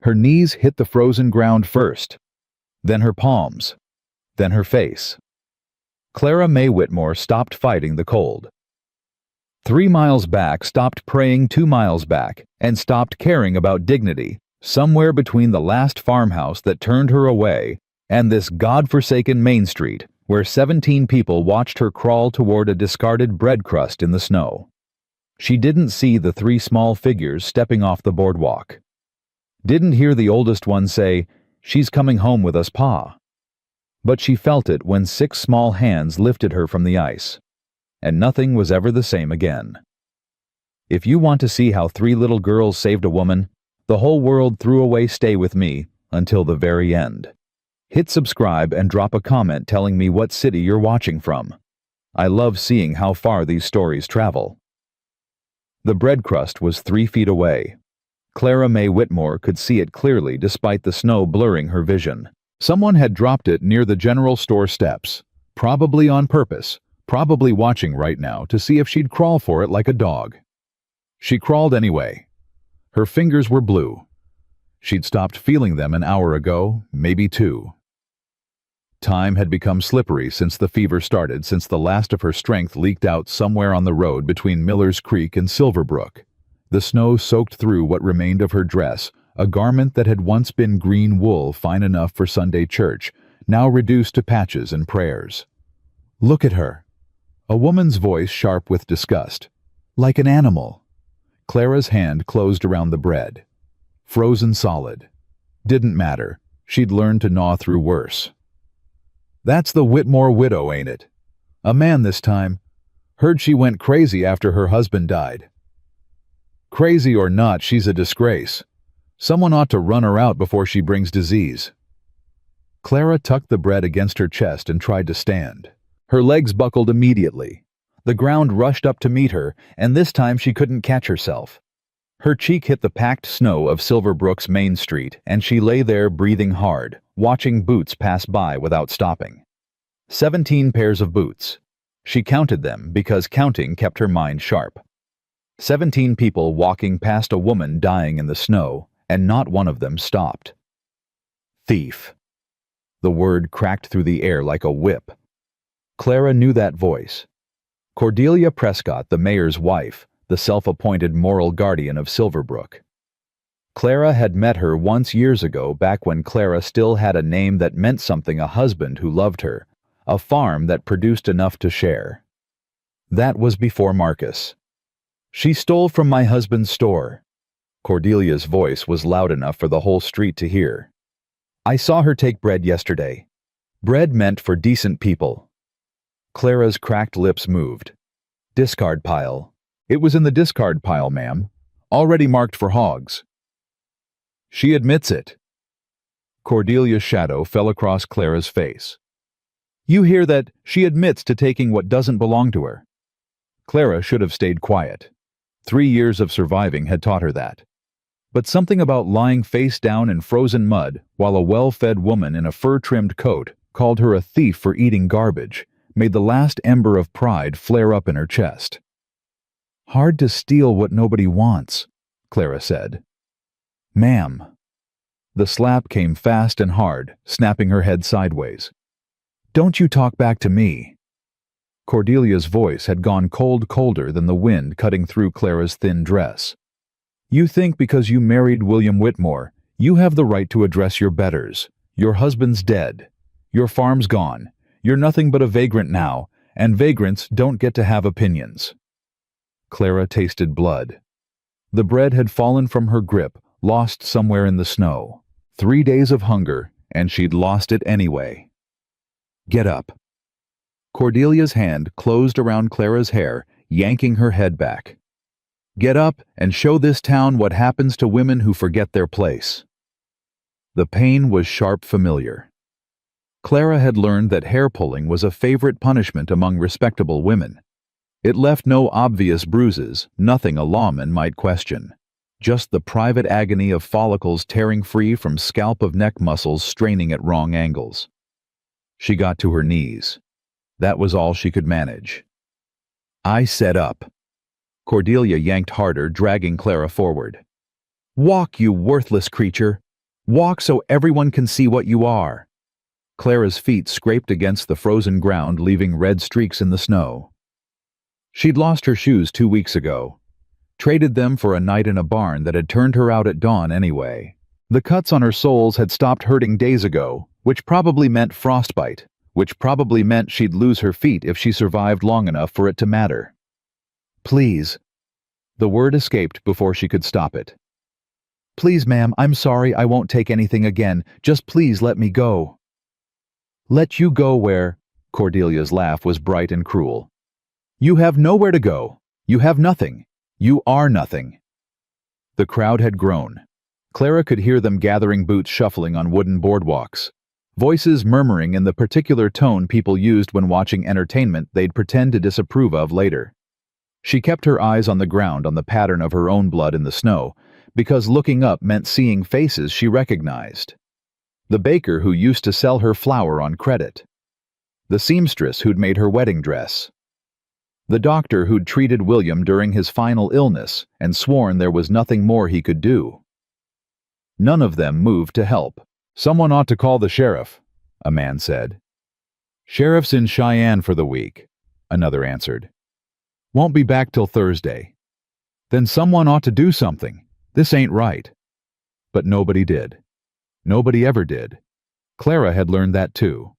Her knees hit the frozen ground first, then her palms, then her face. Clara May Whitmore stopped fighting the cold. 3 miles back stopped praying 2 miles back, and stopped caring about dignity, somewhere between the last farmhouse that turned her away and this God-forsaken Main Street where 17 people watched her crawl toward a discarded bread crust in the snow. She didn't see the 3 small figures stepping off the boardwalk. Didn't hear the oldest one say, "She's coming home with us, Pa." But she felt it when 6 small hands lifted her from the ice, and nothing was ever the same again. If you want to see how 3 little girls saved a woman, the whole world threw away Stay With Me until the very end. Hit subscribe and drop a comment telling me what city you're watching from. I love seeing how far these stories travel. The bread crust was 3 feet away. Clara May Whitmore could see it clearly despite the snow blurring her vision. Someone had dropped it near the general store steps, probably on purpose, probably watching right now to see if she'd crawl for it like a dog. She crawled anyway. Her fingers were blue. She'd stopped feeling them an hour ago, maybe 2. Time had become slippery since the fever started, since the last of her strength leaked out somewhere on the road between Miller's Creek and Silverbrook. The snow soaked through what remained of her dress, a garment that had once been green wool fine enough for Sunday church, now reduced to patches and prayers. "Look at her." A woman's voice sharp with disgust. "Like an animal." Clara's hand closed around the bread. Frozen solid. Didn't matter. She'd learned to gnaw through worse. "That's the Whitmore widow, ain't it? A man this time. Heard she went crazy after her husband died." "Crazy or not, she's a disgrace. Someone ought to run her out before she brings disease." Clara tucked the bread against her chest and tried to stand. Her legs buckled immediately. The ground rushed up to meet her, and this time she couldn't catch herself. Her cheek hit the packed snow of Silverbrook's Main Street, and she lay there breathing hard, watching boots pass by without stopping. 17 pairs of boots. She counted them because counting kept her mind sharp. 17 people walking past a woman dying in the snow, and not one of them stopped. Thief. The word cracked through the air like a whip. Clara knew that voice. Cordelia Prescott, the mayor's wife, the self-appointed moral guardian of Silverbrook. Clara had met her once years ago, back when Clara still had a name that meant something, a husband who loved her, a farm that produced enough to share. That was before Marcus. "She stole from my husband's store." Cordelia's voice was loud enough for the whole street to hear. "I saw her take bread yesterday. Bread meant for decent people." Clara's cracked lips moved. "Discard pile." "It was in the discard pile, ma'am. Already marked for hogs." "She admits it." Cordelia's shadow fell across Clara's face. "You hear that? She admits to taking what doesn't belong to her." Clara should have stayed quiet. 3 years of surviving had taught her that. But something about lying face down in frozen mud while a well-fed woman in a fur-trimmed coat called her a thief for eating garbage made the last ember of pride flare up in her chest. "Hard to steal what nobody wants," Clara said. "Ma'am." The slap came fast and hard, snapping her head sideways. "Don't you talk back to me." Cordelia's voice had gone colder than the wind cutting through Clara's thin dress. "You think because you married William Whitmore, you have the right to address your betters. Your husband's dead. Your farm's gone. You're nothing but a vagrant now, and vagrants don't get to have opinions." Clara tasted blood. The bread had fallen from her grip, lost somewhere in the snow. 3 days of hunger, and she'd lost it anyway. "Get up." Cordelia's hand closed around Clara's hair, yanking her head back. "Get up and show this town what happens to women who forget their place." The pain was sharp familiar. Clara had learned that hair-pulling was a favorite punishment among respectable women. It left no obvious bruises, nothing a lawman might question. Just the private agony of follicles tearing free from scalp of neck muscles straining at wrong angles. She got to her knees. That was all she could manage. "I said up." Cordelia yanked harder, dragging Clara forward. "Walk, you worthless creature. Walk so everyone can see what you are." Clara's feet scraped against the frozen ground, leaving red streaks in the snow. She'd lost her shoes 2 weeks ago, traded them for a night in a barn that had turned her out at dawn anyway. The cuts on her soles had stopped hurting days ago, which probably meant frostbite, which probably meant she'd lose her feet if she survived long enough for it to matter. "Please." The word escaped before she could stop it. "Please, ma'am, I'm sorry, I won't take anything again. Just please let me go." "Let you go where?" Cordelia's laugh was bright and cruel. "You have nowhere to go. You have nothing. You are nothing." The crowd had grown. Clara could hear them gathering, boots shuffling on wooden boardwalks, voices murmuring in the particular tone people used when watching entertainment they'd pretend to disapprove of later. She kept her eyes on the ground, on the pattern of her own blood in the snow, because looking up meant seeing faces she recognized. The baker who used to sell her flour on credit. The seamstress who'd made her wedding dress. The doctor who'd treated William during his final illness and sworn there was nothing more he could do. None of them moved to help. "Someone ought to call the sheriff," a man said. "Sheriff's in Cheyenne for the week," another answered. "Won't be back till Thursday." "Then someone ought to do something. This ain't right." But nobody did. Nobody ever did. Clara had learned that too.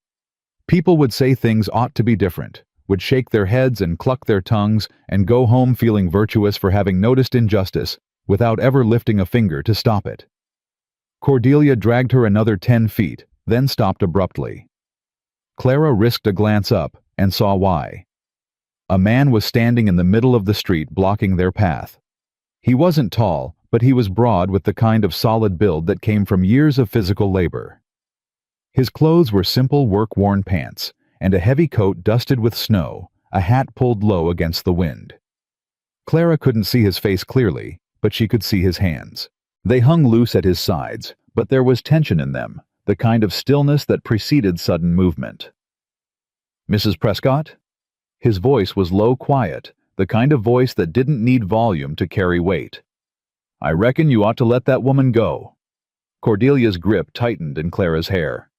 People would say things ought to be different, would shake their heads and cluck their tongues and go home feeling virtuous for having noticed injustice without ever lifting a finger to stop it. Cordelia dragged her another 10 feet, then stopped abruptly. Clara risked a glance up and saw why. A man was standing in the middle of the street blocking their path. He wasn't tall, but he was broad with the kind of solid build that came from years of physical labor. His clothes were simple work-worn pants, and a heavy coat dusted with snow, a hat pulled low against the wind. Clara couldn't see his face clearly, but she could see his hands. They hung loose at his sides, but there was tension in them, the kind of stillness that preceded sudden movement. "Mrs. Prescott?" His voice was low, quiet, the kind of voice that didn't need volume to carry weight. "I reckon you ought to let that woman go." Cordelia's grip tightened in Clara's hair.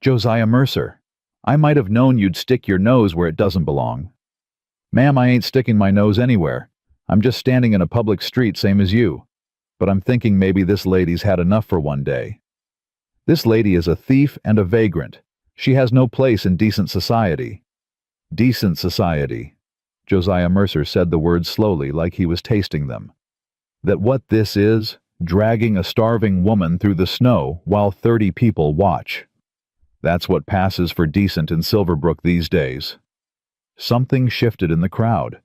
"Josiah Mercer, I might have known you'd stick your nose where it doesn't belong." "Ma'am, I ain't sticking my nose anywhere. I'm just standing in a public street same as you. But I'm thinking maybe this lady's had enough for one day. This lady is a thief and a vagrant. She has no place in decent society." "Decent society." Josiah Mercer said the words slowly, like he was tasting them. "That what this is, dragging a starving woman through the snow while 30 people watch. That's what passes for decent in Silverbrook these days." Something shifted in the crowd.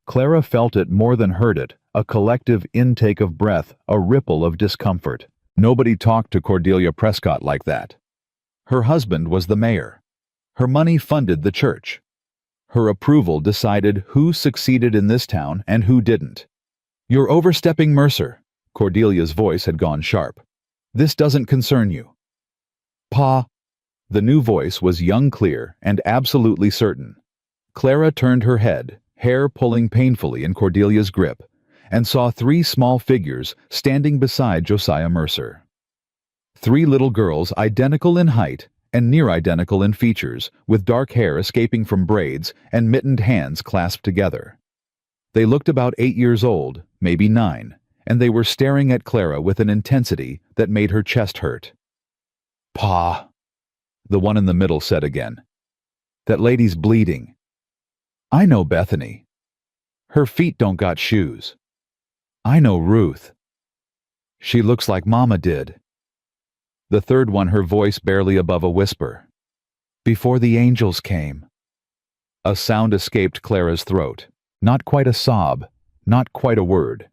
Clara felt it more than heard it, a collective intake of breath, a ripple of discomfort. Nobody talked to Cordelia Prescott like that. Her husband was the mayor. Her money funded the church. Her approval decided who succeeded in this town and who didn't. "You're overstepping, Mercer." Cordelia's voice had gone sharp. "This doesn't concern you." "Pa." The new voice was young, clear, and absolutely certain. Clara turned her head, hair pulling painfully in Cordelia's grip, and saw 3 small figures standing beside Josiah Mercer. 3 little girls identical in height and near identical in features, with dark hair escaping from braids and mittened hands clasped together. They looked about 8 years old, maybe 9, and they were staring at Clara with an intensity that made her chest hurt. "Pa," the one in the middle said again. "That lady's bleeding." "I know Bethany. Her feet don't got shoes." "I know Ruth. She looks like Mama did." The third one, her voice barely above a whisper. "Before the angels came." A sound escaped Clara's throat. Not quite a sob, not quite a word.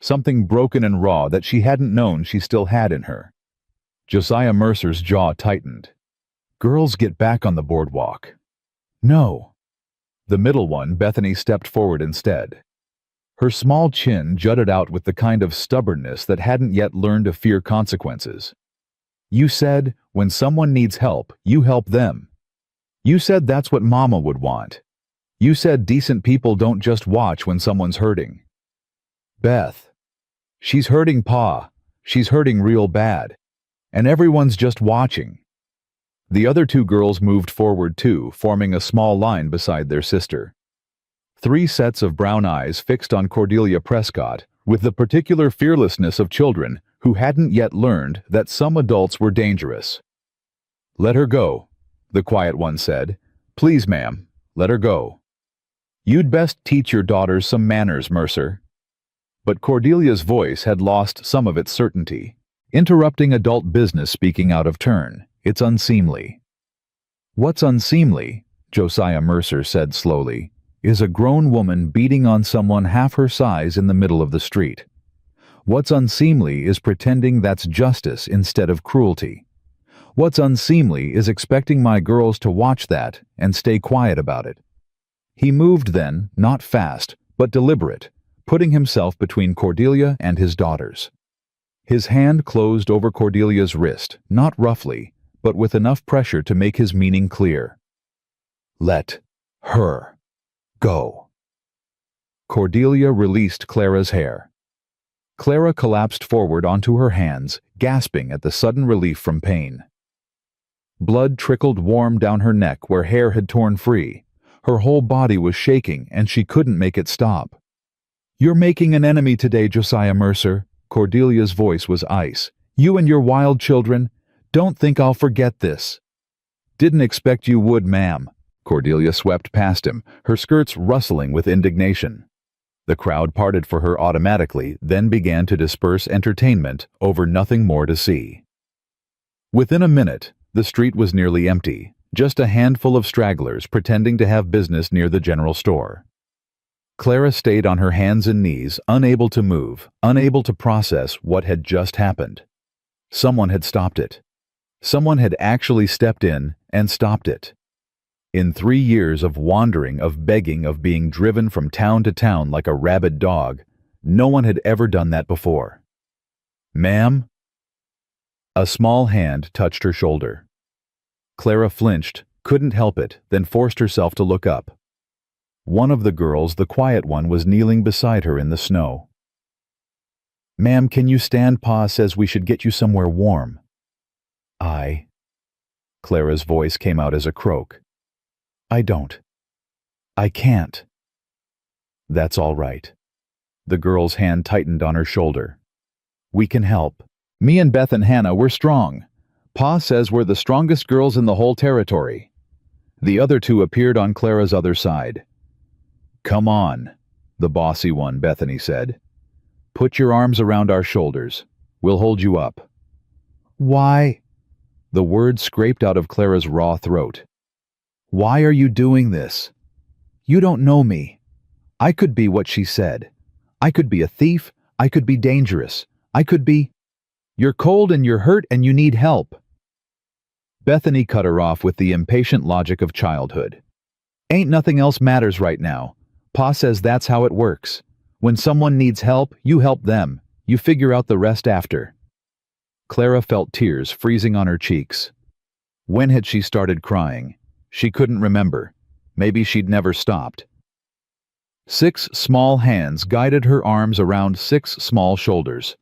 Something broken and raw that she hadn't known she still had in her. Josiah Mercer's jaw tightened. "Girls get back on the boardwalk." "No." The middle one, Bethany, stepped forward instead. Her small chin jutted out with the kind of stubbornness that hadn't yet learned to fear consequences. "You said, when someone needs help, you help them. You said that's what Mama would want. You said decent people don't just watch when someone's hurting." "Beth. She's hurting, Pa. She's hurting real bad." and everyone's just watching. The other two girls moved forward too, forming a small line beside their sister. 3 sets of brown eyes fixed on Cordelia Prescott, with the particular fearlessness of children who hadn't yet learned that some adults were dangerous. "Let her go," the quiet one said. "Please, ma'am, let her go. You'd best teach your daughters some manners, Mercer." But Cordelia's voice had lost some of its certainty. Interrupting adult business speaking out of turn. It's unseemly. "What's unseemly," Josiah Mercer said slowly, "is a grown woman beating on someone half her size in the middle of the street. What's unseemly is pretending that's justice instead of cruelty. What's unseemly is expecting my girls to watch that and stay quiet about it." He moved then, not fast, but deliberate, putting himself between Cordelia and his daughters. His hand closed over Cordelia's wrist, not roughly, but with enough pressure to make his meaning clear. "Let her go." Cordelia released Clara's hair. Clara collapsed forward onto her hands, gasping at the sudden relief from pain. Blood trickled warm down her neck where hair had torn free. Her whole body was shaking and she couldn't make it stop. "You're making an enemy today, Josiah Mercer." Cordelia's voice was ice. "You and your wild children. Don't think I'll forget this." "Didn't expect you would, ma'am." Cordelia swept past him, her skirts rustling with indignation. The crowd parted for her automatically, then began to disperse entertainment over nothing more to see. Within a minute, the street was nearly empty, just a handful of stragglers pretending to have business near the general store. Clara stayed on her hands and knees, unable to move, unable to process what had just happened. Someone had stopped it. Someone had actually stepped in and stopped it. In 3 years of wandering, of begging, of being driven from town to town like a rabid dog, no one had ever done that before. "Ma'am?" A small hand touched her shoulder. Clara flinched, couldn't help it, then forced herself to look up. One of the girls, the quiet one, was kneeling beside her in the snow. "Ma'am, can you stand? Pa says we should get you somewhere warm." Clara's voice came out as a croak. "I don't. I can't." "That's all right." The girl's hand tightened on her shoulder. "We can help. Me and Beth and Hannah, we're strong. Pa says we're the strongest girls in the whole territory." The other two appeared on Clara's other side. "Come on," the bossy one, Bethany, said. "Put your arms around our shoulders. We'll hold you up." "Why?" The word scraped out of Clara's raw throat. "Why are you doing this? You don't know me. I could be what she said. I could be a thief. I could be dangerous. I could be... You're cold and you're hurt and you need help." Bethany cut her off with the impatient logic of childhood. "Ain't nothing else matters right now. Pa says that's how it works. When someone needs help, you help them. You figure out the rest after." Clara felt tears freezing on her cheeks. When had she started crying? She couldn't remember. Maybe she'd never stopped. 6 small hands guided her arms around 6 small shoulders.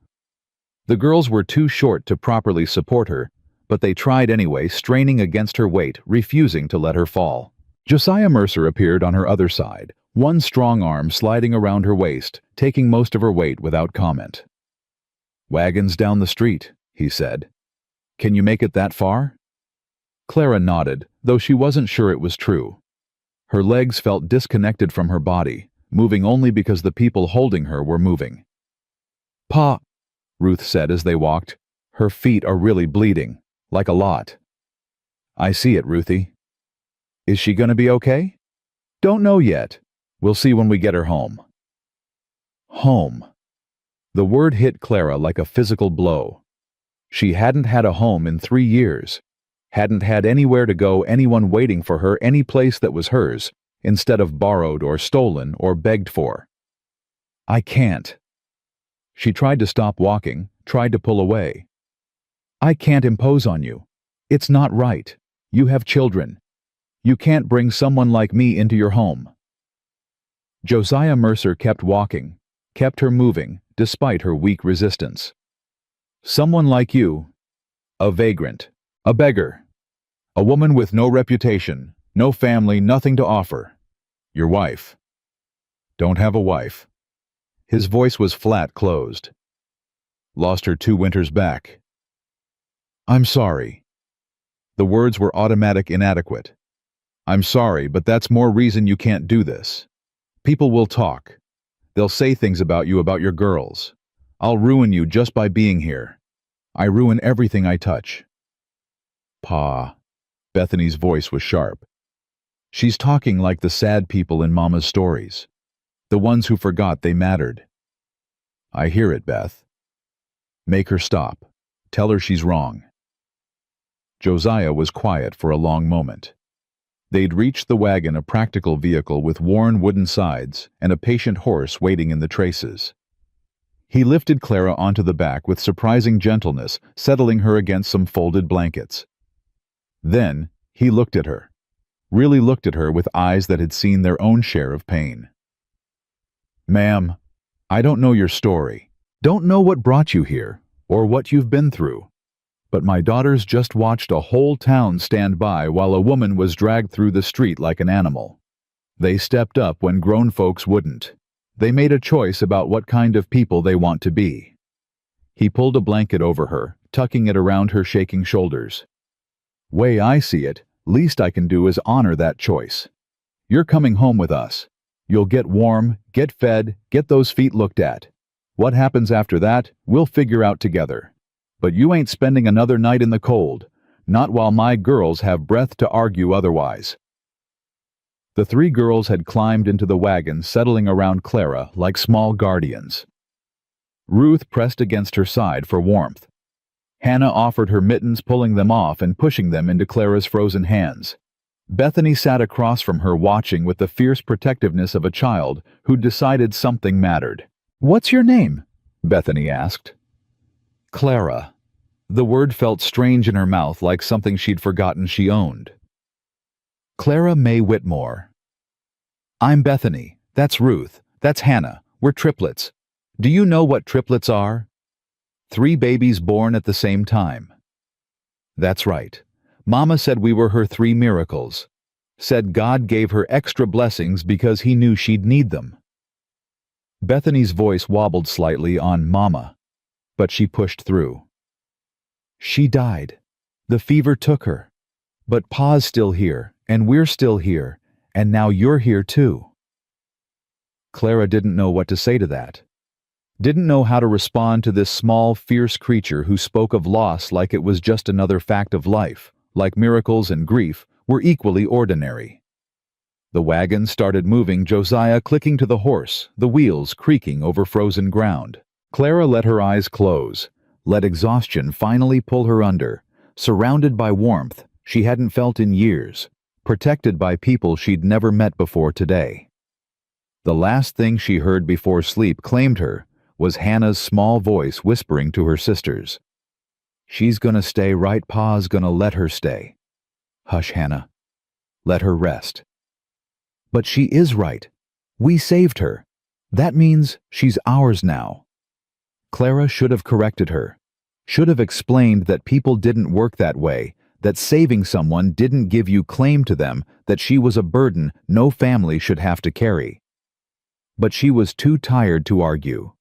The girls were too short to properly support her, but they tried anyway, straining against her weight, refusing to let her fall. Josiah Mercer appeared on her other side, one strong arm sliding around her waist, taking most of her weight without comment. "Wagons down the street," he said. "Can you make it that far?" Clara nodded, though she wasn't sure it was true. Her legs felt disconnected from her body, moving only because the people holding her were moving. "Pa," Ruth said as they walked, "her feet are really bleeding, like a lot." "I see it, Ruthie." "Is she gonna be okay?" "Don't know yet. We'll see when we get her home." Home. The word hit Clara like a physical blow. She hadn't had a home in 3 years. Hadn't had anywhere to go, anyone waiting for her, any place that was hers, instead of borrowed or stolen or begged for. "I can't." She tried to stop walking, tried to pull away. "I can't impose on you. It's not right. You have children. You can't bring someone like me into your home." Josiah Mercer kept walking, kept her moving, despite her weak resistance. "Someone like you, A vagrant. A beggar. A woman with no reputation, no family, nothing to offer. Your wife. Don't have a wife. His voice was flat closed. Lost her 2 winters back. I'm sorry. The words were automatic, inadequate. I'm sorry, but that's more reason you can't do this. People will talk. They'll say things about you, about your girls. I'll ruin you just by being here. I ruin everything I touch. Pa. Bethany's voice was sharp. She's talking like the sad people in Mama's stories. The ones who forgot they mattered. I hear it, Beth. Make her stop. Tell her she's wrong. Josiah was quiet for a long moment. They'd reached the wagon, a practical vehicle with worn wooden sides and a patient horse waiting in the traces. He lifted Clara onto the back with surprising gentleness, settling her against some folded blankets. Then he looked at her, really looked at her with eyes that had seen their own share of pain. Ma'am, I don't know your story, don't know what brought you here, or what you've been through. But my daughters just watched a whole town stand by while a woman was dragged through the street like an animal. They stepped up when grown folks wouldn't. They made a choice about what kind of people they want to be. He pulled a blanket over her, tucking it around her shaking shoulders. Way I see it, least I can do is honor that choice. You're coming home with us. You'll get warm, get fed, get those feet looked at. What happens after that, we'll figure out together. But you ain't spending another night in the cold, not while my girls have breath to argue otherwise. The 3 girls had climbed into the wagon, settling around Clara like small guardians. Ruth pressed against her side for warmth. Hannah offered her mittens, pulling them off and pushing them into Clara's frozen hands. Bethany sat across from her, watching with the fierce protectiveness of a child who'd decided something mattered. What's your name? Bethany asked. Clara. The word felt strange in her mouth, like something she'd forgotten she owned. Clara May Whitmore. I'm Bethany. That's Ruth. That's Hannah. We're triplets. Do you know what triplets are? 3 babies born at the same time. That's right. Mama said we were her 3 miracles. Said God gave her extra blessings because he knew she'd need them. Bethany's voice wobbled slightly on Mama, but she pushed through. She died. The fever took her. But Pa's still here, and we're still here, and now you're here too. Clara didn't know what to say to that. Didn't know how to respond to this small, fierce creature who spoke of loss like it was just another fact of life, like miracles and grief were equally ordinary. The wagon started moving, Josiah clicking to the horse, the wheels creaking over frozen ground. Clara let her eyes close, let exhaustion finally pull her under, surrounded by warmth she hadn't felt in years, protected by people she'd never met before today. The last thing she heard before sleep claimed her was Hannah's small voice whispering to her sisters. She's gonna stay right, Pa's gonna let her stay. Hush, Hannah. Let her rest. But she is right. We saved her. That means she's ours now. Clara should have corrected her, should have explained that people didn't work that way, that saving someone didn't give you claim to them, that she was a burden no family should have to carry. But she was too tired to argue,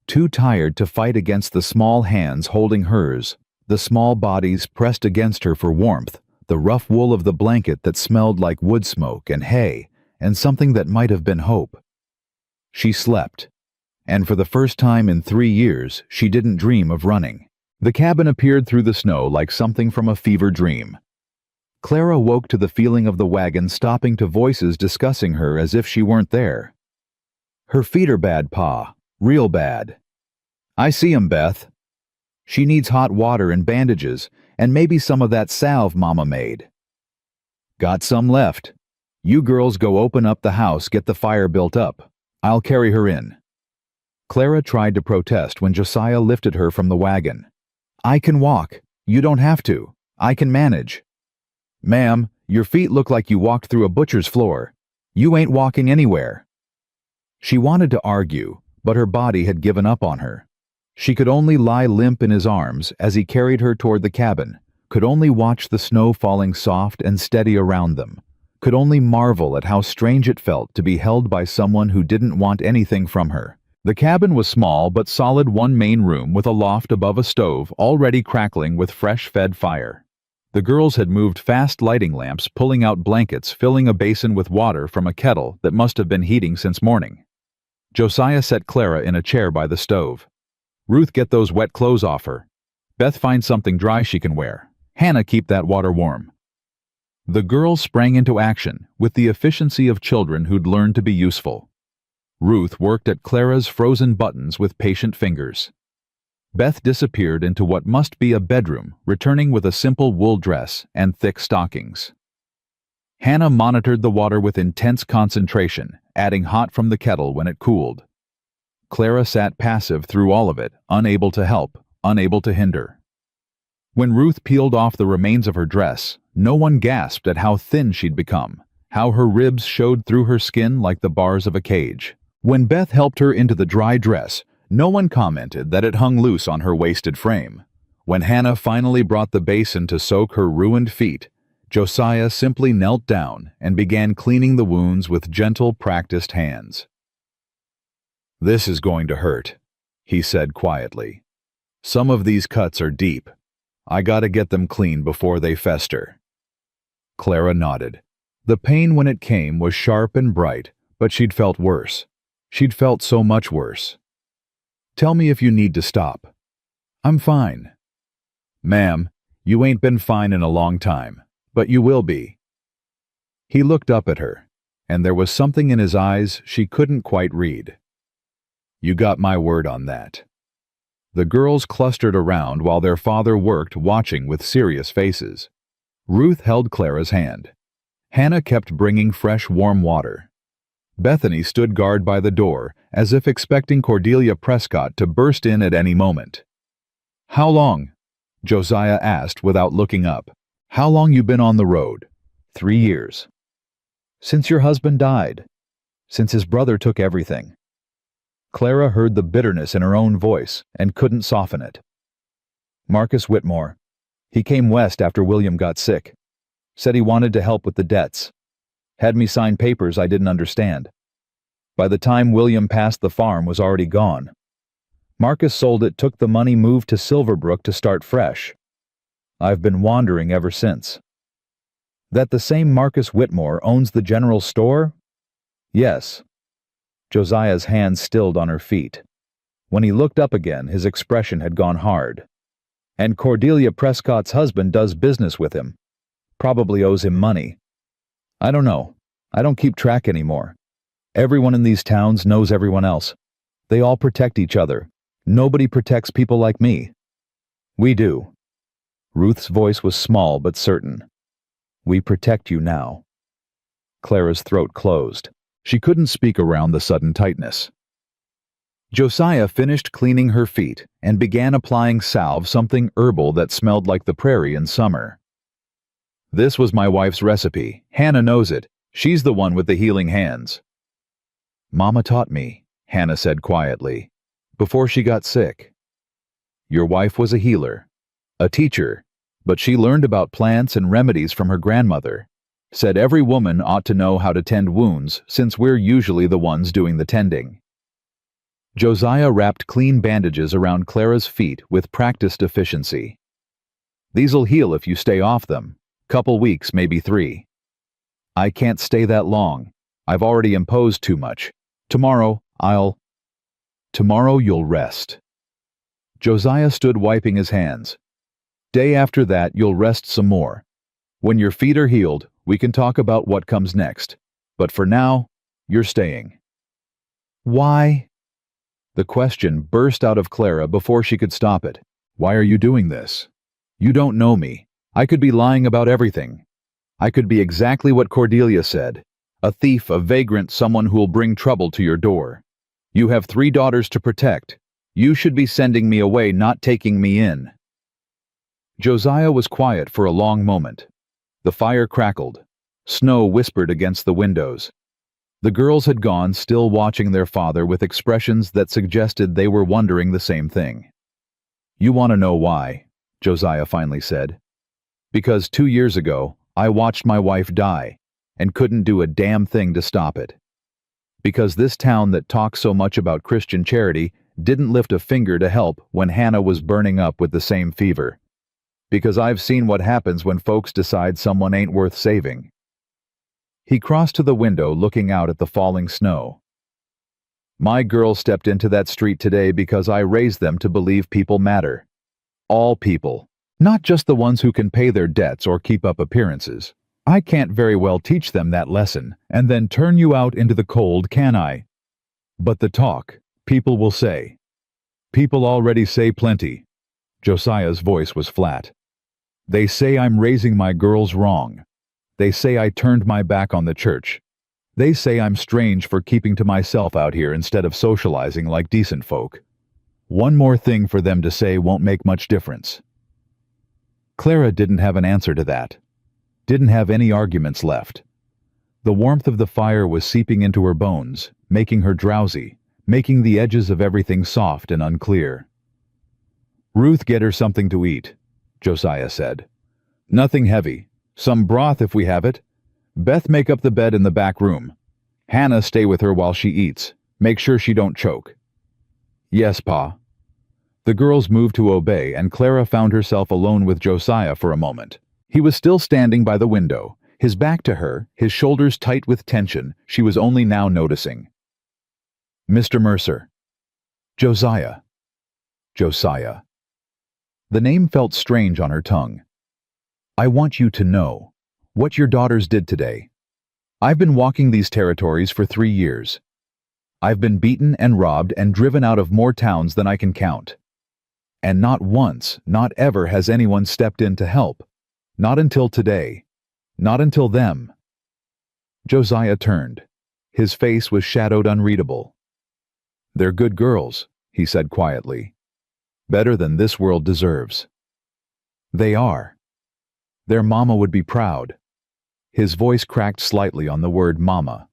too tired to fight against the small hands holding hers, the small bodies pressed against her for warmth, the rough wool of the blanket that smelled like wood smoke and hay, and something that might have been hope. She slept, and for the first time in 3 years, she didn't dream of running. The cabin appeared through the snow like something from a fever dream. Clara woke to the feeling of the wagon stopping, to voices discussing her as if she weren't there. Her feet are bad, Pa. Real bad. I see 'em, Beth. She needs hot water and bandages, and maybe some of that salve Mama made. Got some left. You girls go open up the house, get the fire built up. I'll carry her in. Clara tried to protest when Josiah lifted her from the wagon. I can walk. You don't have to. I can manage. Ma'am, your feet look like you walked through a butcher's floor. You ain't walking anywhere. She wanted to argue, but her body had given up on her. She could only lie limp in his arms as he carried her toward the cabin, could only watch the snow falling soft and steady around them, could only marvel at how strange it felt to be held by someone who didn't want anything from her. The cabin was small but solid, one main room with a loft above a stove already crackling with fresh-fed fire. The girls had moved fast lighting lamps, pulling out blankets, filling a basin with water from a kettle that must have been heating since morning. Josiah set Clara in a chair by the stove. "Ruth, get those wet clothes off her. Beth, find something dry she can wear. Hannah, keep that water warm." The girls sprang into action with the efficiency of children who'd learned to be useful. Ruth worked at Clara's frozen buttons with patient fingers. Beth disappeared into what must be a bedroom, returning with a simple wool dress and thick stockings. Hannah monitored the water with intense concentration, adding hot from the kettle when it cooled. Clara sat passive through all of it, unable to help, unable to hinder. When Ruth peeled off the remains of her dress, no one gasped at how thin she'd become, how her ribs showed through her skin like the bars of a cage. When Beth helped her into the dry dress, no one commented that it hung loose on her wasted frame. When Hannah finally brought the basin to soak her ruined feet, Josiah simply knelt down and began cleaning the wounds with gentle, practiced hands. "This is going to hurt," he said quietly. "Some of these cuts are deep. I gotta get them clean before they fester." Clara nodded. The pain when it came was sharp and bright, but she'd felt worse. She'd felt so much worse. "Tell me if you need to stop." "I'm fine." "Ma'am, you ain't been fine in a long time, but you will be." He looked up at her, and there was something in his eyes she couldn't quite read. "You got my word on that." The girls clustered around while their father worked, watching with serious faces. Ruth held Clara's hand. Hannah kept bringing fresh, warm water. Bethany stood guard by the door, as if expecting Cordelia Prescott to burst in at any moment. "How long?" Josiah asked without looking up. "How long you been on the road?" "3 years. Since your husband died. Since his brother took everything." Clara heard the bitterness in her own voice and couldn't soften it. "Marcus Whitmore. He came west after William got sick. Said he wanted to help with the debts. Had me sign papers I didn't understand. By the time William passed, the farm was already gone. Marcus sold it, took the money, moved to Silverbrook to start fresh. I've been wandering ever since." "That the same Marcus Whitmore owns the general store?" "Yes." Josiah's hands stilled on her feet. When he looked up again, his expression had gone hard. "And Cordelia Prescott's husband does business with him. Probably owes him money. I don't know. I don't keep track anymore. Everyone in these towns knows everyone else. They all protect each other. Nobody protects people like me." "We do." Ruth's voice was small but certain. "We protect you now." Clara's throat closed. She couldn't speak around the sudden tightness. Josiah finished cleaning her feet and began applying salve, something herbal that smelled like the prairie in summer. "This was my wife's recipe. Hannah knows it. She's the one with the healing hands." "Mama taught me," Hannah said quietly, "before she got sick." "Your wife was a healer, a teacher, but she learned about plants and remedies from her grandmother. Said every woman ought to know how to tend wounds since we're usually the ones doing the tending." Josiah wrapped clean bandages around Clara's feet with practiced efficiency. "These'll heal if you stay off them. Couple weeks, maybe 3. I can't stay that long. I've already imposed too much. Tomorrow you'll rest." Josiah stood wiping his hands. "Day after that you'll rest some more. When your feet are healed, we can talk about what comes next. But for now, you're staying." "Why?" The question burst out of Clara before she could stop it. "Why are you doing this? You don't know me. I could be lying about everything. I could be exactly what Cordelia said. A thief, a vagrant, someone who'll bring trouble to your door. You have 3 daughters to protect. You should be sending me away, not taking me in." Josiah was quiet for a long moment. The fire crackled. Snow whispered against the windows. The girls had gone, still watching their father with expressions that suggested they were wondering the same thing. "You want to know why?" Josiah finally said. "Because 2 years ago, I watched my wife die and couldn't do a damn thing to stop it. Because this town that talks so much about Christian charity didn't lift a finger to help when Hannah was burning up with the same fever. Because I've seen what happens when folks decide someone ain't worth saving." He crossed to the window, looking out at the falling snow. "My girl stepped into that street today because I raised them to believe people matter. All people, not just the ones who can pay their debts or keep up appearances. I can't very well teach them that lesson and then turn you out into the cold, can I? But the talk, people will say. People already say plenty." Josiah's voice was flat. "They say I'm raising my girls wrong. They say I turned my back on the church. They say I'm strange for keeping to myself out here instead of socializing like decent folk. One more thing for them to say won't make much difference." Clara didn't have an answer to that. Didn't have any arguments left. The warmth of the fire was seeping into her bones, making her drowsy, making the edges of everything soft and unclear. "Ruth, get her something to eat," Josiah said. "Nothing heavy. Some broth if we have it. Beth, make up the bed in the back room. Hannah, stay with her while she eats. Make sure she don't choke." "Yes, Pa." The girls moved to obey, and Clara found herself alone with Josiah for a moment. He was still standing by the window, his back to her, his shoulders tight with tension she was only now noticing. "Mr. Mercer." "Josiah." Josiah. The name felt strange on her tongue. "I want you to know what your daughters did today. I've been walking these territories for 3 years. I've been beaten and robbed and driven out of more towns than I can count. And not once, not ever has anyone stepped in to help. Not until today. Not until them." Josiah turned. His face was shadowed unreadable. "They're good girls," he said quietly. "Better than this world deserves." "They are. Their mama would be proud." His voice cracked slightly on the word mama,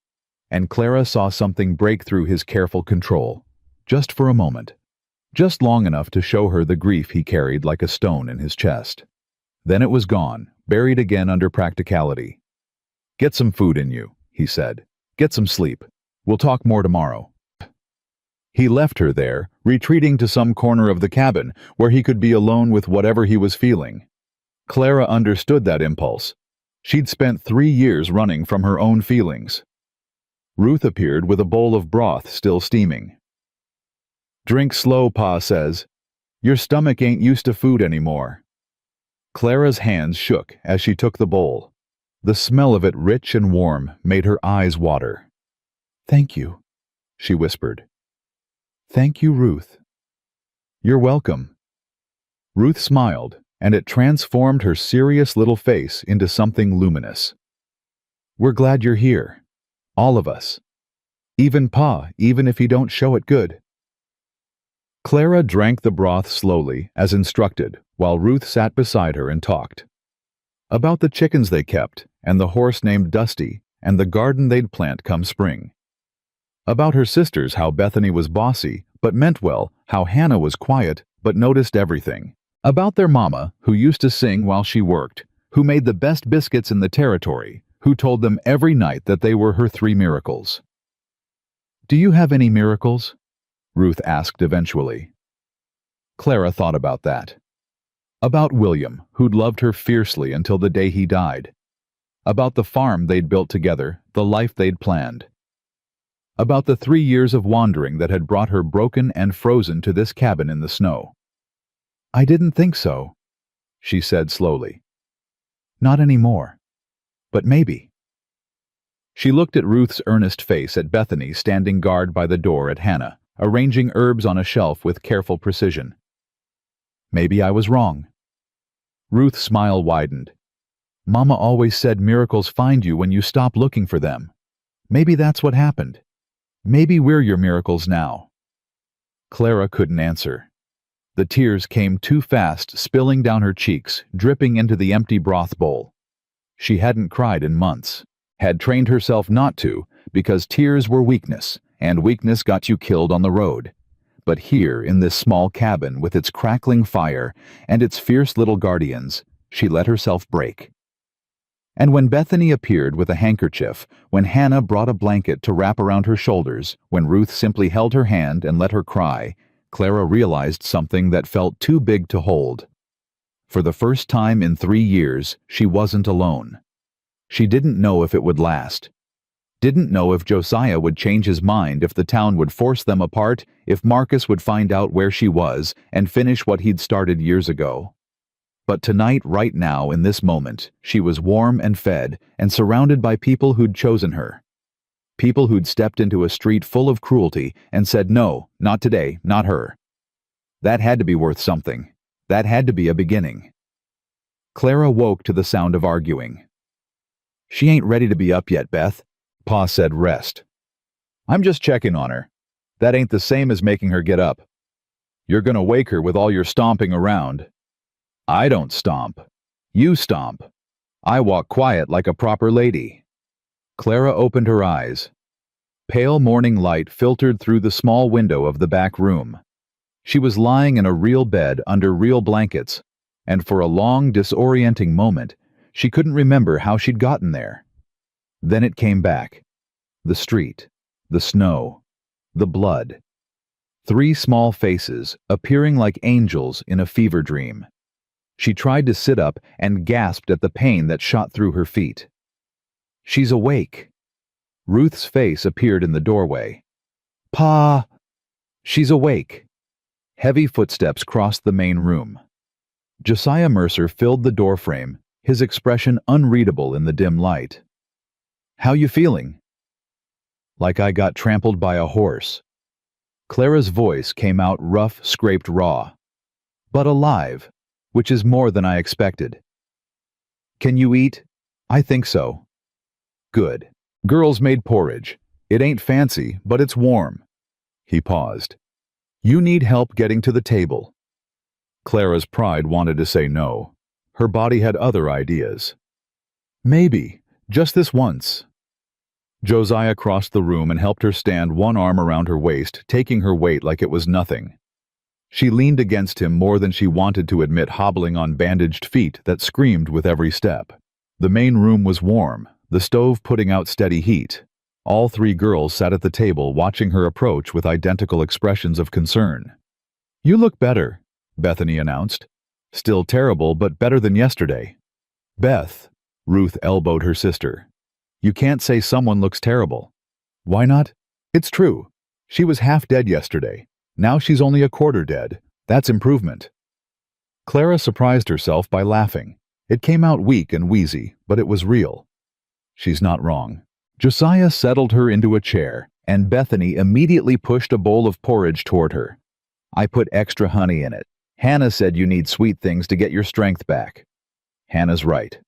and Clara saw something break through his careful control, just for a moment, just long enough to show her the grief he carried like a stone in his chest. Then it was gone, buried again under practicality. "Get some food in you," he said. "Get some sleep. We'll talk more tomorrow." He left her there, retreating to some corner of the cabin where he could be alone with whatever he was feeling. Clara understood that impulse. She'd spent 3 years running from her own feelings. Ruth appeared with a bowl of broth still steaming. "Drink slow, Pa says. Your stomach ain't used to food anymore." Clara's hands shook as she took the bowl. The smell of it, rich and warm, made her eyes water. "Thank you," she whispered. "Thank you, Ruth." "You're welcome." Ruth smiled, and it transformed her serious little face into something luminous. "We're glad you're here. All of us. Even Pa, even if he don't show it good." Clara drank the broth slowly, as instructed, while Ruth sat beside her and talked. About the chickens they kept, and the horse named Dusty, and the garden they'd plant come spring. About her sisters, how Bethany was bossy, but meant well, how Hannah was quiet, but noticed everything. About their mama, who used to sing while she worked, who made the best biscuits in the territory, who told them every night that they were her 3 miracles. "Do you have any miracles?" Ruth asked eventually. Clara thought about that. About William, who'd loved her fiercely until the day he died. About the farm they'd built together, the life they'd planned. About the 3 years of wandering that had brought her broken and frozen to this cabin in the snow. "I didn't think so," she said slowly. "Not anymore. But maybe." She looked at Ruth's earnest face, at Bethany standing guard by the door, at Hannah, arranging herbs on a shelf with careful precision. "Maybe I was wrong." Ruth's smile widened. "Mama always said miracles find you when you stop looking for them. Maybe that's what happened. Maybe we're your miracles now." Clara couldn't answer. The tears came too fast, spilling down her cheeks, dripping into the empty broth bowl. She hadn't cried in months, had trained herself not to, because tears were weakness, and weakness got you killed on the road. But here, in this small cabin with its crackling fire and its fierce little guardians, she let herself break. And when Bethany appeared with a handkerchief, when Hannah brought a blanket to wrap around her shoulders, when Ruth simply held her hand and let her cry, Clara realized something that felt too big to hold. For the first time in 3 years, she wasn't alone. She didn't know if it would last. Didn't know if Josiah would change his mind, if the town would force them apart, if Marcus would find out where she was and finish what he'd started years ago. But tonight, right now, in this moment, she was warm and fed and surrounded by people who'd chosen her. People who'd stepped into a street full of cruelty and said, no, not today, not her. That had to be worth something. That had to be a beginning. Clara woke to the sound of arguing. She ain't ready to be up yet, Beth. Pa said, rest. I'm just checking on her. That ain't the same as making her get up. You're gonna wake her with all your stomping around. I don't stomp. You stomp. I walk quiet like a proper lady. Clara opened her eyes. Pale morning light filtered through the small window of the back room. She was lying in a real bed under real blankets, and for a long, disorienting moment, she couldn't remember how she'd gotten there. Then it came back. The street, the snow, the blood. 3 small faces, appearing like angels in a fever dream. She tried to sit up and gasped at the pain that shot through her feet. She's awake. Ruth's face appeared in the doorway. Pa! She's awake. Heavy footsteps crossed the main room. Josiah Mercer filled the doorframe, his expression unreadable in the dim light. How you feeling? Like I got trampled by a horse. Clara's voice came out rough, scraped raw. But alive, which is more than I expected. Can you eat? I think so. Good. Girls made porridge. It ain't fancy, but it's warm. He paused. You need help getting to the table. Clara's pride wanted to say no. Her body had other ideas. Maybe, just this once. Josiah crossed the room and helped her stand, one arm around her waist, taking her weight like it was nothing. She leaned against him more than she wanted to admit, hobbling on bandaged feet that screamed with every step. The main room was warm, the stove putting out steady heat. All 3 girls sat at the table watching her approach with identical expressions of concern. You look better, Bethany announced. Still terrible, but better than yesterday. Beth, Ruth elbowed her sister. You can't say someone looks terrible. Why not? It's true. She was half dead yesterday. Now she's only a quarter dead. That's improvement. Clara surprised herself by laughing. It came out weak and wheezy, but it was real. She's not wrong. Josiah settled her into a chair, and Bethany immediately pushed a bowl of porridge toward her. I put extra honey in it. Hannah said you need sweet things to get your strength back. Hannah's right.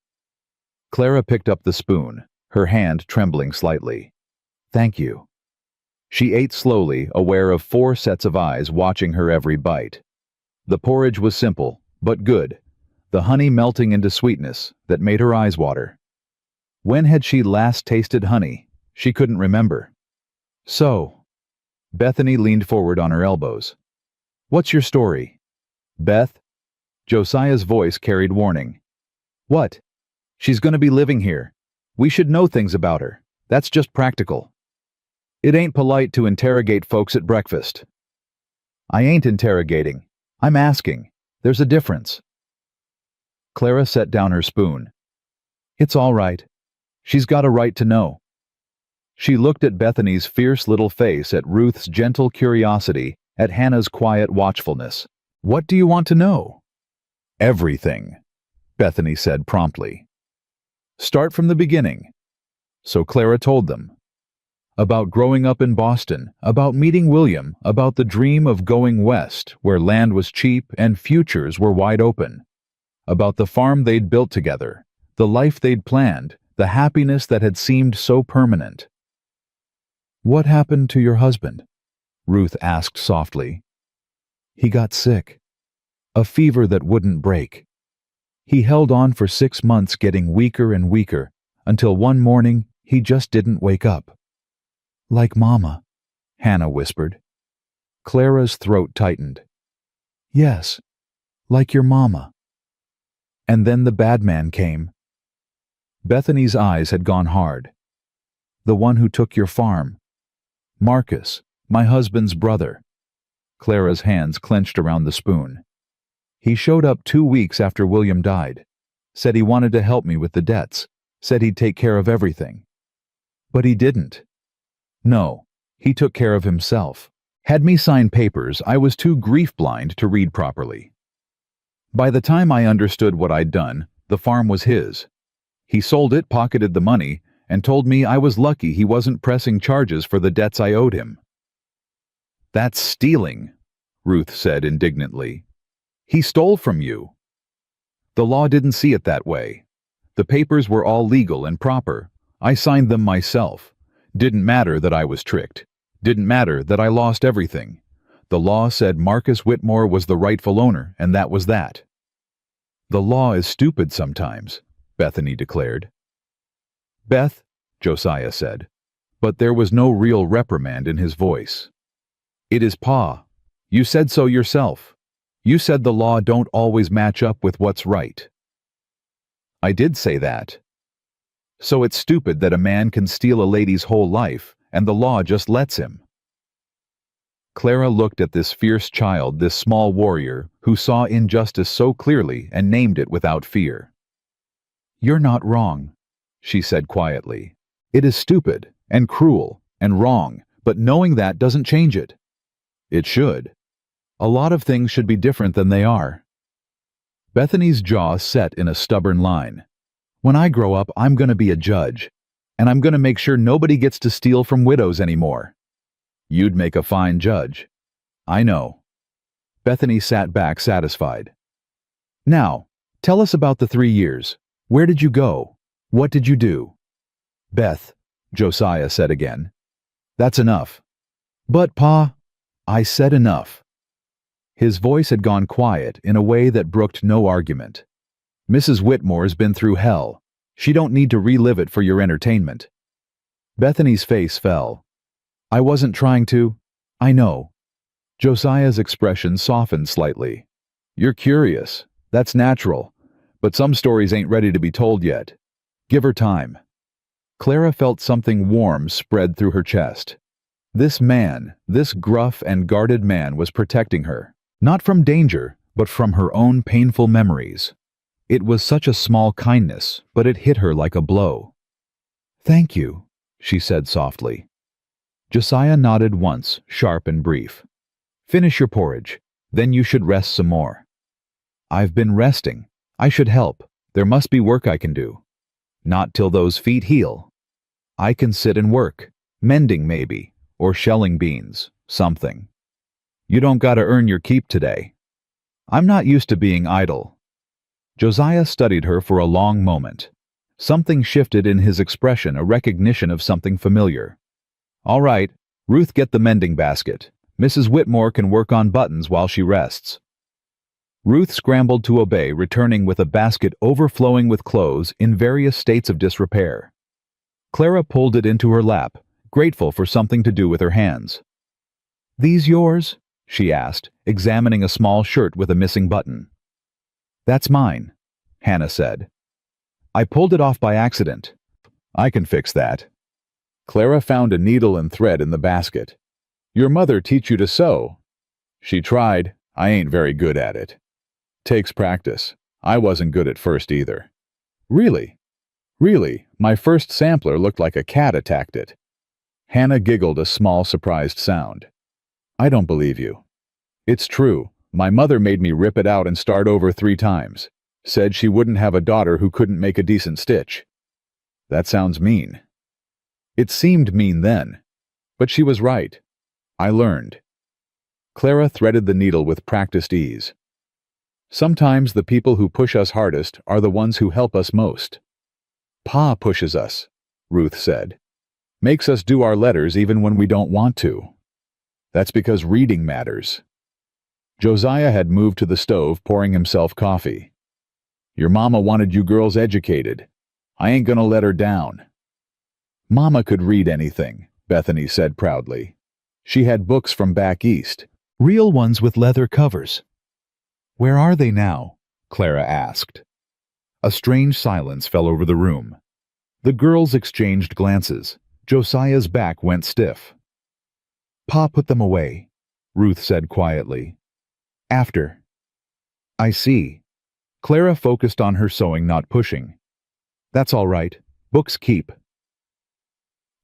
Clara picked up the spoon, her hand trembling slightly. Thank you. She ate slowly, aware of 4 sets of eyes watching her every bite. The porridge was simple, but good, the honey melting into sweetness that made her eyes water. When had she last tasted honey? She couldn't remember. So, Bethany leaned forward on her elbows. What's your story? Beth? Josiah's voice carried warning. What? She's going to be living here. We should know things about her. That's just practical. It ain't polite to interrogate folks at breakfast. I ain't interrogating. I'm asking. There's a difference. Clara set down her spoon. It's all right. She's got a right to know. She looked at Bethany's fierce little face, at Ruth's gentle curiosity, at Hannah's quiet watchfulness. What do you want to know? Everything, Bethany said promptly. Start from the beginning. So Clara told them. About growing up in Boston, about meeting William, about the dream of going west, where land was cheap and futures were wide open. About the farm they'd built together, the life they'd planned, the happiness that had seemed so permanent. What happened to your husband? Ruth asked softly. He got sick. A fever that wouldn't break. He held on for 6 months, getting weaker and weaker, until one morning he just didn't wake up. Like Mama, Hannah whispered. Clara's throat tightened. Yes, like your mama. And then the bad man came. Bethany's eyes had gone hard. The one who took your farm. Marcus, my husband's brother. Clara's hands clenched around the spoon. He showed up 2 weeks after William died. Said he wanted to help me with the debts. Said he'd take care of everything. But he didn't. No, he took care of himself. Had me sign papers I was too grief-blind to read properly. By the time I understood what I'd done, the farm was his. He sold it, pocketed the money, and told me I was lucky he wasn't pressing charges for the debts I owed him. That's stealing, Ruth said indignantly. He stole from you. The law didn't see it that way. The papers were all legal and proper. I signed them myself. Didn't matter that I was tricked. Didn't matter that I lost everything. The law said Marcus Whitmore was the rightful owner, and that was that. The law is stupid sometimes, Bethany declared. Beth, Josiah said, but there was no real reprimand in his voice. It is Pa. You said so yourself. You said the law don't always match up with what's right. I did say that. So it's stupid that a man can steal a lady's whole life, and the law just lets him. Clara looked at this fierce child, this small warrior, who saw injustice so clearly and named it without fear. You're not wrong, she said quietly. It is stupid, and cruel, and wrong, but knowing that doesn't change it. It should. A lot of things should be different than they are. Bethany's jaw set in a stubborn line. When I grow up, I'm going to be a judge, and I'm going to make sure nobody gets to steal from widows anymore. You'd make a fine judge. I know. Bethany sat back satisfied. Now, tell us about the 3 years. Where did you go? What did you do? Beth, Josiah said again. That's enough. But, Pa, I said enough. His voice had gone quiet in a way that brooked no argument. Mrs. Whitmore's been through hell. She don't need to relive it for your entertainment. Bethany's face fell. I wasn't trying to. I know. Josiah's expression softened slightly. You're curious. That's natural. But some stories ain't ready to be told yet. Give her time. Clara felt something warm spread through her chest. This man, this gruff and guarded man was protecting her. Not from danger, but from her own painful memories. It was such a small kindness, but it hit her like a blow. Thank you, she said softly. Josiah nodded once, sharp and brief. Finish your porridge, then you should rest some more. I've been resting. I should help. There must be work I can do. Not till those feet heal. I can sit and work, mending maybe, or shelling beans, something. You don't gotta earn your keep today. I'm not used to being idle. Josiah studied her for a long moment. Something shifted in his expression, a recognition of something familiar. All right, Ruth, get the mending basket. Mrs. Whitmore can work on buttons while she rests. Ruth scrambled to obey, returning with a basket overflowing with clothes in various states of disrepair. Clara pulled it into her lap, grateful for something to do with her hands. These yours? She asked, examining a small shirt with a missing button. That's mine, Hannah said. I pulled it off by accident. I can fix that. Clara found a needle and thread in the basket. Your mother teach you to sew? She tried. I ain't very good at it. Takes practice. I wasn't good at first either. Really? Really, my first sampler looked like a cat attacked it. Hannah giggled a small surprised sound. I don't believe you. It's true. My mother made me rip it out and start over 3 times. Said she wouldn't have a daughter who couldn't make a decent stitch. That sounds mean. It seemed mean then. But she was right. I learned. Clara threaded the needle with practiced ease. Sometimes the people who push us hardest are the ones who help us most. Pa pushes us, Ruth said. Makes us do our letters even when we don't want to. That's because reading matters. Josiah had moved to the stove, pouring himself coffee. Your mama wanted you girls educated. I ain't gonna let her down. Mama could read anything, Bethany said proudly. She had books from back east, real ones with leather covers. Where are they now? Clara asked. A strange silence fell over the room. The girls exchanged glances. Josiah's back went stiff. Pa put them away, Ruth said quietly. After. I see. Clara focused on her sewing, not pushing. That's all right. Books keep.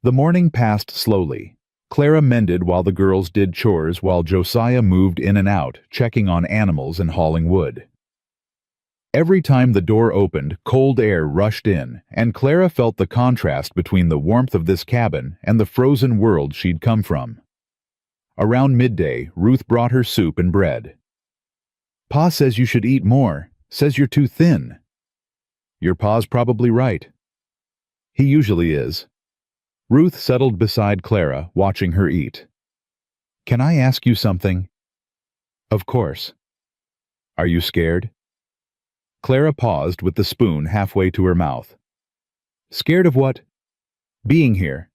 The morning passed slowly. Clara mended while the girls did chores while Josiah moved in and out, checking on animals and hauling wood. Every time the door opened, cold air rushed in, and Clara felt the contrast between the warmth of this cabin and the frozen world she'd come from. Around midday, Ruth brought her soup and bread. Pa says you should eat more, says you're too thin. Your pa's probably right. He usually is. Ruth settled beside Clara, watching her eat. Can I ask you something? Of course. Are you scared? Clara paused with the spoon halfway to her mouth. Scared of what? Being here.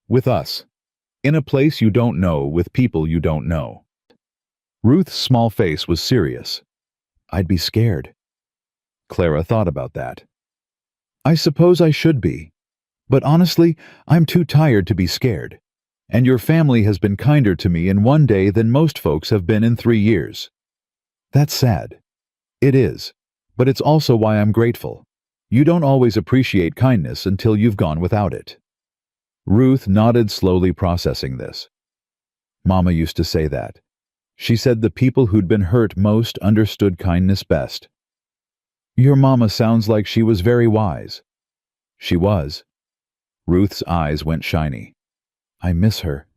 With us. In a place you don't know, with people you don't know. Ruth's small face was serious. I'd be scared. Clara thought about that. I suppose I should be. But honestly, I'm too tired to be scared. And your family has been kinder to me in one day than most folks have been in 3 years. That's sad. It is. But it's also why I'm grateful. You don't always appreciate kindness until you've gone without it. Ruth nodded, slowly processing this. Mama used to say that. She said the people who'd been hurt most understood kindness best. Your mama sounds like she was very wise. She was. Ruth's eyes went shiny. I miss her.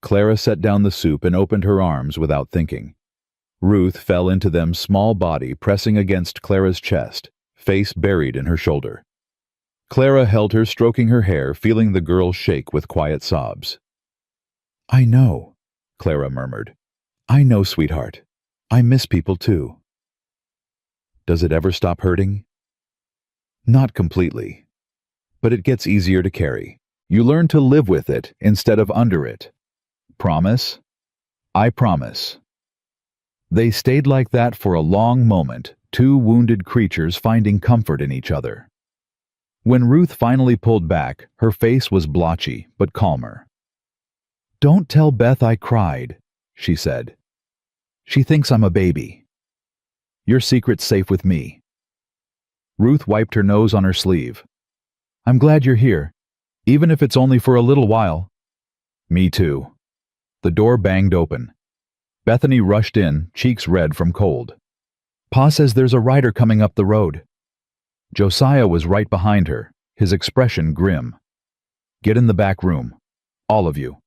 Clara set down the soup and opened her arms without thinking. Ruth fell into them, small body pressing against Clara's chest, face buried in her shoulder. Clara held her, stroking her hair, feeling the girl shake with quiet sobs. I know, Clara murmured. I know, sweetheart. I miss people too. Does it ever stop hurting? Not completely. But it gets easier to carry. You learn to live with it instead of under it. Promise? I promise. They stayed like that for a long moment, two wounded creatures finding comfort in each other. When Ruth finally pulled back, her face was blotchy but calmer. Don't tell Beth I cried, she said. She thinks I'm a baby. Your secret's safe with me. Ruth wiped her nose on her sleeve. I'm glad you're here, even if it's only for a little while. Me too. The door banged open. Bethany rushed in, cheeks red from cold. Pa says there's a rider coming up the road. Josiah was right behind her, his expression grim. Get in the back room. All of you.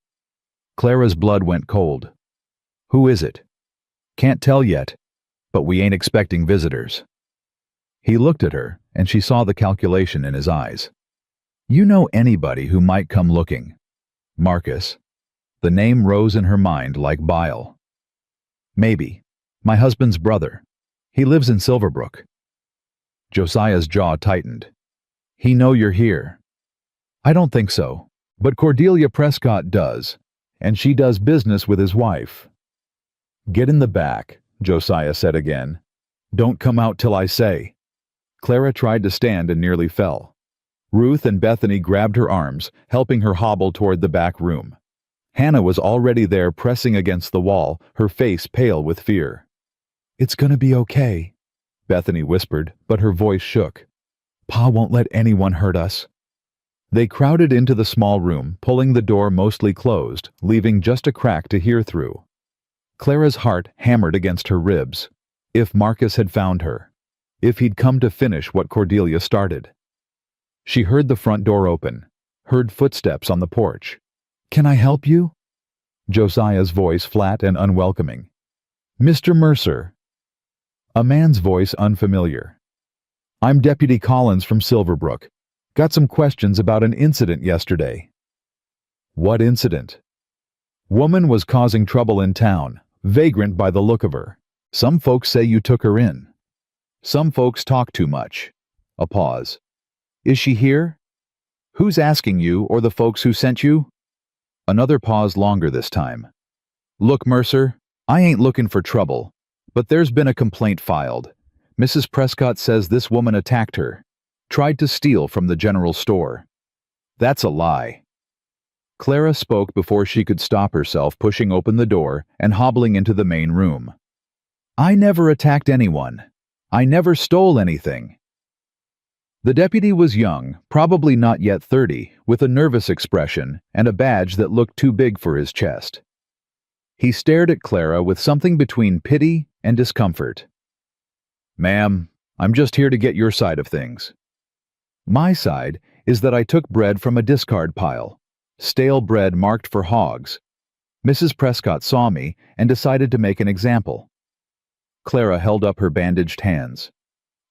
Clara's blood went cold. Who is it? Can't tell yet, but we ain't expecting visitors. He looked at her, and she saw the calculation in his eyes. You know anybody who might come looking? Marcus. The name rose in her mind like bile. Maybe. My husband's brother. He lives in Silverbrook. Josiah's jaw tightened. He know you're here. I don't think so, but Cordelia Prescott does, and she does business with his wife. Get in the back, Josiah said again. Don't come out till I say. Clara tried to stand and nearly fell. Ruth and Bethany grabbed her arms, helping her hobble toward the back room. Hannah was already there, pressing against the wall, her face pale with fear. It's gonna be okay, Bethany whispered, but her voice shook. Pa won't let anyone hurt us. They crowded into the small room, pulling the door mostly closed, leaving just a crack to hear through. Clara's heart hammered against her ribs. If Marcus had found her. If he'd come to finish what Cordelia started. She heard the front door open, heard footsteps on the porch. Can I help you? Josiah's voice flat and unwelcoming. Mr. Mercer. A man's voice unfamiliar. I'm Deputy Collins from Silverbrook. Got some questions about an incident yesterday. What incident? Woman was causing trouble in town, vagrant by the look of her. Some folks say you took her in. Some folks talk too much. A pause. Is she here? Who's asking you, or the folks who sent you? Another pause longer this time. Look, Mercer, I ain't looking for trouble, but there's been a complaint filed. Mrs. Prescott says this woman attacked her, tried to steal from the general store. That's a lie. Clara spoke before she could stop herself, pushing open the door and hobbling into the main room. I never attacked anyone. I never stole anything. The deputy was young, probably not yet 30, with a nervous expression and a badge that looked too big for his chest. He stared at Clara with something between pity and discomfort. Ma'am, I'm just here to get your side of things. My side is that I took bread from a discard pile. Stale bread marked for hogs. Mrs. Prescott saw me and decided to make an example. Clara held up her bandaged hands.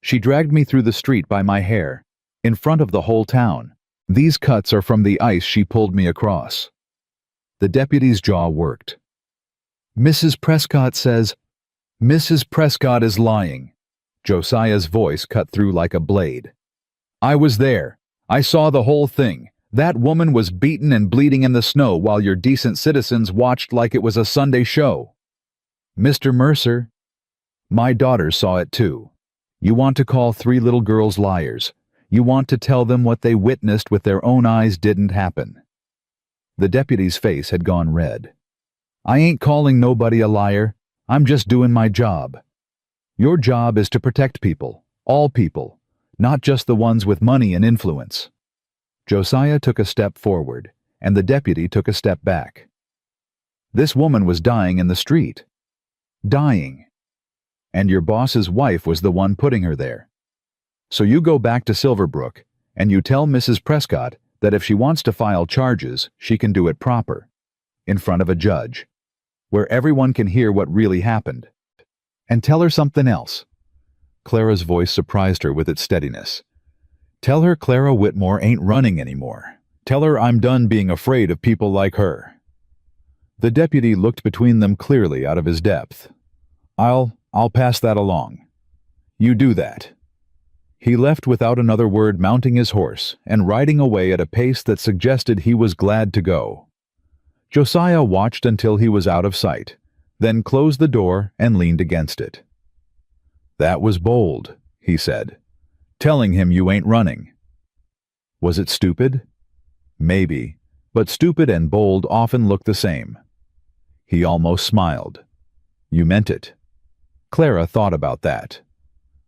She dragged me through the street by my hair, in front of the whole town. These cuts are from the ice she pulled me across. The deputy's jaw worked. Mrs. Prescott says, Mrs. Prescott is lying. Josiah's voice cut through like a blade. I was there. I saw the whole thing. That woman was beaten and bleeding in the snow while your decent citizens watched like it was a Sunday show. Mr. Mercer, my daughters saw it too. You want to call 3 little girls liars. You want to tell them what they witnessed with their own eyes didn't happen. The deputy's face had gone red. I ain't calling nobody a liar. I'm just doing my job. Your job is to protect people, all people, not just the ones with money and influence. Josiah took a step forward, and the deputy took a step back. This woman was dying in the street. Dying. And your boss's wife was the one putting her there. So you go back to Silverbrook, and you tell Mrs. Prescott that if she wants to file charges, she can do it proper, in front of a judge, where everyone can hear what really happened. And tell her something else. Clara's voice surprised her with its steadiness. Tell her Clara Whitmore ain't running anymore. Tell her I'm done being afraid of people like her. The deputy looked between them clearly out of his depth. I'll pass that along. You do that. He left without another word, mounting his horse and riding away at a pace that suggested he was glad to go. Josiah watched until he was out of sight, then closed the door and leaned against it. That was bold, he said. Telling him you ain't running. Was it stupid? Maybe, but stupid and bold often look the same. He almost smiled. You meant it. Clara thought about that.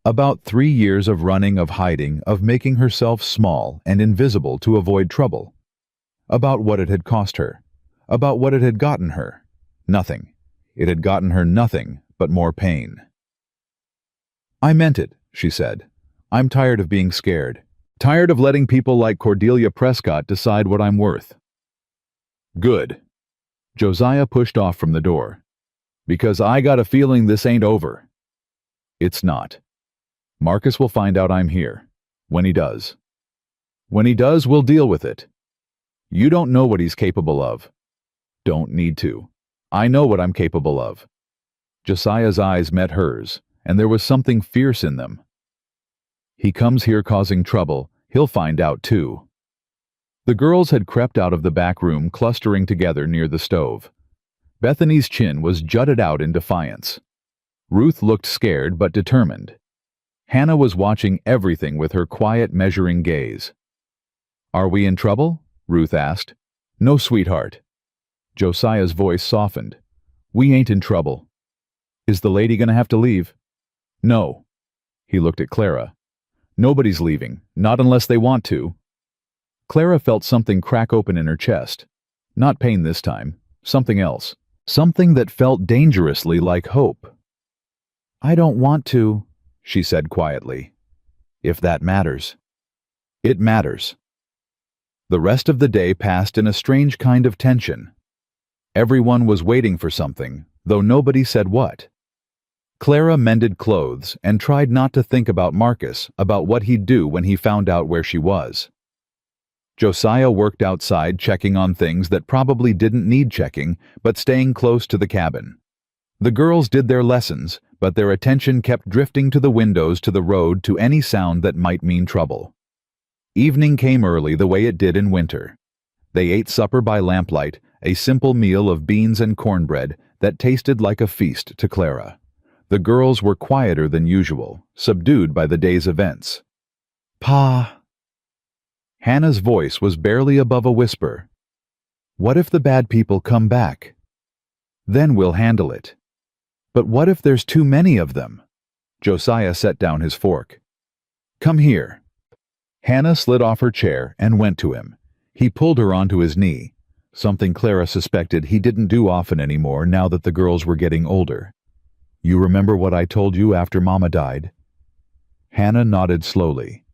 About 3 years of running, of hiding, of making herself small and invisible to avoid trouble. About what it had cost her. About what it had gotten her. Nothing. It had gotten her nothing but more pain. I meant it, she said. I'm tired of being scared. Tired of letting people like Cordelia Prescott decide what I'm worth. Good. Josiah pushed off from the door. Because I got a feeling this ain't over. It's not. Marcus will find out I'm here. When he does. When he does, we'll deal with it. You don't know what he's capable of. Don't need to. I know what I'm capable of. Josiah's eyes met hers, and there was something fierce in them. He comes here causing trouble, he'll find out too. The girls had crept out of the back room, clustering together near the stove. Bethany's chin was jutted out in defiance. Ruth looked scared but determined. Hannah was watching everything with her quiet, measuring gaze. Are we in trouble? Ruth asked. No, sweetheart. Josiah's voice softened. We ain't in trouble. Is the lady gonna have to leave? No. He looked at Clara. Nobody's leaving, not unless they want to. Clara felt something crack open in her chest. Not pain this time, something else. Something that felt dangerously like hope. I don't want to, she said quietly. If that matters. It matters. The rest of the day passed in a strange kind of tension. Everyone was waiting for something, though nobody said what. Clara mended clothes and tried not to think about Marcus, about what he'd do when he found out where she was. Josiah worked outside, checking on things that probably didn't need checking, but staying close to the cabin. The girls did their lessons, but their attention kept drifting to the windows, to the road, to any sound that might mean trouble. Evening came early, the way it did in winter. They ate supper by lamplight, A simple meal of beans and cornbread that tasted like a feast to Clara. The girls were quieter than usual, subdued by the day's events. "Pa." Hannah's voice was barely above a whisper. "What if the bad people come back? Then we'll handle it. But what if there's too many of them?" Josiah set down his fork. "Come here." Hannah slid off her chair and went to him. He pulled her onto his knee, something Clara suspected he didn't do often anymore now that the girls were getting older. "You remember what I told you after Mama died?" Hannah nodded slowly.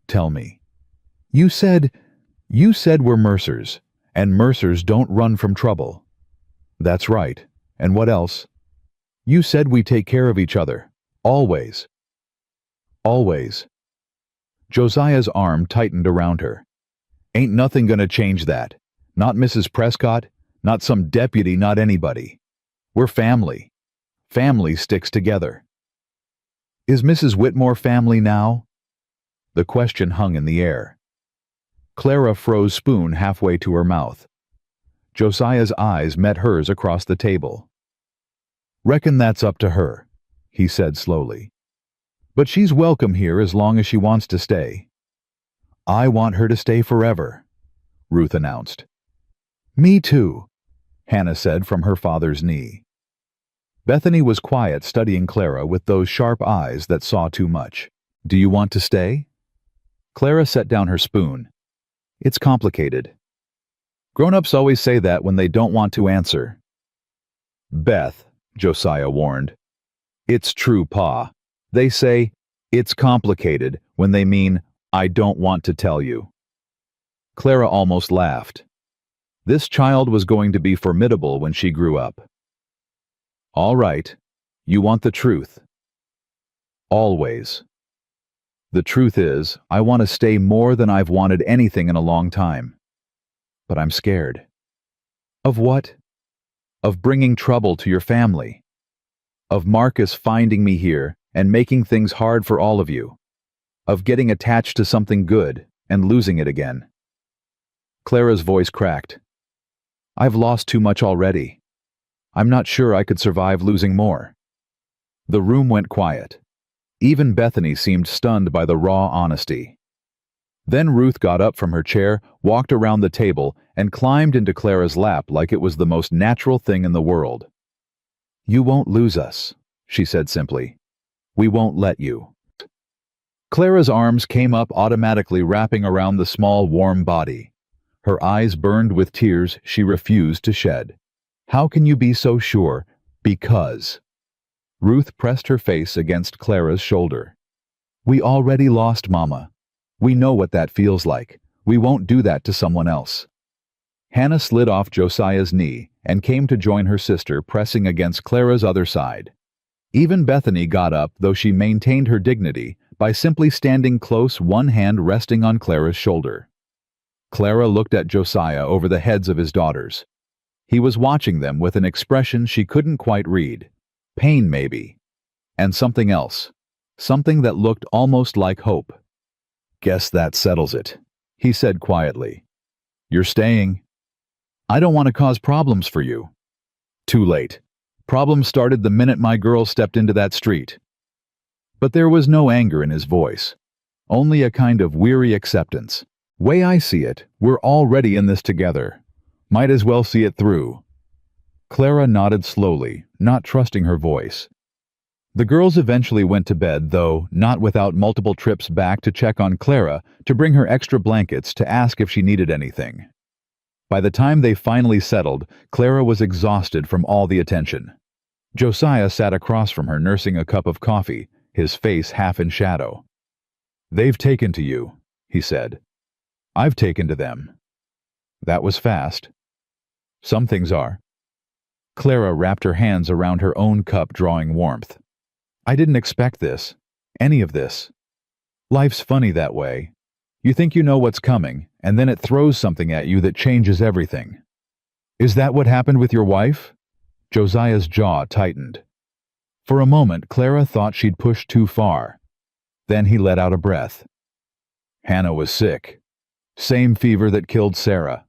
"Tell me." You said we're Mercers, and Mercers don't run from trouble." "That's right. And what else?" "You said we take care of each other. Always." "Always." Josiah's arm tightened around her. "Ain't nothing gonna change that. Not Mrs. Prescott, not some deputy, not anybody. We're family. Family sticks together." "Is Mrs. Whitmore family now?" The question hung in the air. Clara froze spoon halfway to her mouth. Josiah's eyes met hers across the table. "Reckon that's up to her," he said slowly. "But she's welcome here as long as she wants to stay." "I want her to stay forever," Ruth announced. "Me too," Hannah said from her father's knee. Bethany was quiet, studying Clara with those sharp eyes that saw too much. "Do you want to stay?" Clara set down her spoon. "It's complicated." Grown-ups always say that when they don't want to answer. "Beth," Josiah warned. "It's true, Pa. They say, 'It's complicated,' when they mean, 'I don't want to tell you.'" Clara almost laughed. This child was going to be formidable when she grew up. "All right. You want the truth." "Always." "The truth is, I want to stay more than I've wanted anything in a long time. But I'm scared." "Of what?" "Of bringing trouble to your family. Of Marcus finding me here and making things hard for all of you. Of getting attached to something good and losing it again." Clara's voice cracked. "I've lost too much already. I'm not sure I could survive losing more." The room went quiet. Even Bethany seemed stunned by the raw honesty. Then Ruth got up from her chair, walked around the table, and climbed into Clara's lap like it was the most natural thing in the world. "You won't lose us," she said simply. "We won't let you." Clara's arms came up automatically, wrapping around the small, warm body. Her eyes burned with tears she refused to shed. "How can you be so sure? Because." Ruth pressed her face against Clara's shoulder. "We already lost Mama. We know what that feels like. We won't do that to someone else." Hannah slid off Josiah's knee and came to join her sister, pressing against Clara's other side. Even Bethany got up, though she maintained her dignity by simply standing close, one hand resting on Clara's shoulder. Clara looked at Josiah over the heads of his daughters. He was watching them with an expression she couldn't quite read. Pain, maybe. And something else. Something that looked almost like hope. "Guess that settles it," he said quietly. "You're staying." "I don't want to cause problems for you." "Too late. Problems started the minute my girl stepped into that street." But there was no anger in his voice. Only a kind of weary acceptance. "Way I see it, we're already in this together. Might as well see it through." Clara nodded slowly, not trusting her voice. The girls eventually went to bed, though not without multiple trips back to check on Clara, to bring her extra blankets, to ask if she needed anything. By the time they finally settled, Clara was exhausted from all the attention. Josiah sat across from her, nursing a cup of coffee, his face half in shadow. "They've taken to you," he said. "I've taken to them." "That was fast." "Some things are." Clara wrapped her hands around her own cup, drawing warmth. "I didn't expect this. Any of this. Life's funny that way. You think you know what's coming, and then it throws something at you that changes everything." "Is that what happened with your wife?" Josiah's jaw tightened. For a moment, Clara thought she'd pushed too far. Then he let out a breath. "Hannah was sick. Same fever that killed Sarah."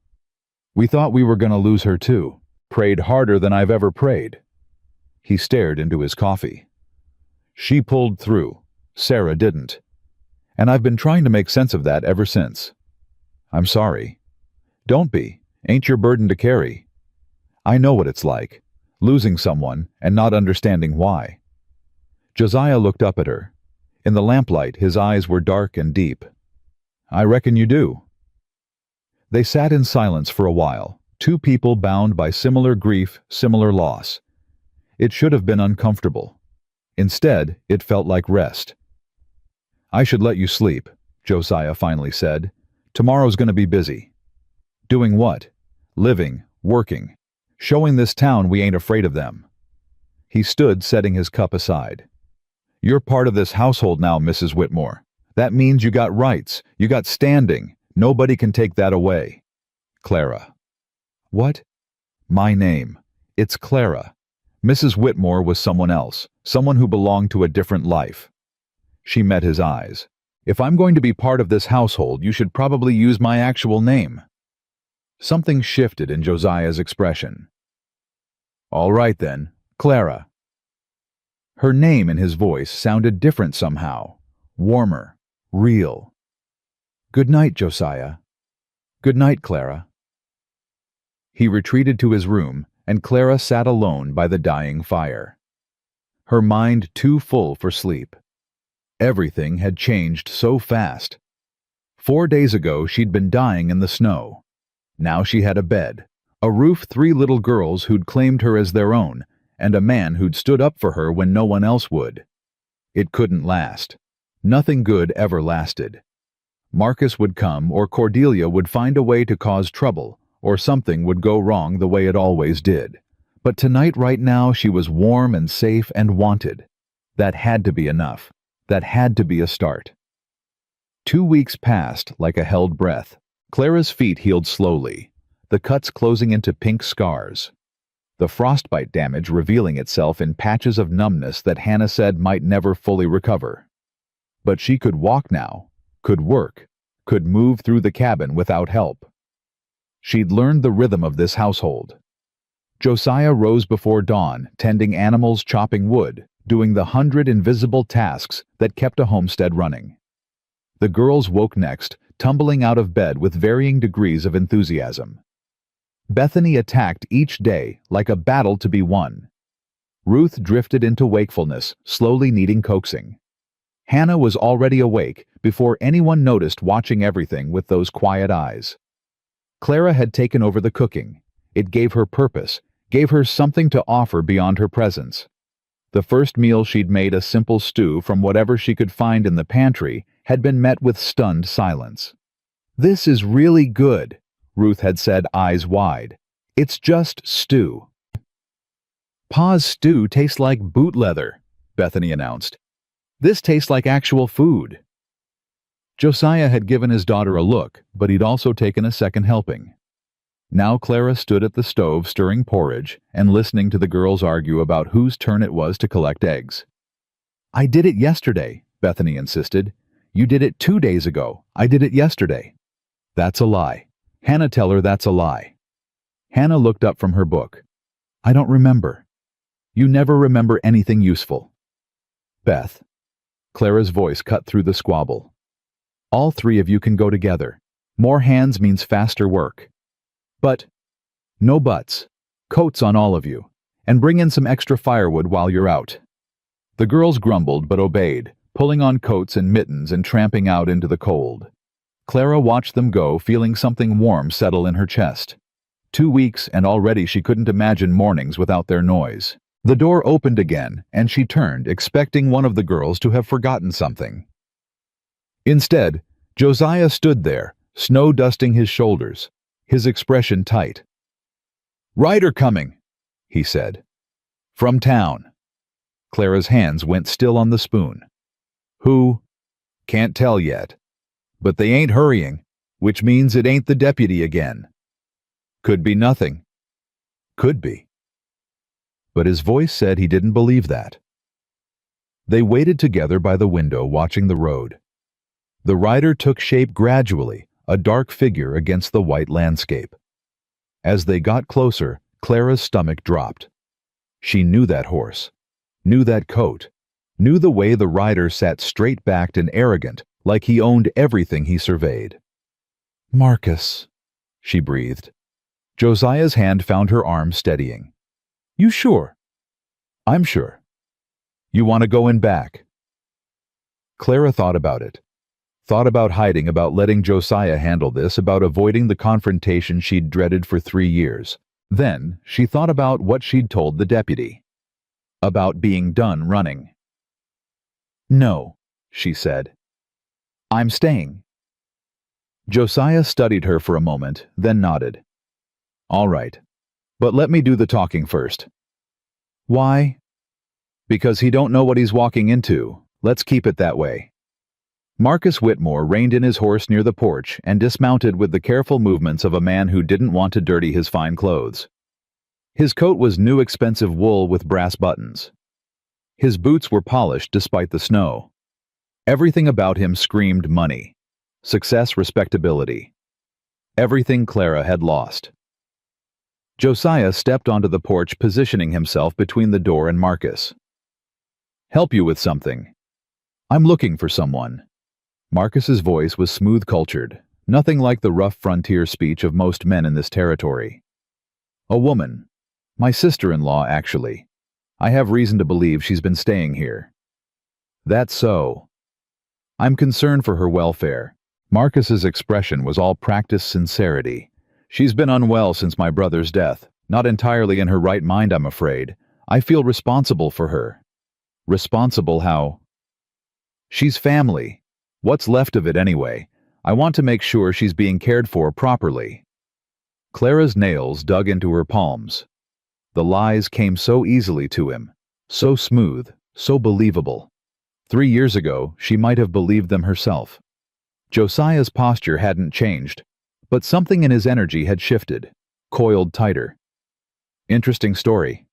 We thought we were going to lose her too. Prayed harder than I've ever prayed." He stared into his coffee. "She pulled through. Sarah didn't. And I've been trying to make sense of that ever since. I'm sorry." "Don't be. Ain't your burden to carry. I know what it's like, losing someone and not understanding why." Josiah looked up at her. In the lamplight, his eyes were dark and deep. "I reckon you do." They sat in silence for a while, two people bound by similar grief, similar loss. It should have been uncomfortable. Instead, it felt like rest. "I should let you sleep," Josiah finally said. "Tomorrow's going to be busy." "Doing what?" "Living, working, showing this town we ain't afraid of them." He stood, setting his cup aside. "You're part of this household now, Mrs. Whitmore. That means you got rights, you got standing. Nobody can take that away." "Clara." "What?" "My name. It's Clara. Mrs. Whitmore was someone else, someone who belonged to a different life." She met his eyes. "If I'm going to be part of this household, you should probably use my actual name." Something shifted in Josiah's expression. "All right then, Clara." Her name in his voice sounded different somehow, warmer, real. "Good night, Josiah." "Good night, Clara." He retreated to his room, and Clara sat alone by the dying fire. Her mind too full for sleep. Everything had changed so fast. 4 days ago she'd been dying in the snow. Now she had a bed, a roof, 3 little girls who'd claimed her as their own, and a man who'd stood up for her when no one else would. It couldn't last. Nothing good ever lasted. Marcus would come, or Cordelia would find a way to cause trouble, or something would go wrong the way it always did. But tonight, right now, she was warm and safe and wanted. That had to be enough. That had to be a start. 2 weeks passed like a held breath. Clara's feet healed slowly, the cuts closing into pink scars. The frostbite damage revealing itself in patches of numbness that Hannah said might never fully recover. But she could walk now, could work, could move through the cabin without help. She'd learned the rhythm of this household. Josiah rose before dawn, tending animals, chopping wood, doing the 100 invisible tasks that kept a homestead running. The girls woke next, tumbling out of bed with varying degrees of enthusiasm. Bethany attacked each day like a battle to be won. Ruth drifted into wakefulness, slowly needing coaxing. Hannah was already awake before anyone noticed, watching everything with those quiet eyes. Clara had taken over the cooking. It gave her purpose, gave her something to offer beyond her presence. The first meal she'd made, a simple stew from whatever she could find in the pantry, had been met with stunned silence. "This is really good," Ruth had said, eyes wide. "It's just stew." "Pa's stew tastes like boot leather," Bethany announced. "This tastes like actual food." Josiah had given his daughter a look, but he'd also taken a second helping. Now Clara stood at the stove stirring porridge and listening to the girls argue about whose turn it was to collect eggs. "I did it yesterday," Bethany insisted. "You did it 2 days ago. I did it yesterday." "That's a lie. Hannah, tell her that's a lie." Hannah looked up from her book. "I don't remember." "You never remember anything useful." "Beth." Clara's voice cut through the squabble. "All 3 of you can go together. More hands means faster work." "But—" "No buts. Coats on all of you. And bring in some extra firewood while you're out." The girls grumbled but obeyed, pulling on coats and mittens and tramping out into the cold. Clara watched them go, feeling something warm settle in her chest. 2 weeks, and already she couldn't imagine mornings without their noise. The door opened again, and she turned, expecting one of the girls to have forgotten something. Instead, Josiah stood there, snow dusting his shoulders, his expression tight. "Ryder coming," he said. "From town." Clara's hands went still on the spoon. "Who?" "Can't tell yet. But they ain't hurrying, which means it ain't the deputy again. Could be nothing. Could be." But his voice said he didn't believe that. They waited together by the window, watching the road. The rider took shape gradually, a dark figure against the white landscape. As they got closer, Clara's stomach dropped. She knew that horse, knew that coat, knew the way the rider sat straight-backed and arrogant, like he owned everything he surveyed. "Marcus," she breathed. Josiah's hand found her arm steadying. "You sure?" "I'm sure." "You want to go in back?" Clara thought about it. Thought about hiding, about letting Josiah handle this, about avoiding the confrontation she'd dreaded for 3 years. Then she thought about what she'd told the deputy. About being done running. "No," she said. "I'm staying." Josiah studied her for a moment, then nodded. "All right. But let me do the talking first." "Why?" "Because he don't know what he's walking into. Let's keep it that way." Marcus Whitmore reined in his horse near the porch and dismounted with the careful movements of a man who didn't want to dirty his fine clothes. His coat was new expensive wool with brass buttons. His boots were polished despite the snow. Everything about him screamed money, success, respectability. Everything Clara had lost. Josiah stepped onto the porch, positioning himself between the door and Marcus. "Help you with something. I'm looking for someone." Marcus's voice was smooth-cultured, nothing like the rough frontier speech of most men in this territory. "A woman. My sister-in-law, actually. I have reason to believe she's been staying here." "That's so." "I'm concerned for her welfare." Marcus's expression was all practiced sincerity. "She's been unwell since my brother's death. Not entirely in her right mind, I'm afraid. I feel responsible for her." "Responsible how?" "She's family. What's left of it anyway. I want to make sure she's being cared for properly." Clara's nails dug into her palms. The lies came so easily to him, so smooth, so believable. 3 years ago, she might have believed them herself. Josiah's posture hadn't changed, but something in his energy had shifted, coiled tighter. "Interesting story."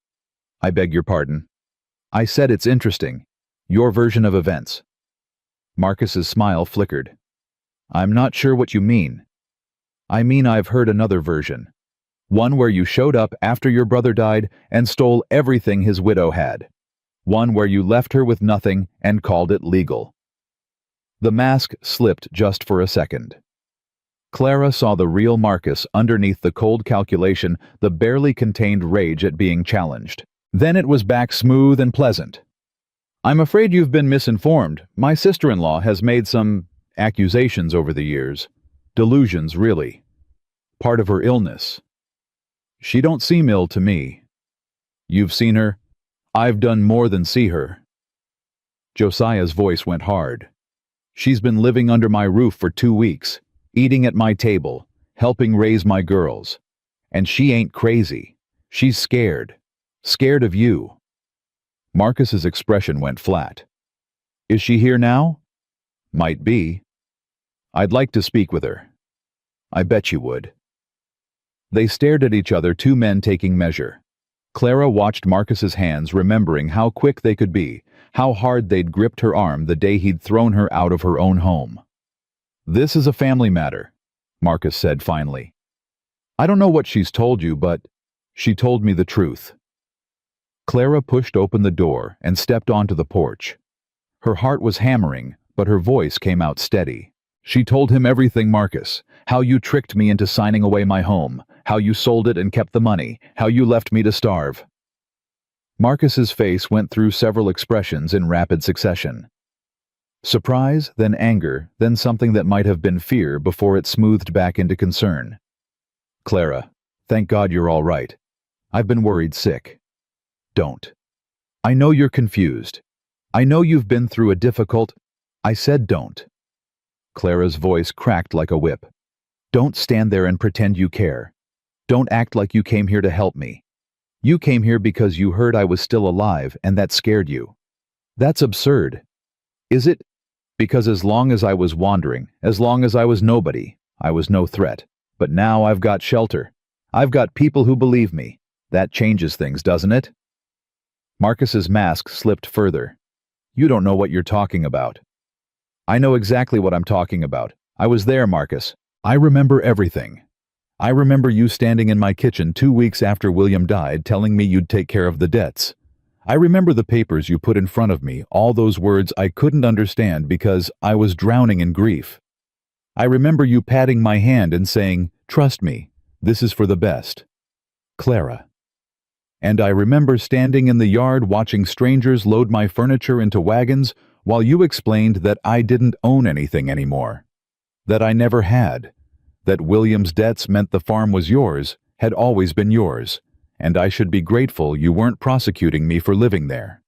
"I beg your pardon." "I said it's interesting. Your version of events." Marcus's smile flickered. "I'm not sure what you mean." "I mean, I've heard another version. One where you showed up after your brother died and stole everything his widow had. One where you left her with nothing and called it legal." The mask slipped just for a second. Clara saw the real Marcus underneath the cold calculation, the barely contained rage at being challenged. Then it was back smooth and pleasant. "I'm afraid you've been misinformed. My sister-in-law has made some accusations over the years. Delusions, really. Part of her illness." "She don't seem ill to me." "You've seen her?" "I've done more than see her." Josiah's voice went hard. "She's been living under my roof for 2 weeks, eating at my table, helping raise my girls. And she ain't crazy. She's scared. Scared of you." Marcus's expression went flat. "Is she here now?" "Might be." "I'd like to speak with her." "I bet you would." They stared at each other, two men taking measure. Clara watched Marcus's hands, remembering how quick they could be, how hard they'd gripped her arm the day he'd thrown her out of her own home. "This is a family matter," Marcus said finally. "I don't know what she's told you, but she told me the truth." Clara pushed open the door and stepped onto the porch. Her heart was hammering, but her voice came out steady. "She told him everything, Marcus. How you tricked me into signing away my home, how you sold it and kept the money, how you left me to starve." Marcus's face went through several expressions in rapid succession. Surprise, then anger, then something that might have been fear before it smoothed back into concern. "Clara, thank God you're all right. I've been worried sick." "Don't. I know you're confused. I know you've been through a difficult—" "I said don't." Clara's voice cracked like a whip. "Don't stand there and pretend you care. Don't act like you came here to help me. You came here because you heard I was still alive and that scared you. That's absurd. Is it? Because as long as I was wandering, as long as I was nobody, I was no threat. But now I've got shelter. I've got people who believe me. That changes things, doesn't it?" Marcus's mask slipped further. "You don't know what you're talking about." "I know exactly what I'm talking about. I was there, Marcus. I remember everything. I remember you standing in my kitchen 2 weeks after William died telling me you'd take care of the debts. I remember the papers you put in front of me, all those words I couldn't understand because I was drowning in grief. I remember you patting my hand and saying, "Trust me, this is for the best. Clara." And I remember standing in the yard watching strangers load my furniture into wagons while you explained that I didn't own anything anymore, that I never had, that William's debts meant the farm was yours, had always been yours, and I should be grateful you weren't prosecuting me for living there.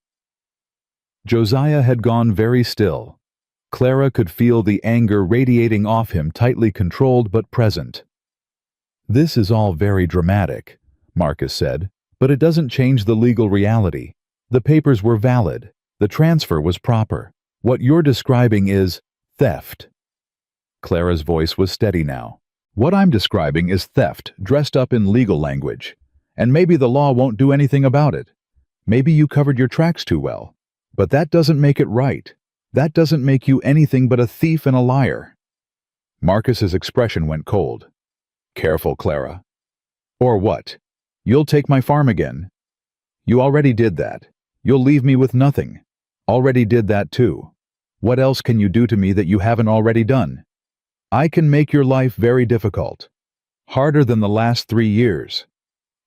Josiah had gone very still. Clara could feel the anger radiating off him, tightly controlled but present. "This is all very dramatic," Marcus said, "but it doesn't change the legal reality. The papers were valid. The transfer was proper. What you're describing is theft." Clara's voice was steady now. "What I'm describing is theft dressed up in legal language. And maybe the law won't do anything about it. Maybe you covered your tracks too well. But that doesn't make it right. That doesn't make you anything but a thief and a liar." Marcus's expression went cold. "Careful, Clara." "Or what? You'll take my farm again?" "You already did that. You'll leave me with nothing." "Already did that too. What else can you do to me that you haven't already done?" "I can make your life very difficult. Harder than the last 3 years.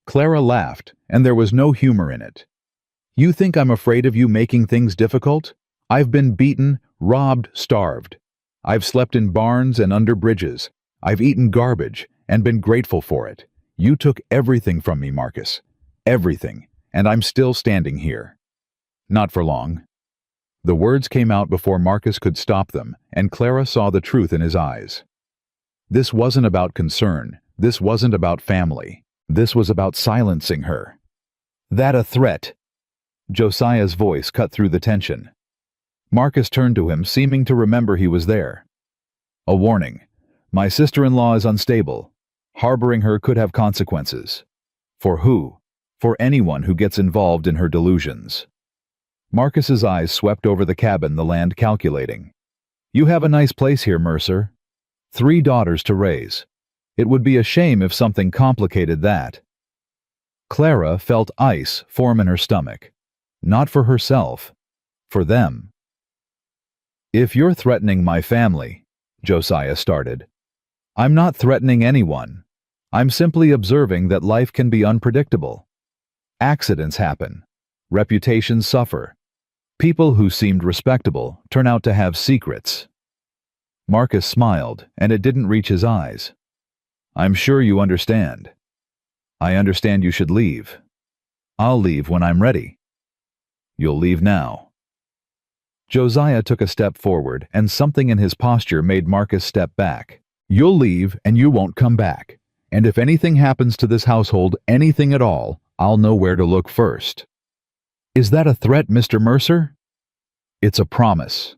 Clara laughed, and there was no humor in it. "You think I'm afraid of you making things difficult? I've been beaten, robbed, starved. I've slept in barns and under bridges. I've eaten garbage and been grateful for it. You took everything from me, Marcus. Everything, and I'm still standing here." "Not for long." The words came out before Marcus could stop them, and Clara saw the truth in his eyes. This wasn't about concern. This wasn't about family. This was about silencing her. "That a threat?" Josiah's voice cut through the tension. Marcus turned to him, seeming to remember he was there. "A warning. My sister-in-law is unstable. Harboring her could have consequences." "For who?" "For anyone who gets involved in her delusions." Marcus's eyes swept over the cabin, the land calculating. "You have a nice place here, Mercer. 3 daughters to raise. It would be a shame if something complicated that." Clara felt ice form in her stomach. Not for herself. For them. "If you're threatening my family," Josiah started. "I'm not threatening anyone. I'm simply observing that life can be unpredictable. Accidents happen. Reputations suffer. People who seemed respectable turn out to have secrets." Marcus smiled, and it didn't reach his eyes. "I'm sure you understand." "I understand you should leave." "I'll leave when I'm ready." "You'll leave now." Josiah took a step forward, and something in his posture made Marcus step back. "You'll leave, and you won't come back. And if anything happens to this household, anything at all, I'll know where to look first." "Is that a threat, Mr. Mercer?" "It's a promise."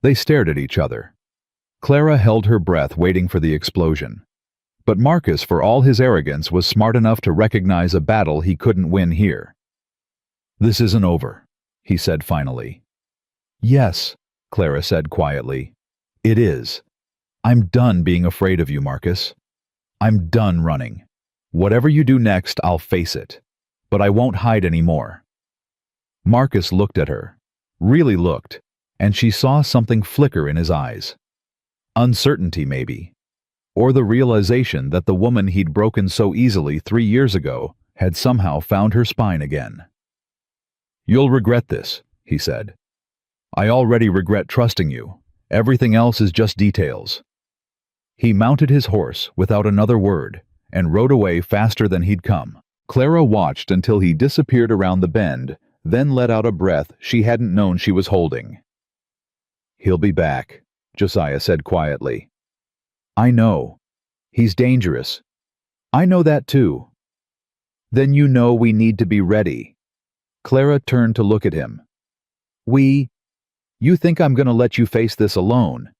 They stared at each other. Clara held her breath, waiting for the explosion. But Marcus, for all his arrogance, was smart enough to recognize a battle he couldn't win here. "This isn't over," he said finally. "Yes," Clara said quietly. "It is. I'm done being afraid of you, Marcus. I'm done running. Whatever you do next, I'll face it. But I won't hide anymore." Marcus looked at her. Really looked, and she saw something flicker in his eyes. Uncertainty, maybe. Or the realization that the woman he'd broken so easily 3 years ago had somehow found her spine again. "You'll regret this," he said. "I already regret trusting you. Everything else is just details." He mounted his horse without another word and rode away faster than he'd come. Clara watched until he disappeared around the bend, then let out a breath she hadn't known she was holding. "He'll be back," Josiah said quietly. "I know. He's dangerous. I know that too." "Then you know we need to be ready." Clara turned to look at him. You think I'm going to let you face this alone.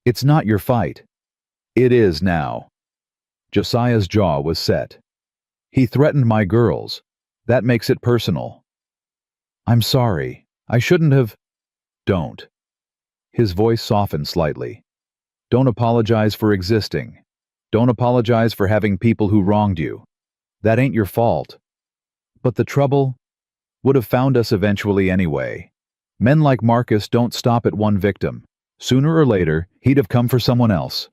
It's not your fight." "It is now." Josiah's jaw was set. "He threatened my girls. That makes it personal." "I'm sorry. I shouldn't have—" "Don't." His voice softened slightly. "Don't apologize for existing. Don't apologize for having people who wronged you. That ain't your fault. But the trouble would have found us eventually anyway. Men like Marcus don't stop at one victim. Sooner or later, he'd have come for someone else.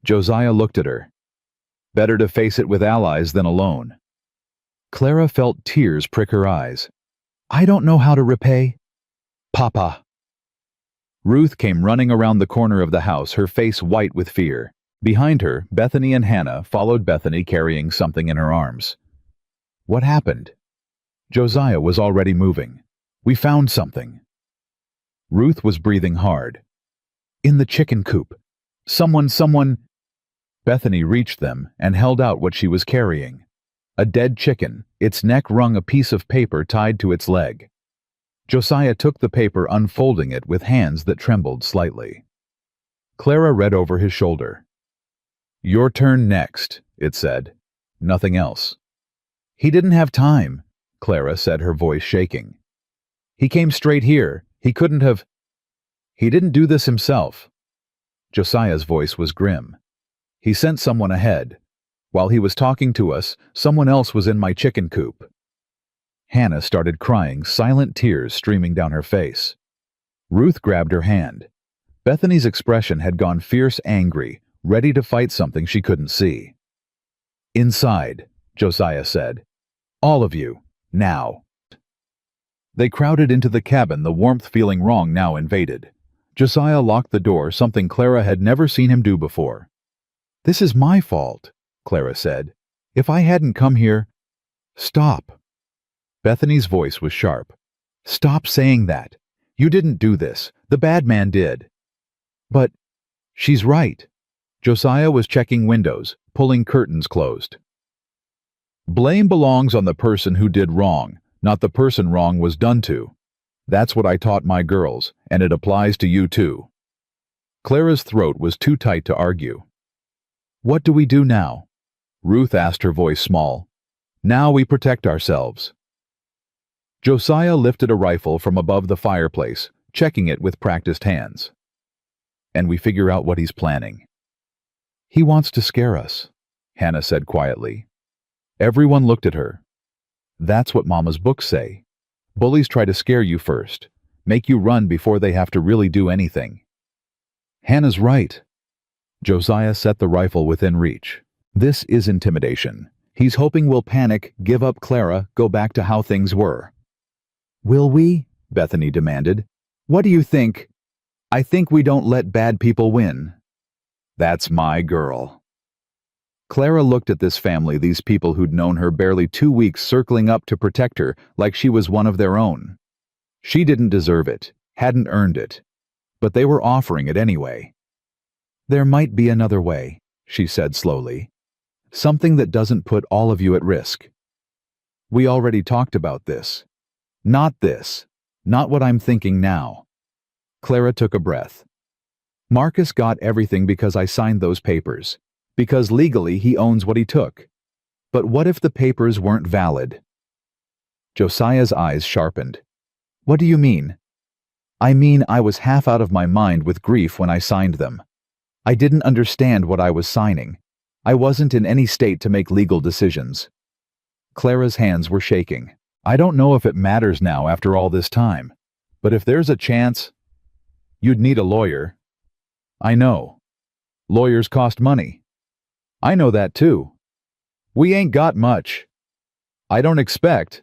Josiah looked at her. Better to face it with allies than alone. Clara felt tears prick her eyes. I don't know how to repay. Papa. Ruth came running around the corner of the house, her face white with fear. Behind her, Bethany and Hannah followed Bethany carrying something in her arms. What happened? Josiah was already moving. We found something. Ruth was breathing hard. In the chicken coop. Someone. Bethany reached them and held out what she was carrying. A dead chicken, its neck wrung a piece of paper tied to its leg. Josiah took the paper, unfolding it with hands that trembled slightly. Clara read over his shoulder. Your turn next, it said. Nothing else. He didn't have time, Clara said, her voice shaking. He came straight here. He couldn't have. He didn't do this himself. Josiah's voice was grim. He sent someone ahead. While he was talking to us, someone else was in my chicken coop. Hannah started crying, silent tears streaming down her face. Ruth grabbed her hand. Bethany's expression had gone fierce, angry, ready to fight something she couldn't see. Inside, Josiah said. All of you, now. They crowded into the cabin, the warmth feeling wrong now invaded. Josiah locked the door, something Clara had never seen him do before. This is my fault, Clara said. If I hadn't come here... Stop. Bethany's voice was sharp. Stop saying that. You didn't do this. The bad man did. But she's right. Josiah was checking windows, pulling curtains closed. Blame belongs on the person who did wrong, not the person wrong was done to. That's what I taught my girls, and it applies to you too. Clara's throat was too tight to argue. What do we do now? Ruth asked, her voice small. Now we protect ourselves. Josiah lifted a rifle from above the fireplace, checking it with practiced hands. And we figure out what he's planning. He wants to scare us, Hannah said quietly. Everyone looked at her. That's what Mama's books say. Bullies try to scare you first, make you run before they have to really do anything. Hannah's right. Josiah set the rifle within reach. This is intimidation. He's hoping we'll panic, give up Clara, go back to how things were. Will we? Bethany demanded. What do you think? I think we don't let bad people win. That's my girl. Clara looked at this family, these people who'd known her barely 2 weeks, circling up to protect her like she was one of their own. She didn't deserve it, hadn't earned it, but they were offering it anyway. There might be another way, she said slowly. Something that doesn't put all of you at risk. We already talked about this. Not this. Not what I'm thinking now. Clara took a breath. Marcus got everything because I signed those papers. Because legally he owns what he took. But what if the papers weren't valid? Josiah's eyes sharpened. What do you mean? I mean, I was half out of my mind with grief when I signed them. I didn't understand what I was signing. I wasn't in any state to make legal decisions. Clara's hands were shaking. I don't know if it matters now after all this time, but if there's a chance, you'd need a lawyer. I know. Lawyers cost money. I know that too. We ain't got much. I don't expect,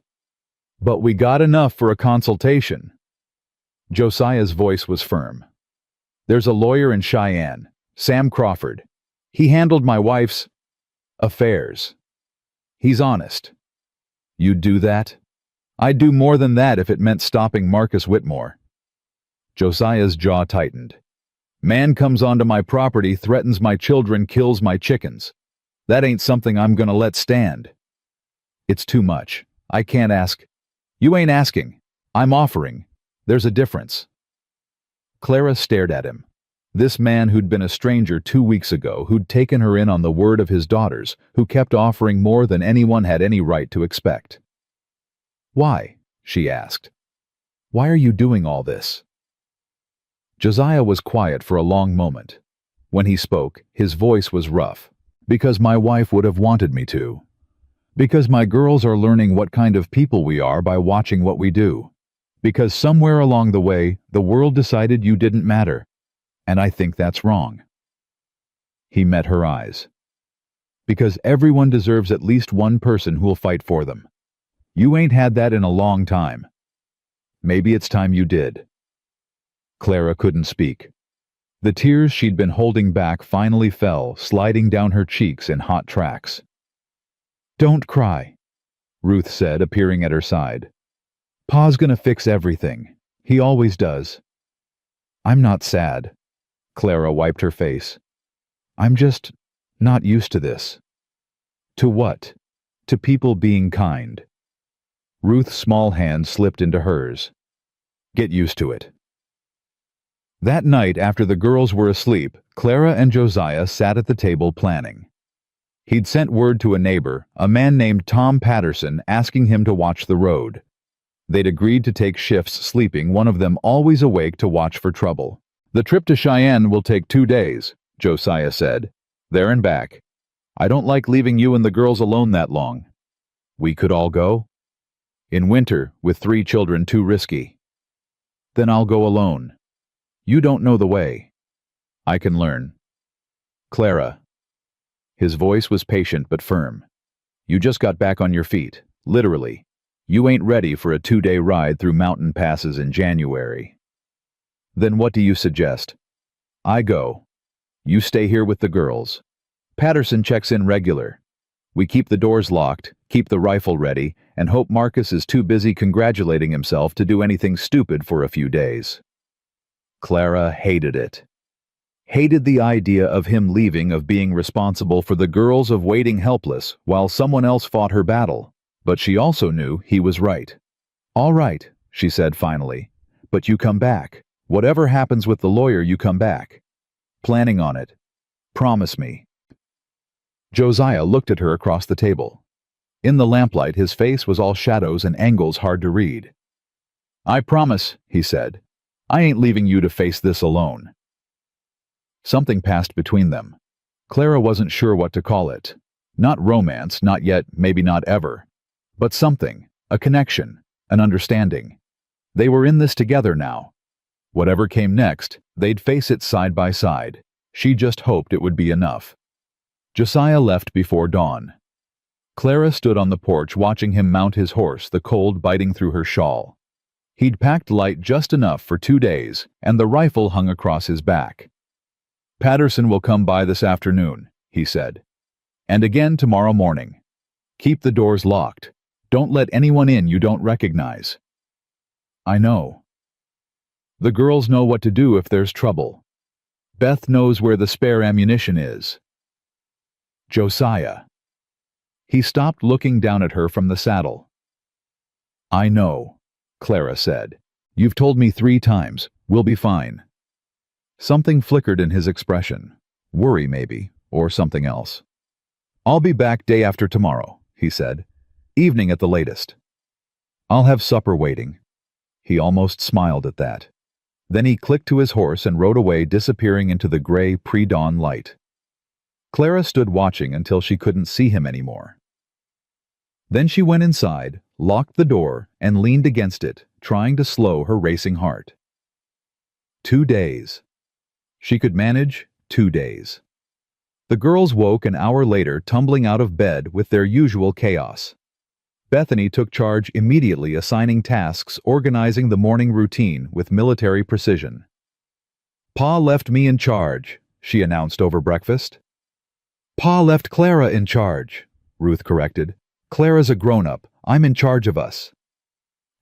but we got enough for a consultation. Josiah's voice was firm. There's a lawyer in Cheyenne, Sam Crawford. He handled my wife's affairs. He's honest. You'd do that? I'd do more than that if it meant stopping Marcus Whitmore. Josiah's jaw tightened. Man comes onto my property, threatens my children, kills my chickens. That ain't something I'm gonna let stand. It's too much. I can't ask. You ain't asking. I'm offering. There's a difference. Clara stared at him. This man who'd been a stranger 2 weeks ago, who'd taken her in on the word of his daughters, who kept offering more than anyone had any right to expect. Why? She asked. Why are you doing all this? Josiah was quiet for a long moment. When he spoke, his voice was rough, Because my wife would have wanted me to. Because my girls are learning what kind of people we are by watching what we do. Because somewhere along the way, the world decided you didn't matter. And I think that's wrong. He met her eyes. Because everyone deserves at least one person who'll fight for them. You ain't had that in a long time. Maybe it's time you did. Clara couldn't speak. The tears she'd been holding back finally fell, sliding down her cheeks in hot tracks. "Don't cry," Ruth said, appearing at her side. "Pa's gonna fix everything. He always does." "I'm not sad." Clara wiped her face. "I'm just not used to this." "To what?" "To people being kind." Ruth's small hand slipped into hers. "Get used to it." That night, after the girls were asleep, Clara and Josiah sat at the table planning. He'd sent word to a neighbor, a man named Tom Patterson, asking him to watch the road. They'd agreed to take shifts sleeping, one of them always awake to watch for trouble. "The trip to Cheyenne will take 2 days, Josiah said. "There and back. I don't like leaving you and the girls alone that long." "We could all go?" "In winter, with 3 children, too risky." "Then I'll go alone. You don't know the way." "I can learn." "Clara." His voice was patient but firm. "You just got back on your feet, literally. You ain't ready for a 2-day ride through mountain passes in January." "Then what do you suggest?" "I go. You stay here with the girls. Patterson checks in regular. We keep the doors locked, keep the rifle ready, and hope Marcus is too busy congratulating himself to do anything stupid for a few days." Clara hated it. Hated the idea of him leaving, of being responsible for the girls, of waiting helpless while someone else fought her battle. But she also knew he was right. "All right," she said finally, "but you come back. Whatever happens with the lawyer, you come back. Planning on it. Promise me." Josiah looked at her across the table. In the lamplight, his face was all shadows and angles hard to read. "I promise," he said. "I ain't leaving you to face this alone." Something passed between them. Clara wasn't sure what to call it. Not romance, not yet, maybe not ever. But something, a connection, an understanding. They were in this together now. Whatever came next, they'd face it side by side. She just hoped it would be enough. Josiah left before dawn. Clara stood on the porch watching him mount his horse, the cold biting through her shawl. He'd packed light just enough for 2 days, and the rifle hung across his back. "Patterson will come by this afternoon," he said. "And again tomorrow morning. Keep the doors locked. Don't let anyone in you don't recognize." "I know." "The girls know what to do if there's trouble. Beth knows where the spare ammunition is." "Josiah." He stopped, looking down at her from the saddle. "I know," Clara said. "You've told me 3 times. We'll be fine." Something flickered in his expression. Worry, maybe, or something else. "I'll be back day after tomorrow," he said. "Evening at the latest. I'll have supper waiting." He almost smiled at that. Then he clicked to his horse and rode away, disappearing into the gray pre-dawn light. Clara stood watching until she couldn't see him anymore. Then she went inside, locked the door, and leaned against it, trying to slow her racing heart. 2 days. She could manage 2 days. The girls woke an hour later, tumbling out of bed with their usual chaos. Bethany took charge immediately, assigning tasks, organizing the morning routine with military precision. "Pa left me in charge," she announced over breakfast. "Pa left Clara in charge," Ruth corrected. "Clara's a grown-up. I'm in charge of us."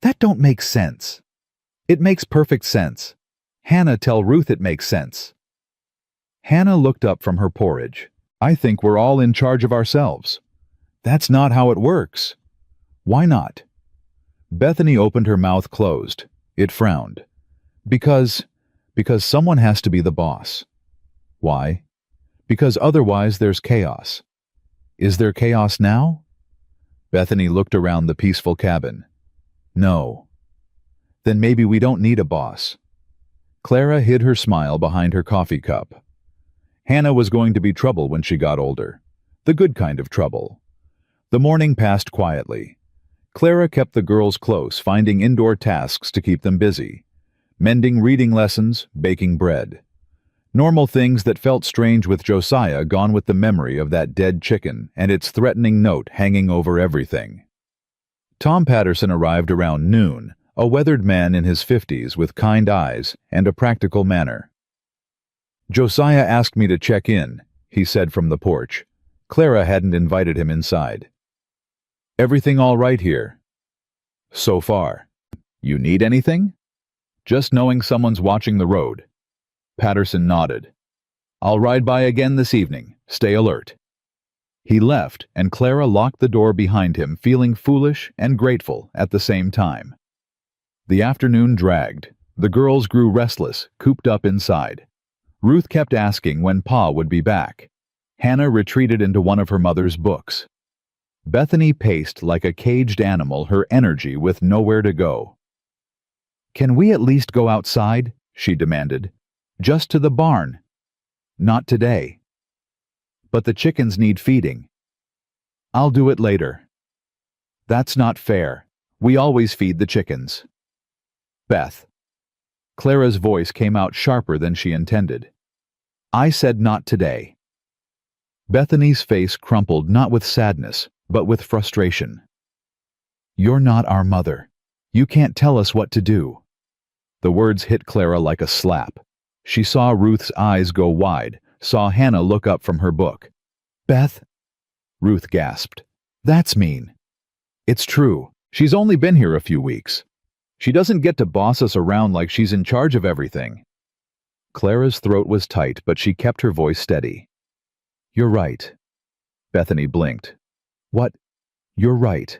"That don't make sense." "It makes perfect sense. Hannah, tell Ruth it makes sense." Hannah looked up from her porridge. "I think we're all in charge of ourselves." "That's not how it works." "Why not?" Bethany opened her mouth closed. It frowned. Because someone has to be the boss." "Why?" "Because otherwise there's chaos." "Is there chaos now?" Bethany looked around the peaceful cabin. "No." "Then maybe we don't need a boss." Clara hid her smile behind her coffee cup. Hannah was going to be trouble when she got older. The good kind of trouble. The morning passed quietly. Clara kept the girls close, finding indoor tasks to keep them busy. Mending reading lessons, baking bread. Normal things that felt strange with Josiah gone with the memory of that dead chicken and its threatening note hanging over everything. Tom Patterson arrived around noon, a weathered man in his 50s with kind eyes and a practical manner. "Josiah asked me to check in," he said from the porch. Clara hadn't invited him inside. "Everything all right here?" "So far." "You need anything?" "Just knowing someone's watching the road." Patterson nodded. "I'll ride by again this evening. Stay alert." He left, and Clara locked the door behind him, feeling foolish and grateful at the same time. The afternoon dragged. The girls grew restless, cooped up inside. Ruth kept asking when Pa would be back. Hannah retreated into one of her mother's books. Bethany paced like a caged animal, her energy with nowhere to go. "Can we at least go outside?" she demanded. "Just to the barn." "Not today." "But the chickens need feeding." "I'll do it later." "That's not fair. We always feed the chickens." "Beth." Clara's voice came out sharper than she intended. "I said not today." Bethany's face crumpled, not with sadness, but with frustration. "You're not our mother. You can't tell us what to do." The words hit Clara like a slap. She saw Ruth's eyes go wide, saw Hannah look up from her book. "Beth?" Ruth gasped. "That's mean." "It's true. She's only been here a few weeks. She doesn't get to boss us around like she's in charge of everything." Clara's throat was tight, but she kept her voice steady. "You're right." Bethany blinked. "What? You're right.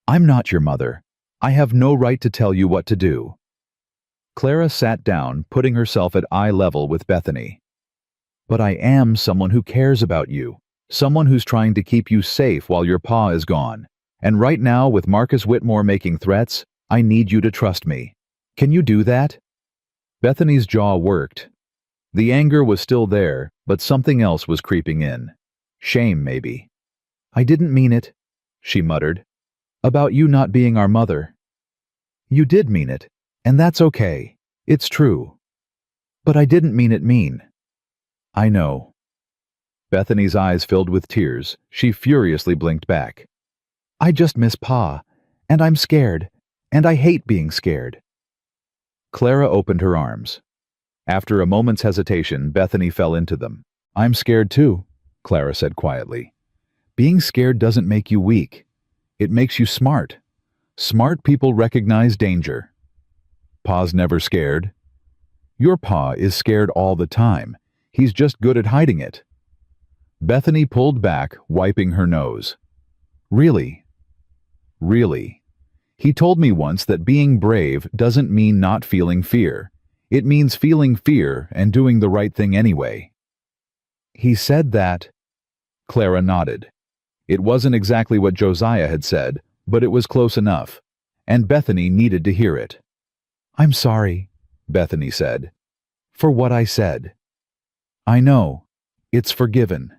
I'm not your mother. I have no right to tell you what to do." Clara sat down, putting herself at eye level with Bethany. "But I am someone who cares about you, someone who's trying to keep you safe while your pa is gone. And right now, with Marcus Whitmore making threats, I need you to trust me. Can you do that?" Bethany's jaw worked. The anger was still there, but something else was creeping in. Shame, maybe. "I didn't mean it," she muttered. "About you not being our mother." "You did mean it, and that's okay. It's true. But I didn't mean it mean." "I know." Bethany's eyes filled with tears. She furiously blinked back. "I just miss Pa, and I'm scared, and I hate being scared." Clara opened her arms. After a moment's hesitation, Bethany fell into them. "I'm scared too," Clara said quietly. "Being scared doesn't make you weak. It makes you smart. Smart people recognize danger." "Pa's never scared." "Your Pa is scared all the time. He's just good at hiding it." Bethany pulled back, wiping her nose. "Really? Really? He told me once that being brave doesn't mean not feeling fear. It means feeling fear and doing the right thing anyway." "He said that." Clara nodded. It wasn't exactly what Josiah had said, but it was close enough, and Bethany needed to hear it. "I'm sorry," Bethany said, "for what I said." "I know. It's forgiven."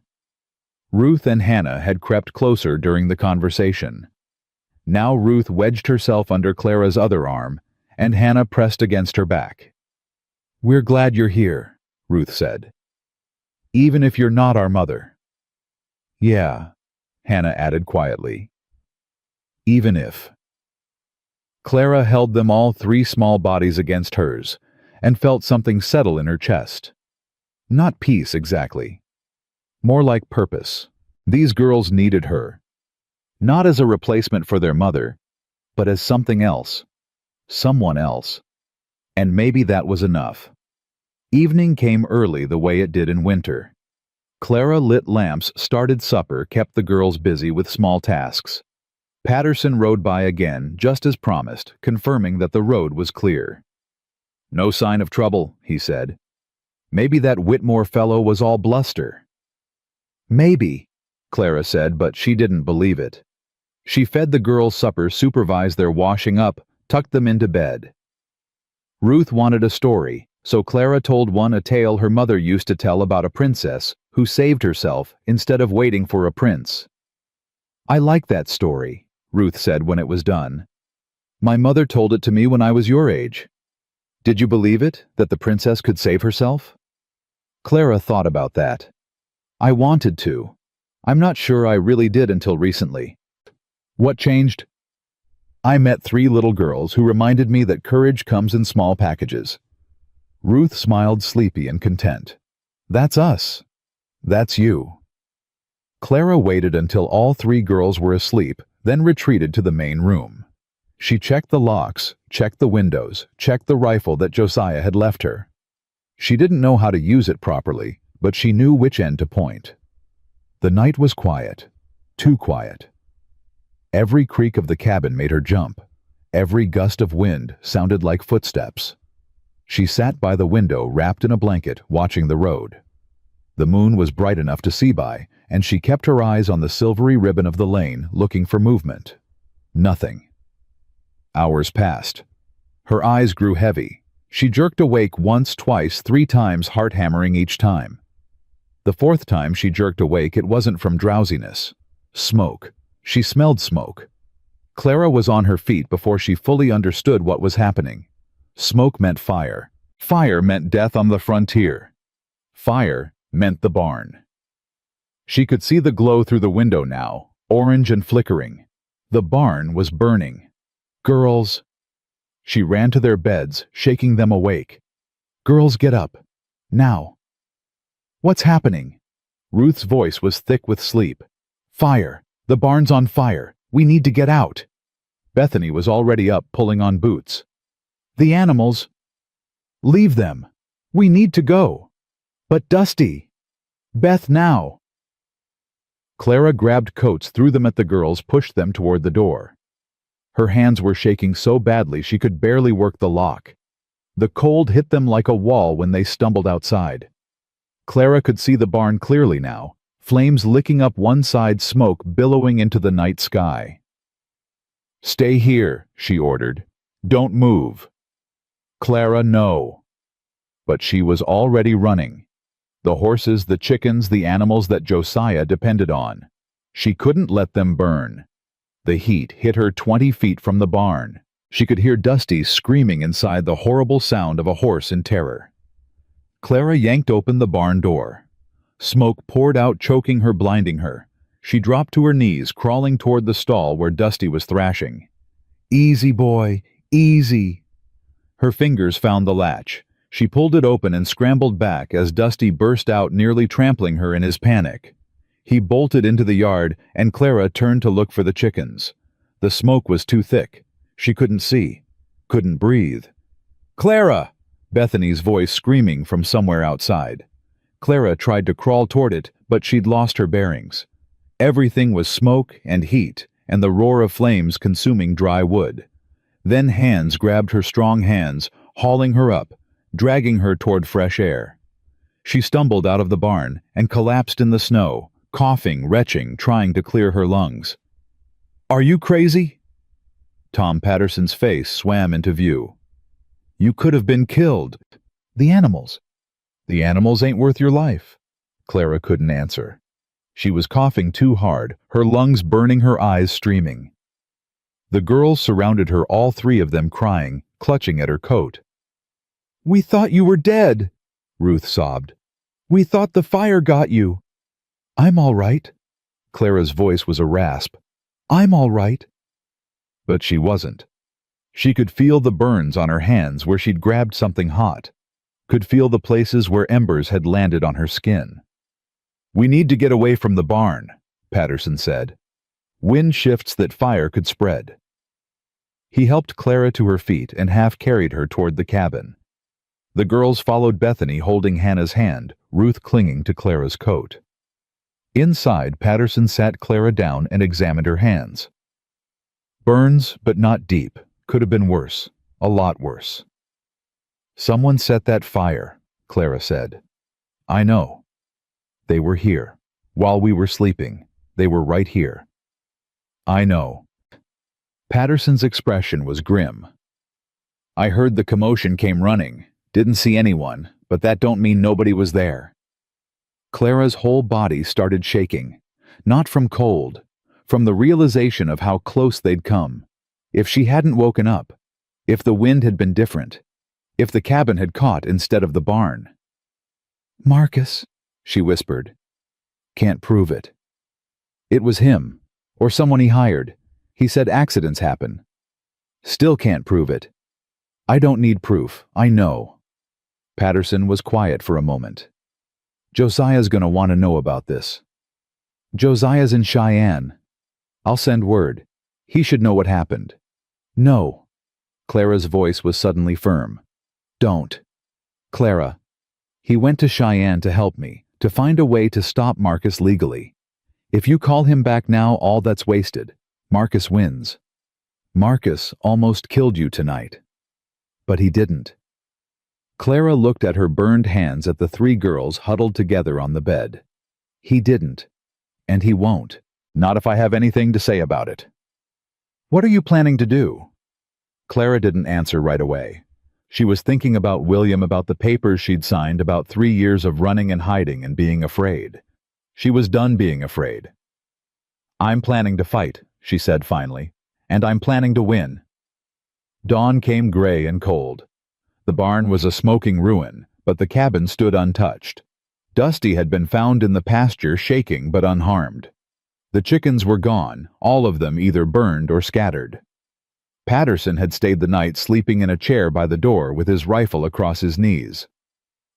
Ruth and Hannah had crept closer during the conversation. Now Ruth wedged herself under Clara's other arm, and Hannah pressed against her back. "We're glad you're here," Ruth said. "Even if you're not our mother." "Yeah," Hannah added quietly. "Even if." Clara held them all three small bodies against hers, and felt something settle in her chest. Not peace exactly. More like purpose. These girls needed her. Not as a replacement for their mother, but as something else. Someone else. And maybe that was enough. Evening came early the way it did in winter. Clara lit lamps, started supper, kept the girls busy with small tasks. Patterson rode by again, just as promised, confirming that the road was clear. "No sign of trouble," he said. "Maybe that Whitmore fellow was all bluster." "Maybe," Clara said, but she didn't believe it. She fed the girls supper, supervised their washing up, tucked them into bed. Ruth wanted a story, so Clara told one a tale her mother used to tell about a princess who saved herself instead of waiting for a prince. "I like that story," Ruth said when it was done. "My mother told it to me when I was your age. Did you believe it, that the princess could save herself?" Clara thought about that. "I wanted to. I'm not sure I really did until recently." "What changed?" "I met 3 little girls who reminded me that courage comes in small packages." Ruth smiled sleepy and content. "That's us. That's you." Clara waited until all 3 girls were asleep, then retreated to the main room. She checked the locks, checked the windows, checked the rifle that Josiah had left her. She didn't know how to use it properly, but she knew which end to point. The night was quiet, too quiet. Every creak of the cabin made her jump. Every gust of wind sounded like footsteps. She sat by the window wrapped in a blanket, watching the road. The moon was bright enough to see by, and she kept her eyes on the silvery ribbon of the lane, looking for movement. Nothing. Hours passed. Her eyes grew heavy. She jerked awake once, twice, 3 times, heart hammering each time. The 4th time she jerked awake, it wasn't from drowsiness. Smoke. She smelled smoke. Clara was on her feet before she fully understood what was happening. Smoke meant fire. Fire meant death on the frontier. Fire meant the barn. She could see the glow through the window now, orange and flickering. The barn was burning. "Girls!" She ran to their beds, shaking them awake. "Girls, get up. Now." "What's happening?" Ruth's voice was thick with sleep. "Fire! The barn's on fire! We need to get out!" Bethany was already up, pulling on boots. "The animals!" "Leave them! We need to go!" "But Dusty!" "Beth, now!" Clara grabbed coats, threw them at the girls, pushed them toward the door. Her hands were shaking so badly she could barely work the lock. The cold hit them like a wall when they stumbled outside. Clara could see the barn clearly now, flames licking up one side, smoke billowing into the night sky. "Stay here," she ordered. "Don't move." "Clara, no." But she was already running. The horses, the chickens, the animals that Josiah depended on. She couldn't let them burn. The heat hit her 20 feet from the barn. She could hear Dusty screaming inside, the horrible sound of a horse in terror. Clara yanked open the barn door. Smoke poured out, choking her, blinding her. She dropped to her knees, crawling toward the stall where Dusty was thrashing. "Easy, boy, easy." Her fingers found the latch. She pulled it open and scrambled back as Dusty burst out, nearly trampling her in his panic. He bolted into the yard, and Clara turned to look for the chickens. The smoke was too thick. She couldn't see, couldn't breathe. "Clara!" Bethany's voice screaming from somewhere outside. Clara tried to crawl toward it, but she'd lost her bearings. Everything was smoke and heat, and the roar of flames consuming dry wood. Then hands grabbed her strong hands, hauling her up, dragging her toward fresh air. She stumbled out of the barn and collapsed in the snow, coughing, retching, trying to clear her lungs. "Are you crazy?" Tom Patterson's face swam into view. "You could have been killed." "The animals." "The animals ain't worth your life." Clara couldn't answer. She was coughing too hard, her lungs burning, her eyes streaming. The girls surrounded her, all 3 of them crying, clutching at her coat. "We thought you were dead," Ruth sobbed. "We thought the fire got you." "I'm all right." Clara's voice was a rasp. "I'm all right." But she wasn't. She could feel the burns on her hands where she'd grabbed something hot, could feel the places where embers had landed on her skin. "We need to get away from the barn," Patterson said. "Wind shifts that fire could spread." He helped Clara to her feet and half carried her toward the cabin. The girls followed Bethany, holding Hannah's hand, Ruth clinging to Clara's coat. Inside, Patterson sat Clara down and examined her hands. "Burns, but not deep. Could have been worse. A lot worse." "Someone set that fire," Clara said. "I know. They were here. While we were sleeping. They were right here." "I know." Patterson's expression was grim. "I heard the commotion, came running. Didn't see anyone, but that don't mean nobody was there." Clara's whole body started shaking, not from cold, from the realization of how close they'd come. If she hadn't woken up, if the wind had been different, if the cabin had caught instead of the barn. "Marcus," she whispered. "Can't prove it." It was him, or someone he hired. He said accidents happen. Still can't prove it. "I don't need proof, I know." Patterson was quiet for a moment. "Josiah's gonna want to know about this." "Josiah's in Cheyenne. I'll send word. He should know what happened." "No." Clara's voice was suddenly firm. "Don't. Clara, he went to Cheyenne to help me, to find a way to stop Marcus legally. If you call him back now, all that's wasted. Marcus wins. Marcus almost killed you tonight." But he didn't. Clara looked at her burned hands at the three girls huddled together on the bed. "He didn't. And he won't. Not if I have anything to say about it." "What are you planning to do?" Clara didn't answer right away. She was thinking about William, about the papers she'd signed, about 3 years of running and hiding and being afraid. She was done being afraid. "I'm planning to fight," she said finally, "and I'm planning to win." Dawn came gray and cold. The barn was a smoking ruin, but the cabin stood untouched. Dusty had been found in the pasture, shaking but unharmed. The chickens were gone, all of them either burned or scattered. Patterson had stayed the night sleeping in a chair by the door with his rifle across his knees.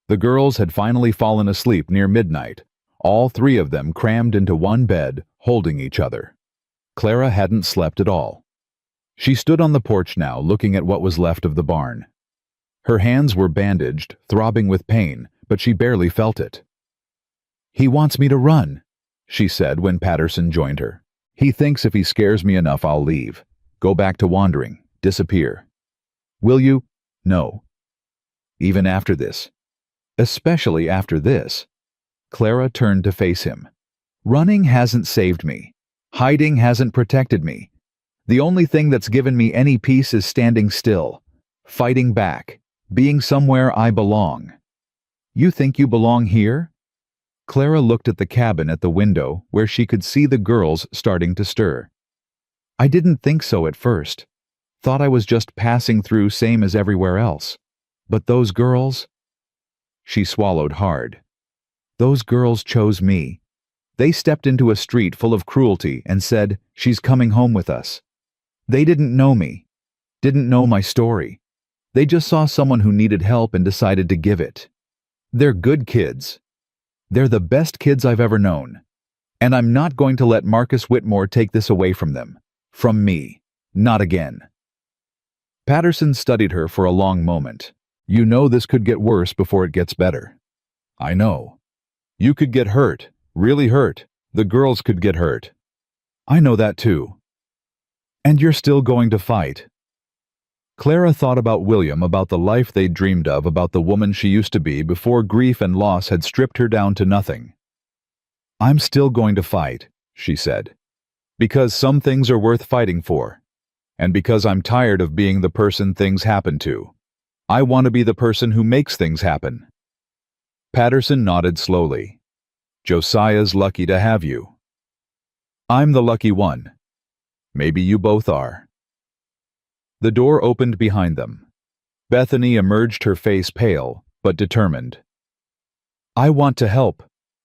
The girls had finally fallen asleep near midnight, all three of them crammed into one bed, holding each other. Clara hadn't slept at all. She stood on the porch now, looking at what was left of the barn. Her hands were bandaged, throbbing with pain, but she barely felt it. "He wants me to run," she said when Patterson joined her. "He thinks if he scares me enough, I'll leave. Go back to wandering, disappear. Will you? No. Even after this. Especially after this." Clara turned to face him. "Running hasn't saved me. Hiding hasn't protected me. The only thing that's given me any peace is standing still, fighting back, being somewhere I belong." "You think you belong here?" Clara looked at the cabin at the window, where she could see the girls starting to stir. "I didn't think so at first. Thought I was just passing through, same as everywhere else. But those girls—" She swallowed hard. "Those girls chose me. They stepped into a street full of cruelty and said, 'She's coming home with us.' They didn't know me, didn't know my story. They just saw someone who needed help and decided to give it. They're good kids. They're the best kids I've ever known. And I'm not going to let Marcus Whitmore take this away from them. From me. Not again." Patterson studied her for a long moment. "You know this could get worse before it gets better." "I know. You could get hurt, really hurt. The girls could get hurt." "I know that too." "And you're still going to fight." Clara thought about William, about the life they'd dreamed of, about the woman she used to be before grief and loss had stripped her down to nothing. "I'm still going to fight," she said. "Because some things are worth fighting for. And because I'm tired of being the person things happen to. I want to be the person who makes things happen." Patterson nodded slowly. "Josiah's lucky to have you." "I'm the lucky one. Maybe you both are." The door opened behind them. Bethany emerged, her face pale, but determined. "I want to help,"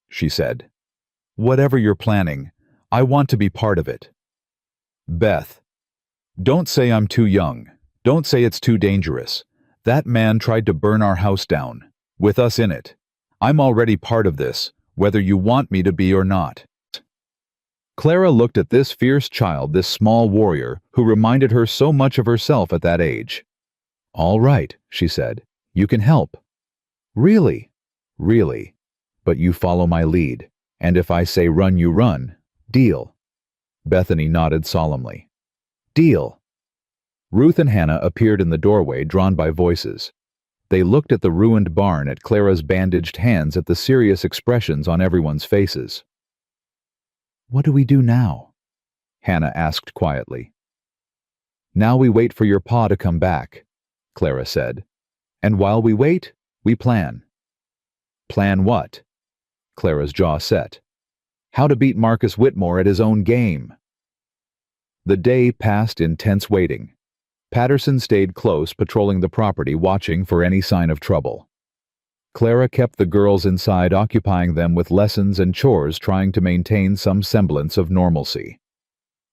she said. "Whatever you're planning, I want to be part of it." "Beth, don't say I'm too young. Don't say it's too dangerous. That man tried to burn our house down, with us in it. I'm already part of this, whether you want me to be or not." Clara looked at this fierce child, this small warrior, who reminded her so much of herself at that age. "All right," she said. "You can help." "Really?" "Really. But you follow my lead, and if I say run, you run. Deal?" Bethany nodded solemnly. "Deal." Ruth and Hannah appeared in the doorway, drawn by voices. They looked at the ruined barn, at Clara's bandaged hands, at the serious expressions on everyone's faces. "What do we do now?" Hannah asked quietly. "Now we wait for your pa to come back," Clara said. "And while we wait, we plan." "Plan what?" Clara's jaw set. How to beat Marcus Whitmore at his own game. The day passed in tense waiting. Patterson stayed close, patrolling the property, watching for any sign of trouble. Clara kept the girls inside, occupying them with lessons and chores, trying to maintain some semblance of normalcy.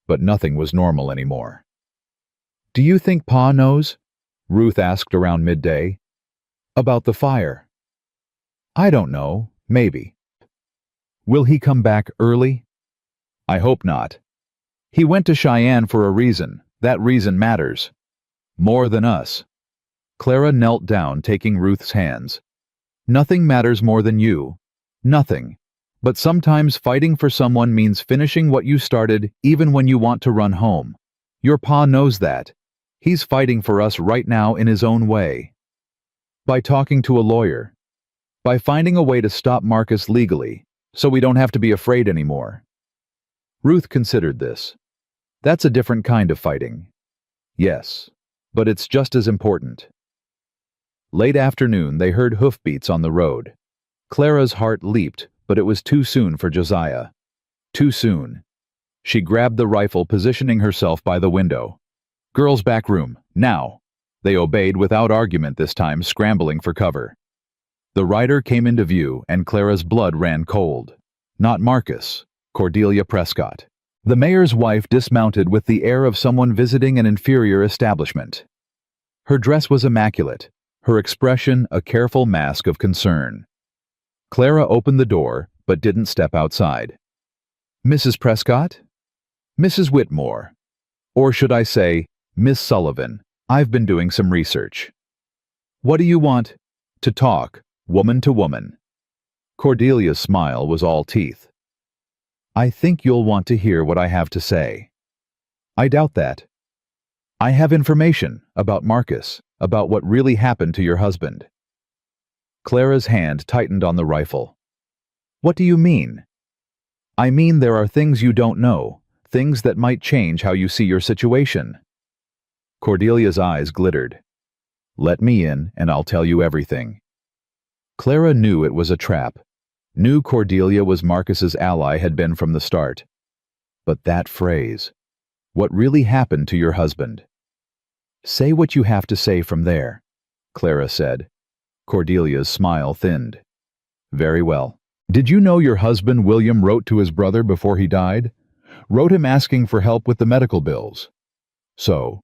But nothing was normal anymore. "Do you think Pa knows?" Ruth asked around midday. "About the fire?" "I don't know. Maybe." "Will he come back early?" "I hope not. He went to Cheyenne for a reason. That reason matters. More than us." Clara knelt down, taking Ruth's hands. "Nothing matters more than you. Nothing. But sometimes fighting for someone means finishing what you started, even when you want to run home. Your Pa knows that. He's fighting for us right now in his own way. By talking to a lawyer. By finding a way to stop Marcus legally, so we don't have to be afraid anymore." Ruth considered this. "That's a different kind of fighting." "Yes, but it's just as important." Late afternoon, they heard hoofbeats on the road. Clara's heart leaped, but it was too soon for Josiah. Too soon. She grabbed the rifle, positioning herself by the window. "Girls' back room, now." They obeyed without argument this time, scrambling for cover. The rider came into view, and Clara's blood ran cold. Not Marcus, Cordelia Prescott. The mayor's wife dismounted with the air of someone visiting an inferior establishment. Her dress was immaculate, her expression a careful mask of concern. Clara opened the door, but didn't step outside. "Mrs. Prescott?" "Mrs. Whitmore. Or should I say, Miss Sullivan. I've been doing some research." "What do you want?" "To talk, woman to woman." Cordelia's smile was all teeth. "I think you'll want to hear what I have to say." "I doubt that. I have information about Marcus, about what really happened to your husband." Clara's hand tightened on the rifle. "What do you mean?" "I mean there are things you don't know, things that might change how you see your situation." Cordelia's eyes glittered. "Let me in, and I'll tell you everything." Clara knew it was a trap. Knew Cordelia was Marcus's ally, had been from the start. But that phrase, "What really happened to your husband?" "Say what you have to say from there," Clara said. Cordelia's smile thinned. "Very well. Did you know your husband William wrote to his brother before he died? Wrote him asking for help with the medical bills. So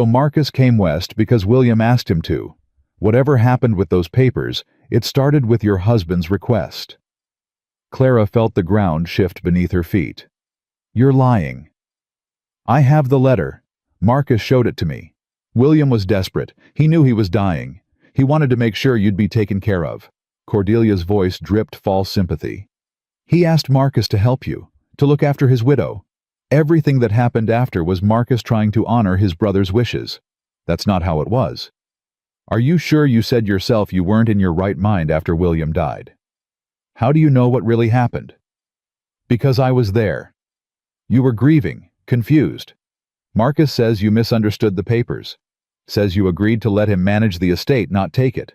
Marcus came west because William asked him to. Whatever happened with those papers, it started with your husband's request." Clara felt the ground shift beneath her feet. "You're lying." "I have the letter. Marcus showed it to me. William was desperate. He knew he was dying. He wanted to make sure you'd be taken care of." Cordelia's voice dripped false sympathy. "He asked Marcus to help you, to look after his widow. Everything that happened after was Marcus trying to honor his brother's wishes. That's not how it was. Are you sure you said yourself you weren't in your right mind after William died? How do you know what really happened?" "Because I was there." "You were grieving, confused. Marcus says you misunderstood the papers. Says you agreed to let him manage the estate, not take it.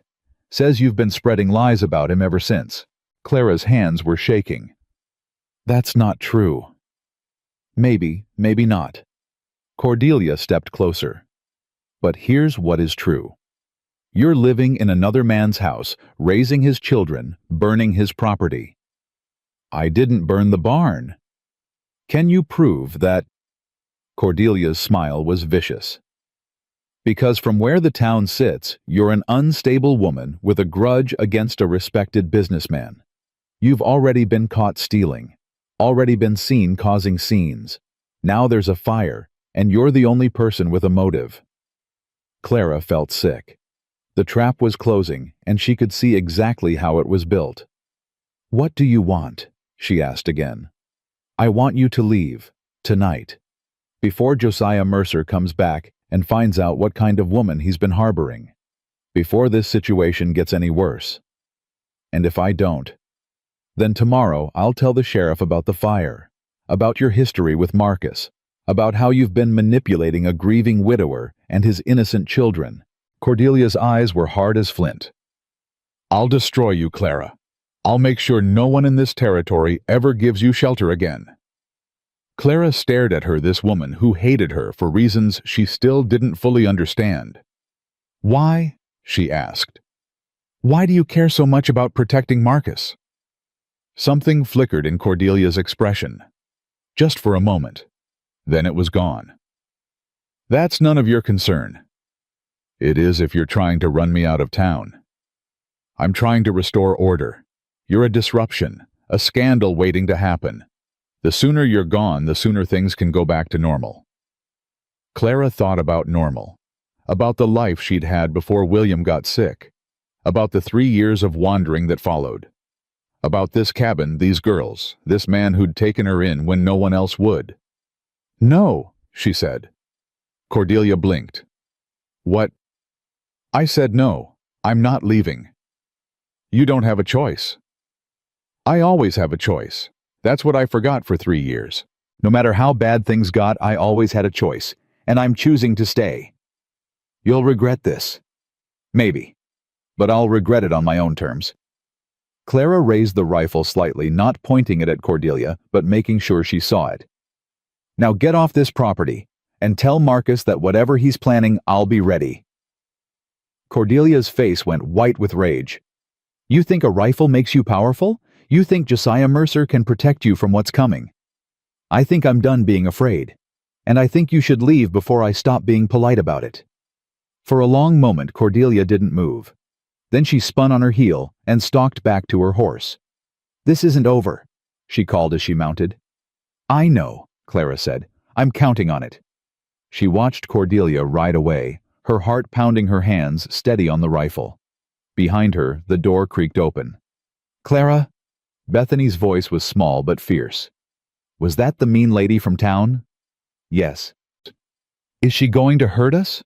Says you've been spreading lies about him ever since." Clara's hands were shaking. "That's not true." "Maybe, maybe not." Cordelia stepped closer. "But here's what is true. You're living in another man's house, raising his children, burning his property." "I didn't burn the barn." "Can you prove that?" Cordelia's smile was vicious. "Because from where the town sits, you're an unstable woman with a grudge against a respected businessman. You've already been caught stealing, already been seen causing scenes. Now there's a fire, and you're the only person with a motive." Clara felt sick. The trap was closing, and she could see exactly how it was built. "What do you want?" she asked again. "I want you to leave, tonight, before Josiah Mercer comes back and finds out what kind of woman he's been harboring. Before this situation gets any worse. And if I don't, then tomorrow I'll tell the sheriff about the fire, about your history with Marcus, about how you've been manipulating a grieving widower and his innocent children." Cordelia's eyes were hard as flint. "I'll destroy you, Clara. I'll make sure no one in this territory ever gives you shelter again." Clara stared at her, this woman who hated her for reasons she still didn't fully understand. "Why?" she asked. "Why do you care so much about protecting Marcus?" Something flickered in Cordelia's expression. Just for a moment. Then it was gone. "That's none of your concern." "It is if you're trying to run me out of town." "I'm trying to restore order. You're a disruption, a scandal waiting to happen. The sooner you're gone, the sooner things can go back to normal." Clara thought about normal, about the life she'd had before William got sick, about the 3 years of wandering that followed, about this cabin, these girls, this man who'd taken her in when no one else would. "No," she said. Cordelia blinked. "What?" "I said no. I'm not leaving." "You don't have a choice." "I always have a choice. That's what I forgot for 3 years. No matter how bad things got, I always had a choice, and I'm choosing to stay." "You'll regret this." "Maybe. But I'll regret it on my own terms." Clara raised the rifle slightly, not pointing it at Cordelia, but making sure she saw it. "Now get off this property, and tell Marcus that whatever he's planning, I'll be ready." Cordelia's face went white with rage. "You think a rifle makes you powerful? You think Josiah Mercer can protect you from what's coming? I think I'm done being afraid, and I think you should leave before I stop being polite about it." For a long moment, Cordelia didn't move. Then she spun on her heel and stalked back to her horse. "This isn't over," she called as she mounted. "I know," Clara said. "I'm counting on it." She watched Cordelia ride away, her heart pounding, her hands steady on the rifle. Behind her, the door creaked open. "Clara?" Bethany's voice was small but fierce. "Was that the mean lady from town?" "Yes." "Is she going to hurt us?"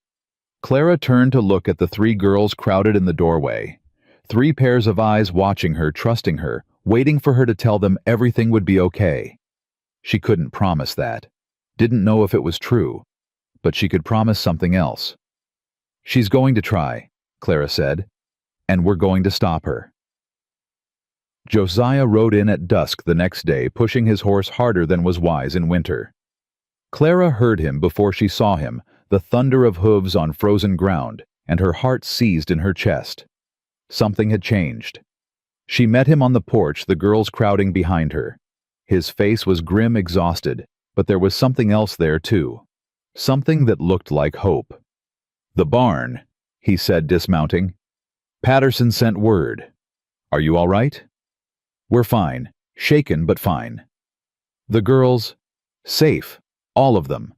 Clara turned to look at the 3 girls crowded in the doorway. 3 pairs of eyes watching her, trusting her, waiting for her to tell them everything would be okay. She couldn't promise that. Didn't know if it was true. But she could promise something else. "She's going to try," Clara said, "and we're going to stop her." Josiah rode in at dusk the next day, pushing his horse harder than was wise in winter. Clara heard him before she saw him, the thunder of hooves on frozen ground, and her heart seized in her chest. Something had changed. She met him on the porch, the girls crowding behind her. His face was grim, exhausted, but there was something else there too. Something that looked like hope. "The barn," he said, dismounting. "Patterson sent word. Are you all right?" "We're fine. Shaken, but fine." "The girls?" "Safe. All of them."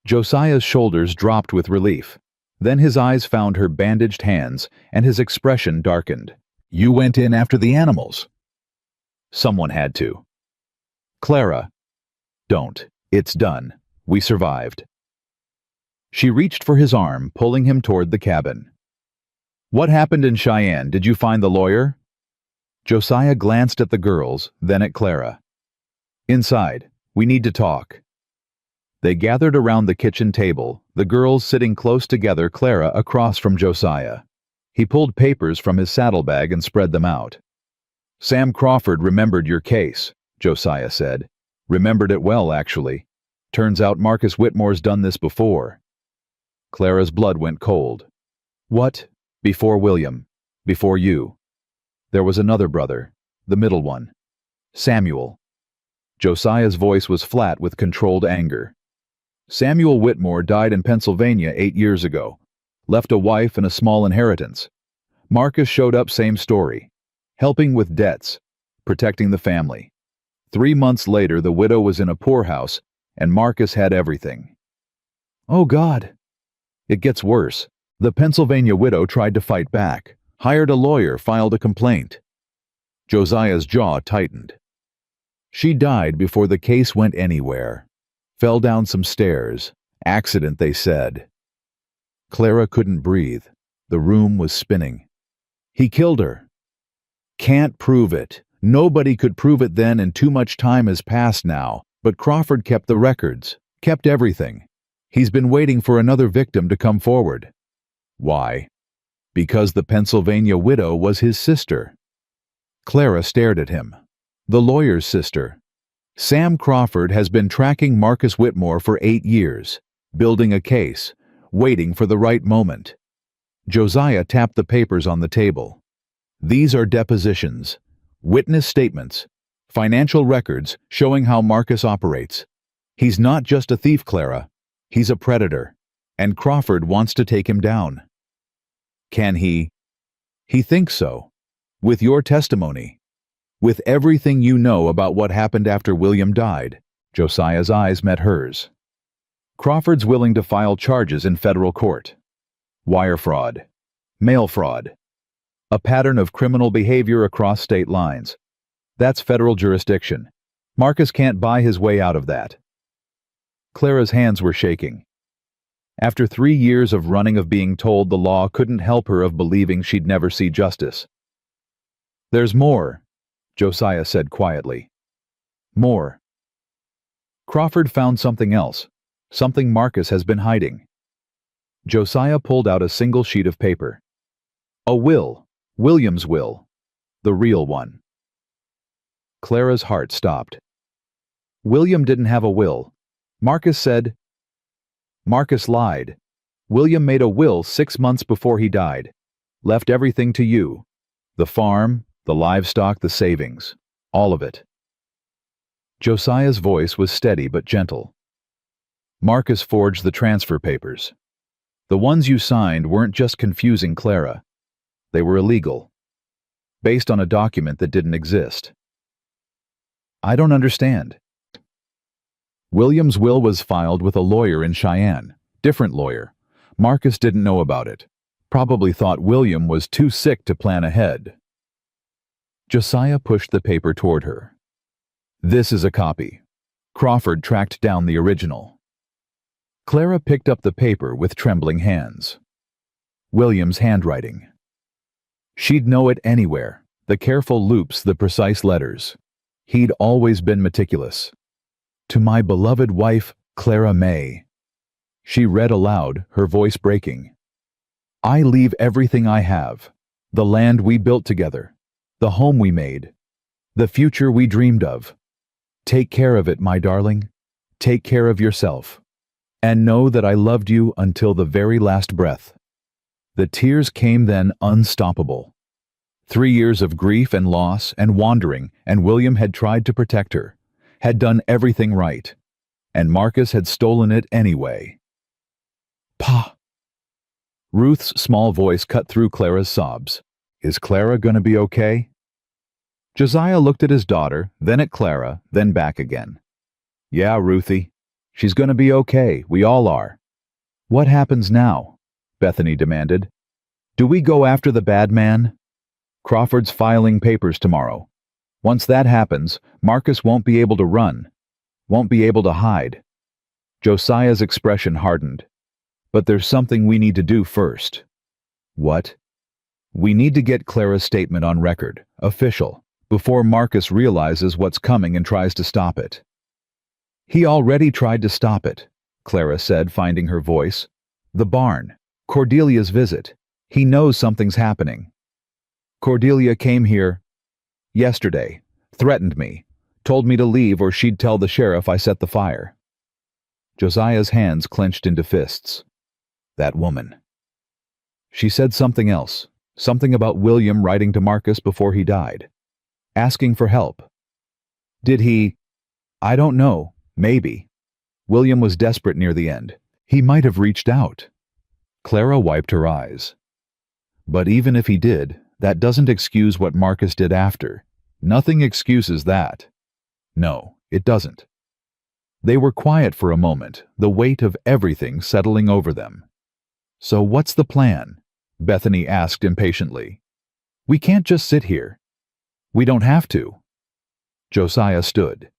Josiah's shoulders dropped with relief. Then his eyes found her bandaged hands, and his expression darkened. "You went in after the animals." "Someone had to." "Clara." "Don't. It's done. We survived." She reached for his arm, pulling him toward the cabin. "What happened in Cheyenne? Did you find the lawyer?" Josiah glanced at the girls, then at Clara. "Inside. We need to talk." They gathered around the kitchen table, the girls sitting close together, Clara across from Josiah. He pulled papers from his saddlebag and spread them out. "Sam Crawford remembered your case," Josiah said. "Remembered it well, actually. Turns out Marcus Whitmore's done this before." Clara's blood went cold. "What? Before William? Before you?" "There was another brother, the middle one. Samuel." Josiah's voice was flat with controlled anger. "Samuel Whitmore died in Pennsylvania 8 years ago. Left a wife and a small inheritance. Marcus showed up, same story. Helping with debts. Protecting the family. 3 months later, the widow was in a poorhouse, and Marcus had everything." "Oh, God." "It gets worse. The Pennsylvania widow tried to fight back. Hired a lawyer, filed a complaint." Josiah's jaw tightened. "She died before the case went anywhere. Fell down some stairs. Accident, they said." Clara couldn't breathe. The room was spinning. "He killed her." "Can't prove it. Nobody could prove it then, and too much time has passed now. But Crawford kept the records. Kept everything. He's been waiting for another victim to come forward." "Why?" "Because the Pennsylvania widow was his sister." Clara stared at him. The lawyer's sister. Sam Crawford has been tracking Marcus Whitmore for 8 years, building a case, waiting for the right moment. Josiah tapped the papers on the table. These are depositions, witness statements, financial records showing how Marcus operates. He's not just a thief, Clara. He's a predator, and Crawford wants to take him down. Can he? He thinks so. With your testimony. With everything you know about what happened after William died. Josiah's eyes met hers. Crawford's willing to file charges in federal court. Wire fraud. Mail fraud. A pattern of criminal behavior across state lines. That's federal jurisdiction. Marcus can't buy his way out of that. Clara's hands were shaking. After 3 years of running of being told the law couldn't help her of believing she'd never see justice. There's more, Josiah said quietly. More. Crawford found something else, something Marcus has been hiding. Josiah pulled out a single sheet of paper. A will, William's will, the real one. Clara's heart stopped. William didn't have a will. Marcus said. Marcus lied. William made a will 6 months before he died. Left everything to you. The farm, the livestock, the savings. All of it. Josiah's voice was steady but gentle. Marcus forged the transfer papers. The ones you signed weren't just confusing Clara. They were illegal. Based on a document that didn't exist. I don't understand. William's will was filed with a lawyer in Cheyenne. Different lawyer. Marcus didn't know about it. Probably thought William was too sick to plan ahead. Josiah pushed the paper toward her. This is a copy. Crawford tracked down the original. Clara picked up the paper with trembling hands. William's handwriting. She'd know it anywhere. The careful loops, the precise letters. He'd always been meticulous. To my beloved wife, Clara May. She read aloud, her voice breaking. I leave everything I have. The land we built together. The home we made. The future we dreamed of. Take care of it, my darling. Take care of yourself. And know that I loved you until the very last breath. The tears came then unstoppable. 3 years of grief and loss and wandering, and William had tried to protect her, had done everything right, and Marcus had stolen it anyway. Pa! Ruth's small voice cut through Clara's sobs. Is Clara gonna be okay? Josiah looked at his daughter, then at Clara, then back again. Yeah, Ruthie. She's gonna be okay, we all are. What happens now? Bethany demanded. Do we go after the bad man? Crawford's filing papers tomorrow. Once that happens, Marcus won't be able to run, won't be able to hide. Josiah's expression hardened. But there's something we need to do first. What? We need to get Clara's statement on record, official, before Marcus realizes what's coming and tries to stop it. He already tried to stop it, Clara said, finding her voice. The barn, Cordelia's visit. He knows something's happening. Cordelia came here yesterday, threatened me, told me to leave or she'd tell the sheriff I set the fire. Josiah's hands clenched into fists. That woman. She said something else, something about William writing to Marcus before he died, asking for help. Did he? I don't know, maybe. William was desperate near the end. He might have reached out. Clara wiped her eyes. But even if he did, that doesn't excuse what Marcus did after. Nothing excuses that. No, it doesn't. They were quiet for a moment, the weight of everything settling over them. So what's the plan? Bethany asked impatiently. We can't just sit here. We don't have to. Josiah stood.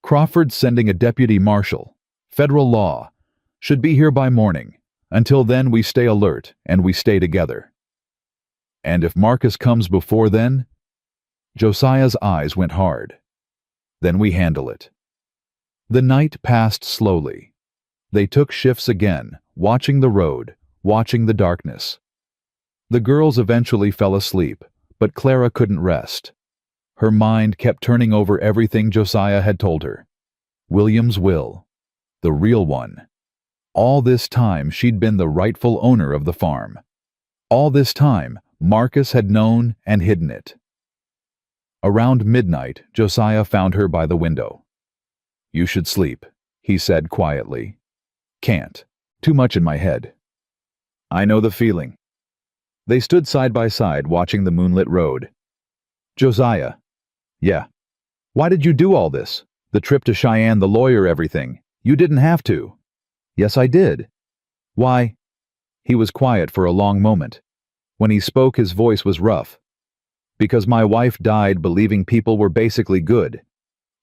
Crawford's sending a deputy marshal. Federal law. Should be here by morning. Until then we stay alert and we stay together. And if Marcus comes before then? Josiah's eyes went hard. Then we handle it. The night passed slowly. They took shifts again, watching the road, watching the darkness. The girls eventually fell asleep, but Clara couldn't rest. Her mind kept turning over everything Josiah had told her. William's will. The real one. All this time she'd been the rightful owner of the farm. All this time Marcus had known and hidden it. Around midnight, Josiah found her by the window. "You should sleep," he said quietly. "Can't. Too much in my head." "I know the feeling." They stood side by side watching the moonlit road. "Josiah." "Yeah." "Why did you do all this? The trip to Cheyenne, the lawyer, everything. You didn't have to." "Yes, I did." "Why?" He was quiet for a long moment. When he spoke, his voice was rough. "Because my wife died believing people were basically good.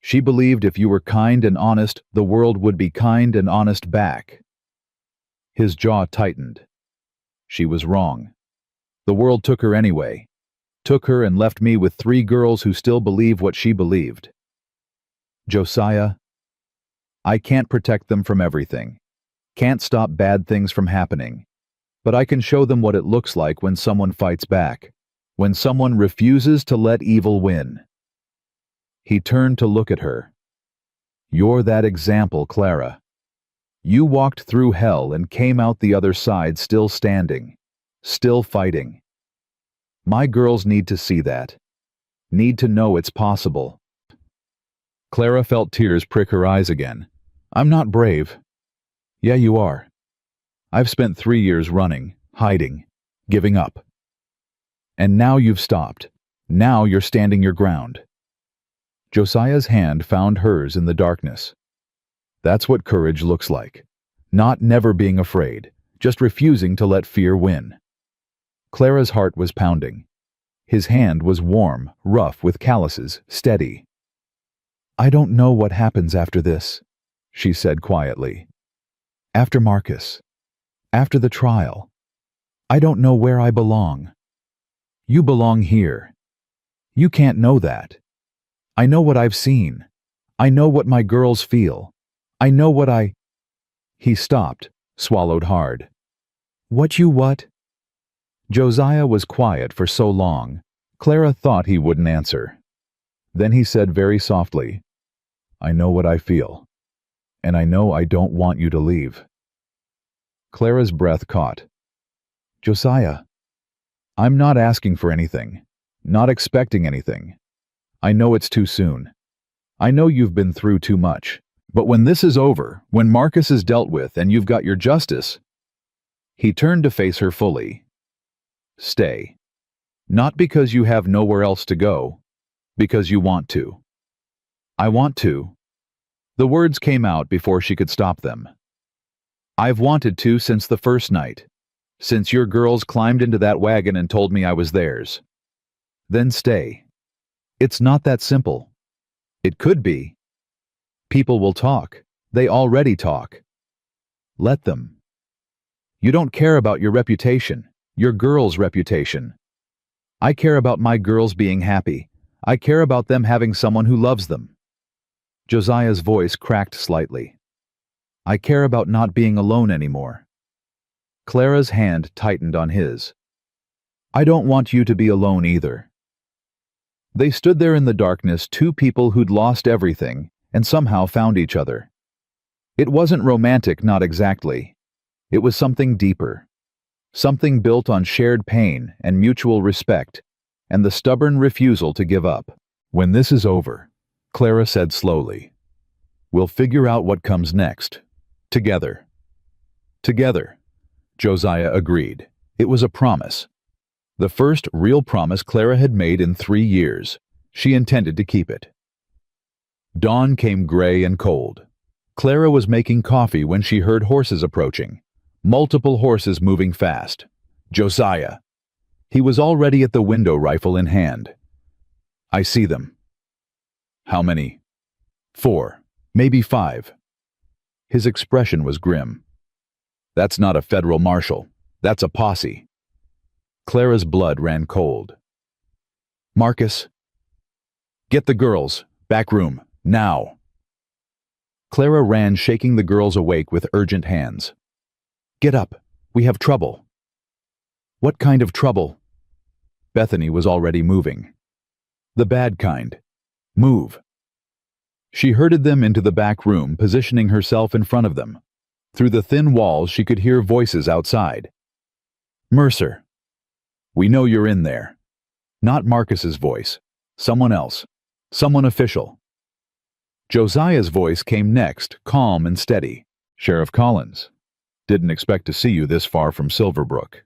She believed if you were kind and honest, the world would be kind and honest back." His jaw tightened. She was wrong. The world took her anyway. Took her and left me with 3 girls who still believe what she believed. "Josiah, I can't protect them from everything. Can't stop bad things from happening. But I can show them what it looks like when someone fights back. When someone refuses to let evil win." He turned to look at her. "You're that example, Clara. You walked through hell and came out the other side still standing, still fighting. My girls need to see that. Need to know it's possible." Clara felt tears prick her eyes again. "I'm not brave." "Yeah, you are. I've spent 3 years running, hiding, giving up. And now you've stopped. Now you're standing your ground." Josiah's hand found hers in the darkness. "That's what courage looks like. Not never being afraid, just refusing to let fear win." Clara's heart was pounding. His hand was warm, rough with calluses, steady. "I don't know what happens after this," she said quietly. "After Marcus. After the trial. I don't know where I belong. You belong here. You can't know that. I know what I've seen. I know what my girls feel. I know what I—" He stopped, swallowed hard. "What you what?" Josiah was quiet for so long, Clara thought he wouldn't answer. Then he said very softly, "I know what I feel. And I know I don't want you to leave." Clara's breath caught. "Josiah, I'm not asking for anything, not expecting anything. I know it's too soon. I know you've been through too much. But when this is over, when Marcus is dealt with and you've got your justice—" He turned to face her fully. "Stay. Not because you have nowhere else to go, because you want to." "I want to." The words came out before she could stop them. "I've wanted to since the first night. Since your girls climbed into that wagon and told me I was theirs. Then stay. It's not that simple. It could be. People will talk. They already talk. Let them. You don't care about your reputation, your girls' reputation. I care about my girls being happy. I care about them having someone who loves them." Josiah's voice cracked slightly. "I care about not being alone anymore." Clara's hand tightened on his. "I don't want you to be alone either." They stood there in the darkness, 2 people who'd lost everything and somehow found each other. It wasn't romantic, not exactly. It was something deeper. Something built on shared pain and mutual respect, and the stubborn refusal to give up. "When this is over," Clara said slowly, "we'll figure out what comes next. Together." "Together," Josiah agreed. It was a promise. The first real promise Clara had made in 3 years. She intended to keep it. Dawn came gray and cold. Clara was making coffee when she heard horses approaching. Multiple horses moving fast. Josiah. He was already at the window, rifle in hand. "I see them." "How many?" "4, maybe 5. His expression was grim. "That's not a federal marshal. That's a posse." Clara's blood ran cold. "Marcus." "Get the girls. Back room. Now." Clara ran, shaking the girls awake with urgent hands. "Get up. We have trouble." "What kind of trouble?" Bethany was already moving. The bad kind. Move. She herded them into the back room, positioning herself in front of them. Through the thin walls, she could hear voices outside. Mercer. We know you're in there. Not Marcus's voice. Someone else. Someone official. Josiah's voice came next, calm and steady. Sheriff Collins. Didn't expect to see you this far from Silverbrook.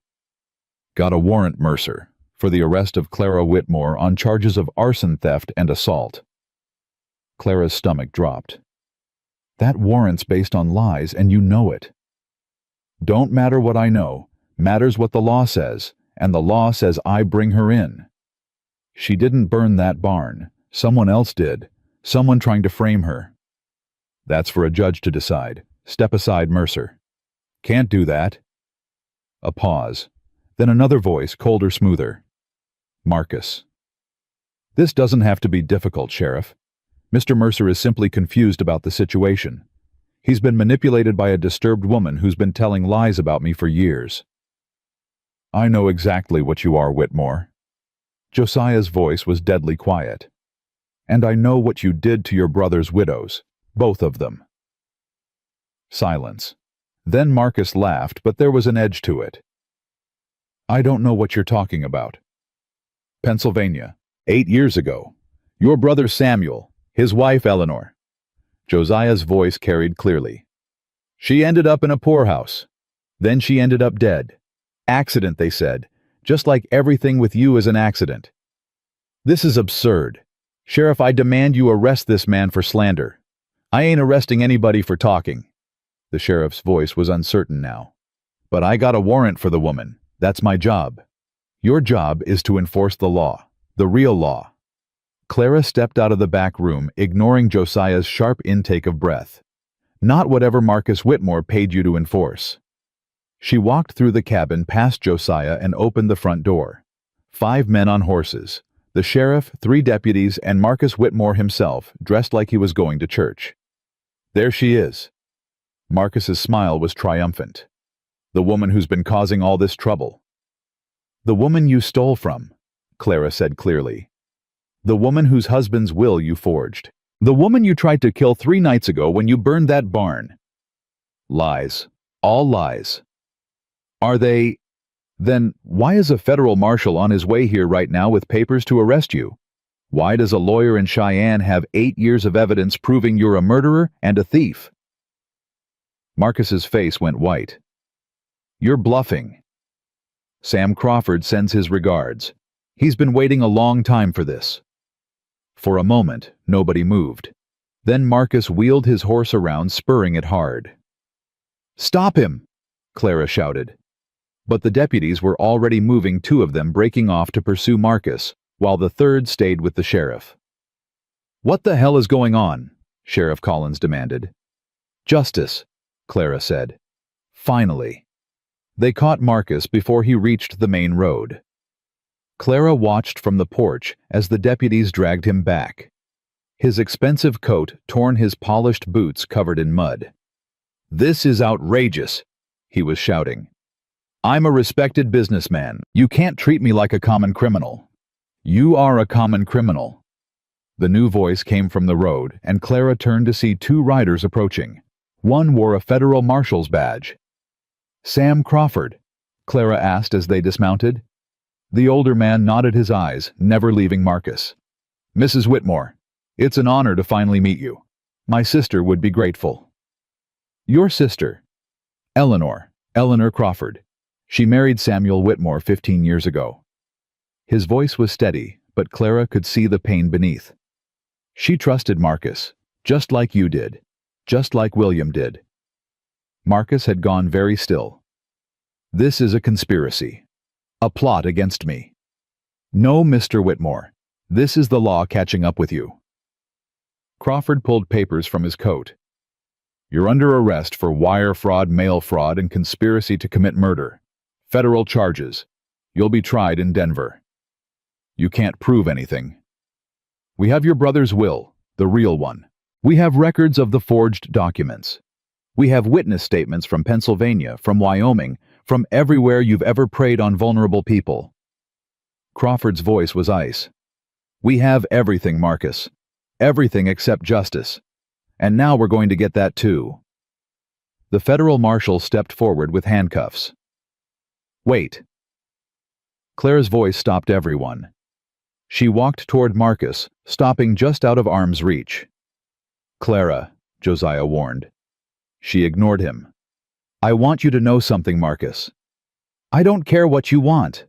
Got a warrant, Mercer, for the arrest of Clara Whitmore on charges of arson, theft, and assault. Clara's stomach dropped. That warrant's based on lies, and you know it. Don't matter what I know. Matters what the law says, and the law says I bring her in. She didn't burn that barn. Someone else did. Someone trying to frame her. That's for a judge to decide. Step aside, Mercer. Can't do that. A pause. Then another voice, colder, smoother. Marcus. This doesn't have to be difficult, Sheriff. Mr. Mercer is simply confused about the situation. He's been manipulated by a disturbed woman who's been telling lies about me for years. I know exactly what you are, Whitmore. Josiah's voice was deadly quiet. And I know what you did to your brother's widows, both of them. Silence. Then Marcus laughed, but there was an edge to it. I don't know what you're talking about. Pennsylvania, 8 years ago. Your brother Samuel, his wife Eleanor. Josiah's voice carried clearly. She ended up in a poorhouse. Then she ended up dead. Accident, they said, just like everything with you is an accident. This is absurd. Sheriff, I demand you arrest this man for slander. I ain't arresting anybody for talking. The sheriff's voice was uncertain now. But I got a warrant for the woman. That's my job. Your job is to enforce the law, the real law. Clara stepped out of the back room, ignoring Josiah's sharp intake of breath. Not whatever Marcus Whitmore paid you to enforce. She walked through the cabin past Josiah and opened the front door. 5 men on horses. The sheriff, 3 deputies, and Marcus Whitmore himself, dressed like he was going to church. There she is. Marcus's smile was triumphant. The woman who's been causing all this trouble. The woman you stole from, Clara said clearly. The woman whose husband's will you forged. The woman you tried to kill 3 nights ago when you burned that barn. Lies. All lies. Are they? Then why is a federal marshal on his way here right now with papers to arrest you? Why does a lawyer in Cheyenne have 8 years of evidence proving you're a murderer and a thief? Marcus's face went white. You're bluffing. Sam Crawford sends his regards. He's been waiting a long time for this. For a moment, nobody moved. Then Marcus wheeled his horse around, spurring it hard. Stop him! Clara shouted. But the deputies were already moving, 2 of them breaking off to pursue Marcus, while the 3rd stayed with the sheriff. What the hell is going on? Sheriff Collins demanded. Justice, Clara said. Finally. They caught Marcus before he reached the main road. Clara watched from the porch as the deputies dragged him back. His expensive coat torn, his polished boots covered in mud. This is outrageous, he was shouting. I'm a respected businessman. You can't treat me like a common criminal. You are a common criminal. The new voice came from the road, and Clara turned to see 2 riders approaching. One wore a federal marshal's badge. Sam Crawford? Clara asked as they dismounted. The older man nodded his eyes, never leaving Marcus. Mrs. Whitmore, it's an honor to finally meet you. My sister would be grateful. Your sister? Eleanor Crawford. She married Samuel Whitmore 15 years ago. His voice was steady, but Clara could see the pain beneath. She trusted Marcus, just like you did, just like William did. Marcus had gone very still. This is a conspiracy. A plot against me. No, Mr. Whitmore. This is the law catching up with you. Crawford pulled papers from his coat. You're under arrest for wire fraud, mail fraud, and conspiracy to commit murder. Federal charges. You'll be tried in Denver. You can't prove anything. We have your brother's will, the real one. We have records of the forged documents. We have witness statements from Pennsylvania, from Wyoming, from everywhere you've ever preyed on vulnerable people. Crawford's voice was ice. We have everything, Marcus. Everything except justice. And now we're going to get that too. The federal marshal stepped forward with handcuffs. Wait. Clara's voice stopped everyone. She walked toward Marcus, stopping just out of arm's reach. Clara, Josiah warned. She ignored him. I want you to know something, Marcus. I don't care what you want.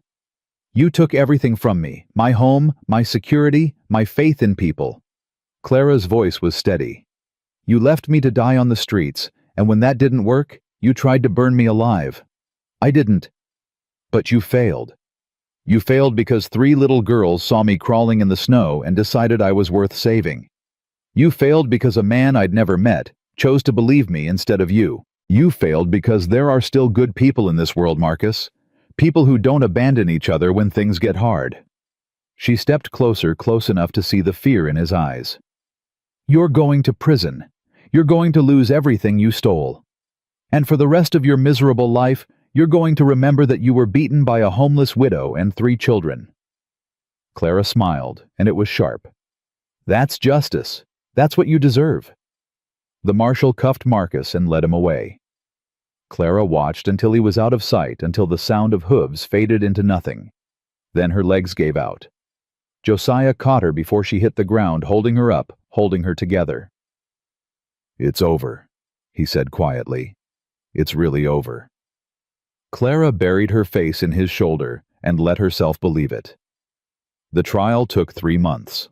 You took everything from me, my home, my security, my faith in people. Clara's voice was steady. You left me to die on the streets, and when that didn't work, you tried to burn me alive. I didn't. But you failed. You failed because 3 little girls saw me crawling in the snow and decided I was worth saving. You failed because a man I'd never met chose to believe me instead of you. You failed because there are still good people in this world, Marcus. People who don't abandon each other when things get hard. She stepped closer, close enough to see the fear in his eyes. You're going to prison. You're going to lose everything you stole. And for the rest of your miserable life, you're going to remember that you were beaten by a homeless widow and 3 children. Clara smiled, and it was sharp. That's justice. That's what you deserve. The marshal cuffed Marcus and led him away. Clara watched until he was out of sight, until the sound of hooves faded into nothing. Then her legs gave out. Josiah caught her before she hit the ground, holding her up, holding her together. It's over, he said quietly. It's really over. Clara buried her face in his shoulder and let herself believe it. The trial took 3 months.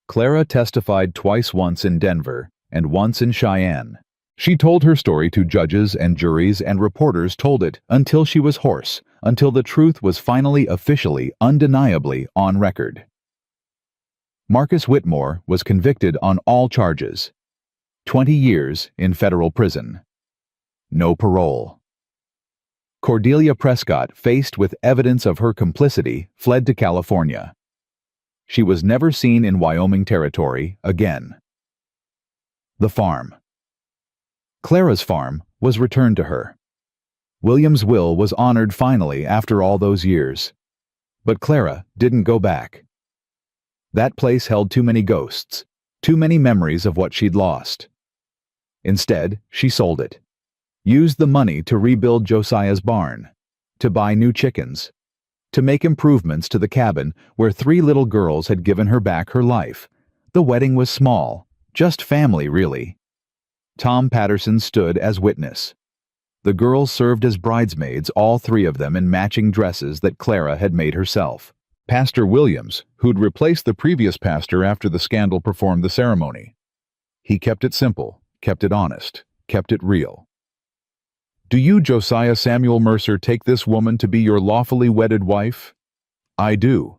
Clara testified twice, once in Denver and once in Cheyenne. She told her story to judges and juries, and reporters told it until she was hoarse, until the truth was finally, officially, undeniably on record. Marcus Whitmore was convicted on all charges. 20 years in federal prison. No parole. Cordelia Prescott, faced with evidence of her complicity, fled to California. She was never seen in Wyoming territory again. The farm. Clara's farm was returned to her. William's will was honored finally after all those years. But Clara didn't go back. That place held too many ghosts, too many memories of what she'd lost. Instead, she sold it. Used the money to rebuild Josiah's barn, to buy new chickens, to make improvements to the cabin where 3 little girls had given her back her life. The wedding was small, just family really. Tom Patterson stood as witness. The girls served as bridesmaids, all 3 of them in matching dresses that Clara had made herself. Pastor Williams, who'd replaced the previous pastor after the scandal, performed the ceremony. He kept it simple, kept it honest, kept it real. Do you, Josiah Samuel Mercer, take this woman to be your lawfully wedded wife? I do.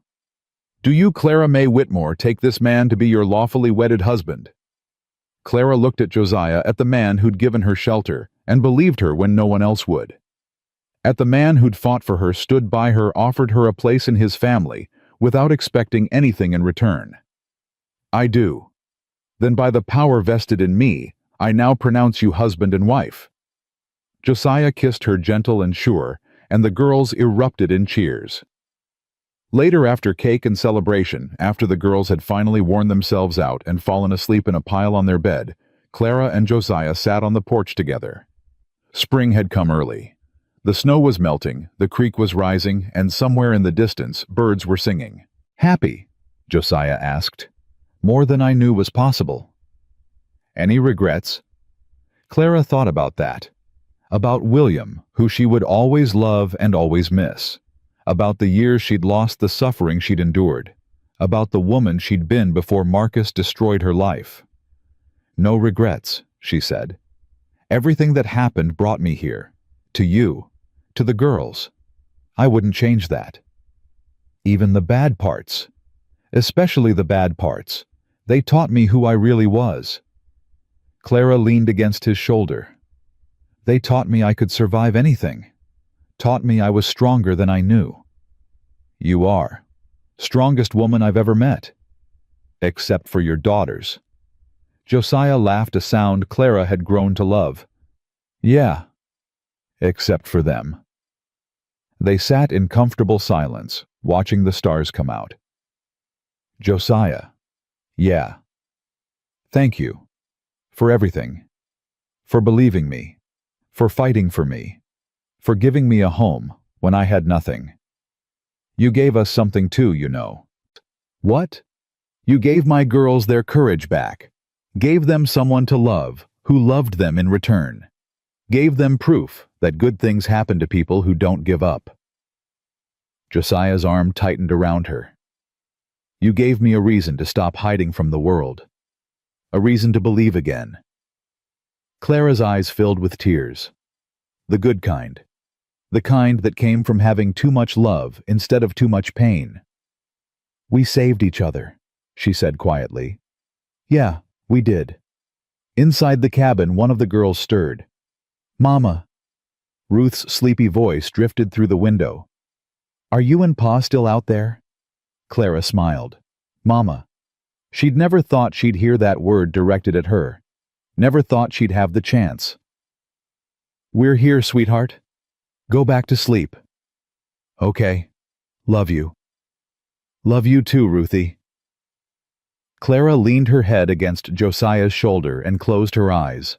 Do you, Clara May Whitmore, take this man to be your lawfully wedded husband? Clara looked at Josiah, at the man who'd given her shelter, and believed her when no one else would. At the man who'd fought for her, stood by her, offered her a place in his family, without expecting anything in return. I do. Then by the power vested in me, I now pronounce you husband and wife. Josiah kissed her, gentle and sure, and the girls erupted in cheers. Later, after cake and celebration, after the girls had finally worn themselves out and fallen asleep in a pile on their bed, Clara and Josiah sat on the porch together. Spring had come early. The snow was melting, the creek was rising, and somewhere in the distance, birds were singing. Happy? Josiah asked. More than I knew was possible. Any regrets? Clara thought about that. About William, who she would always love and always miss. About the years she'd lost, the suffering she'd endured. About the woman she'd been before Marcus destroyed her life. No regrets, she said. Everything that happened brought me here. To you. To the girls. I wouldn't change that. Even the bad parts. Especially the bad parts. They taught me who I really was. Clara leaned against his shoulder. They taught me I could survive anything. Taught me I was stronger than I knew. You are. Strongest woman I've ever met. Except for your daughters. Josiah laughed, a sound Clara had grown to love. Yeah. Except for them. They sat in comfortable silence, watching the stars come out. Josiah. Yeah. Thank you. For everything. For believing me. For fighting for me. For giving me a home when I had nothing. You gave us something too, you know. What? You gave my girls their courage back. Gave them someone to love, who loved them in return. Gave them proof that good things happen to people who don't give up. Josiah's arm tightened around her. You gave me a reason to stop hiding from the world. A reason to believe again. Clara's eyes filled with tears. The good kind. The kind that came from having too much love instead of too much pain. We saved each other, she said quietly. Yeah, we did. Inside the cabin, one of the girls stirred. Mama. Ruth's sleepy voice drifted through the window. Are you and Pa still out there? Clara smiled. Mama. She'd never thought she'd hear that word directed at her. Never thought she'd have the chance. We're here, sweetheart. Go back to sleep. Okay. Love you. Love you too, Ruthie. Clara leaned her head against Josiah's shoulder and closed her eyes.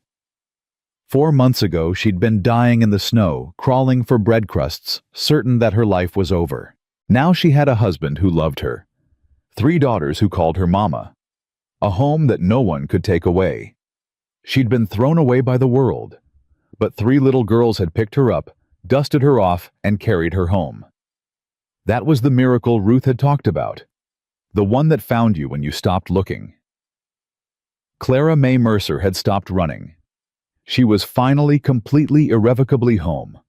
4 months ago, she'd been dying in the snow, crawling for bread crusts, certain that her life was over. Now she had a husband who loved her. 3 daughters who called her Mama. A home that no one could take away. She'd been thrown away by the world, but 3 little girls had picked her up, dusted her off, and carried her home. That was the miracle Ruth had talked about. The one that found you when you stopped looking. Clara May Mercer had stopped running. She was finally completely irrevocably home.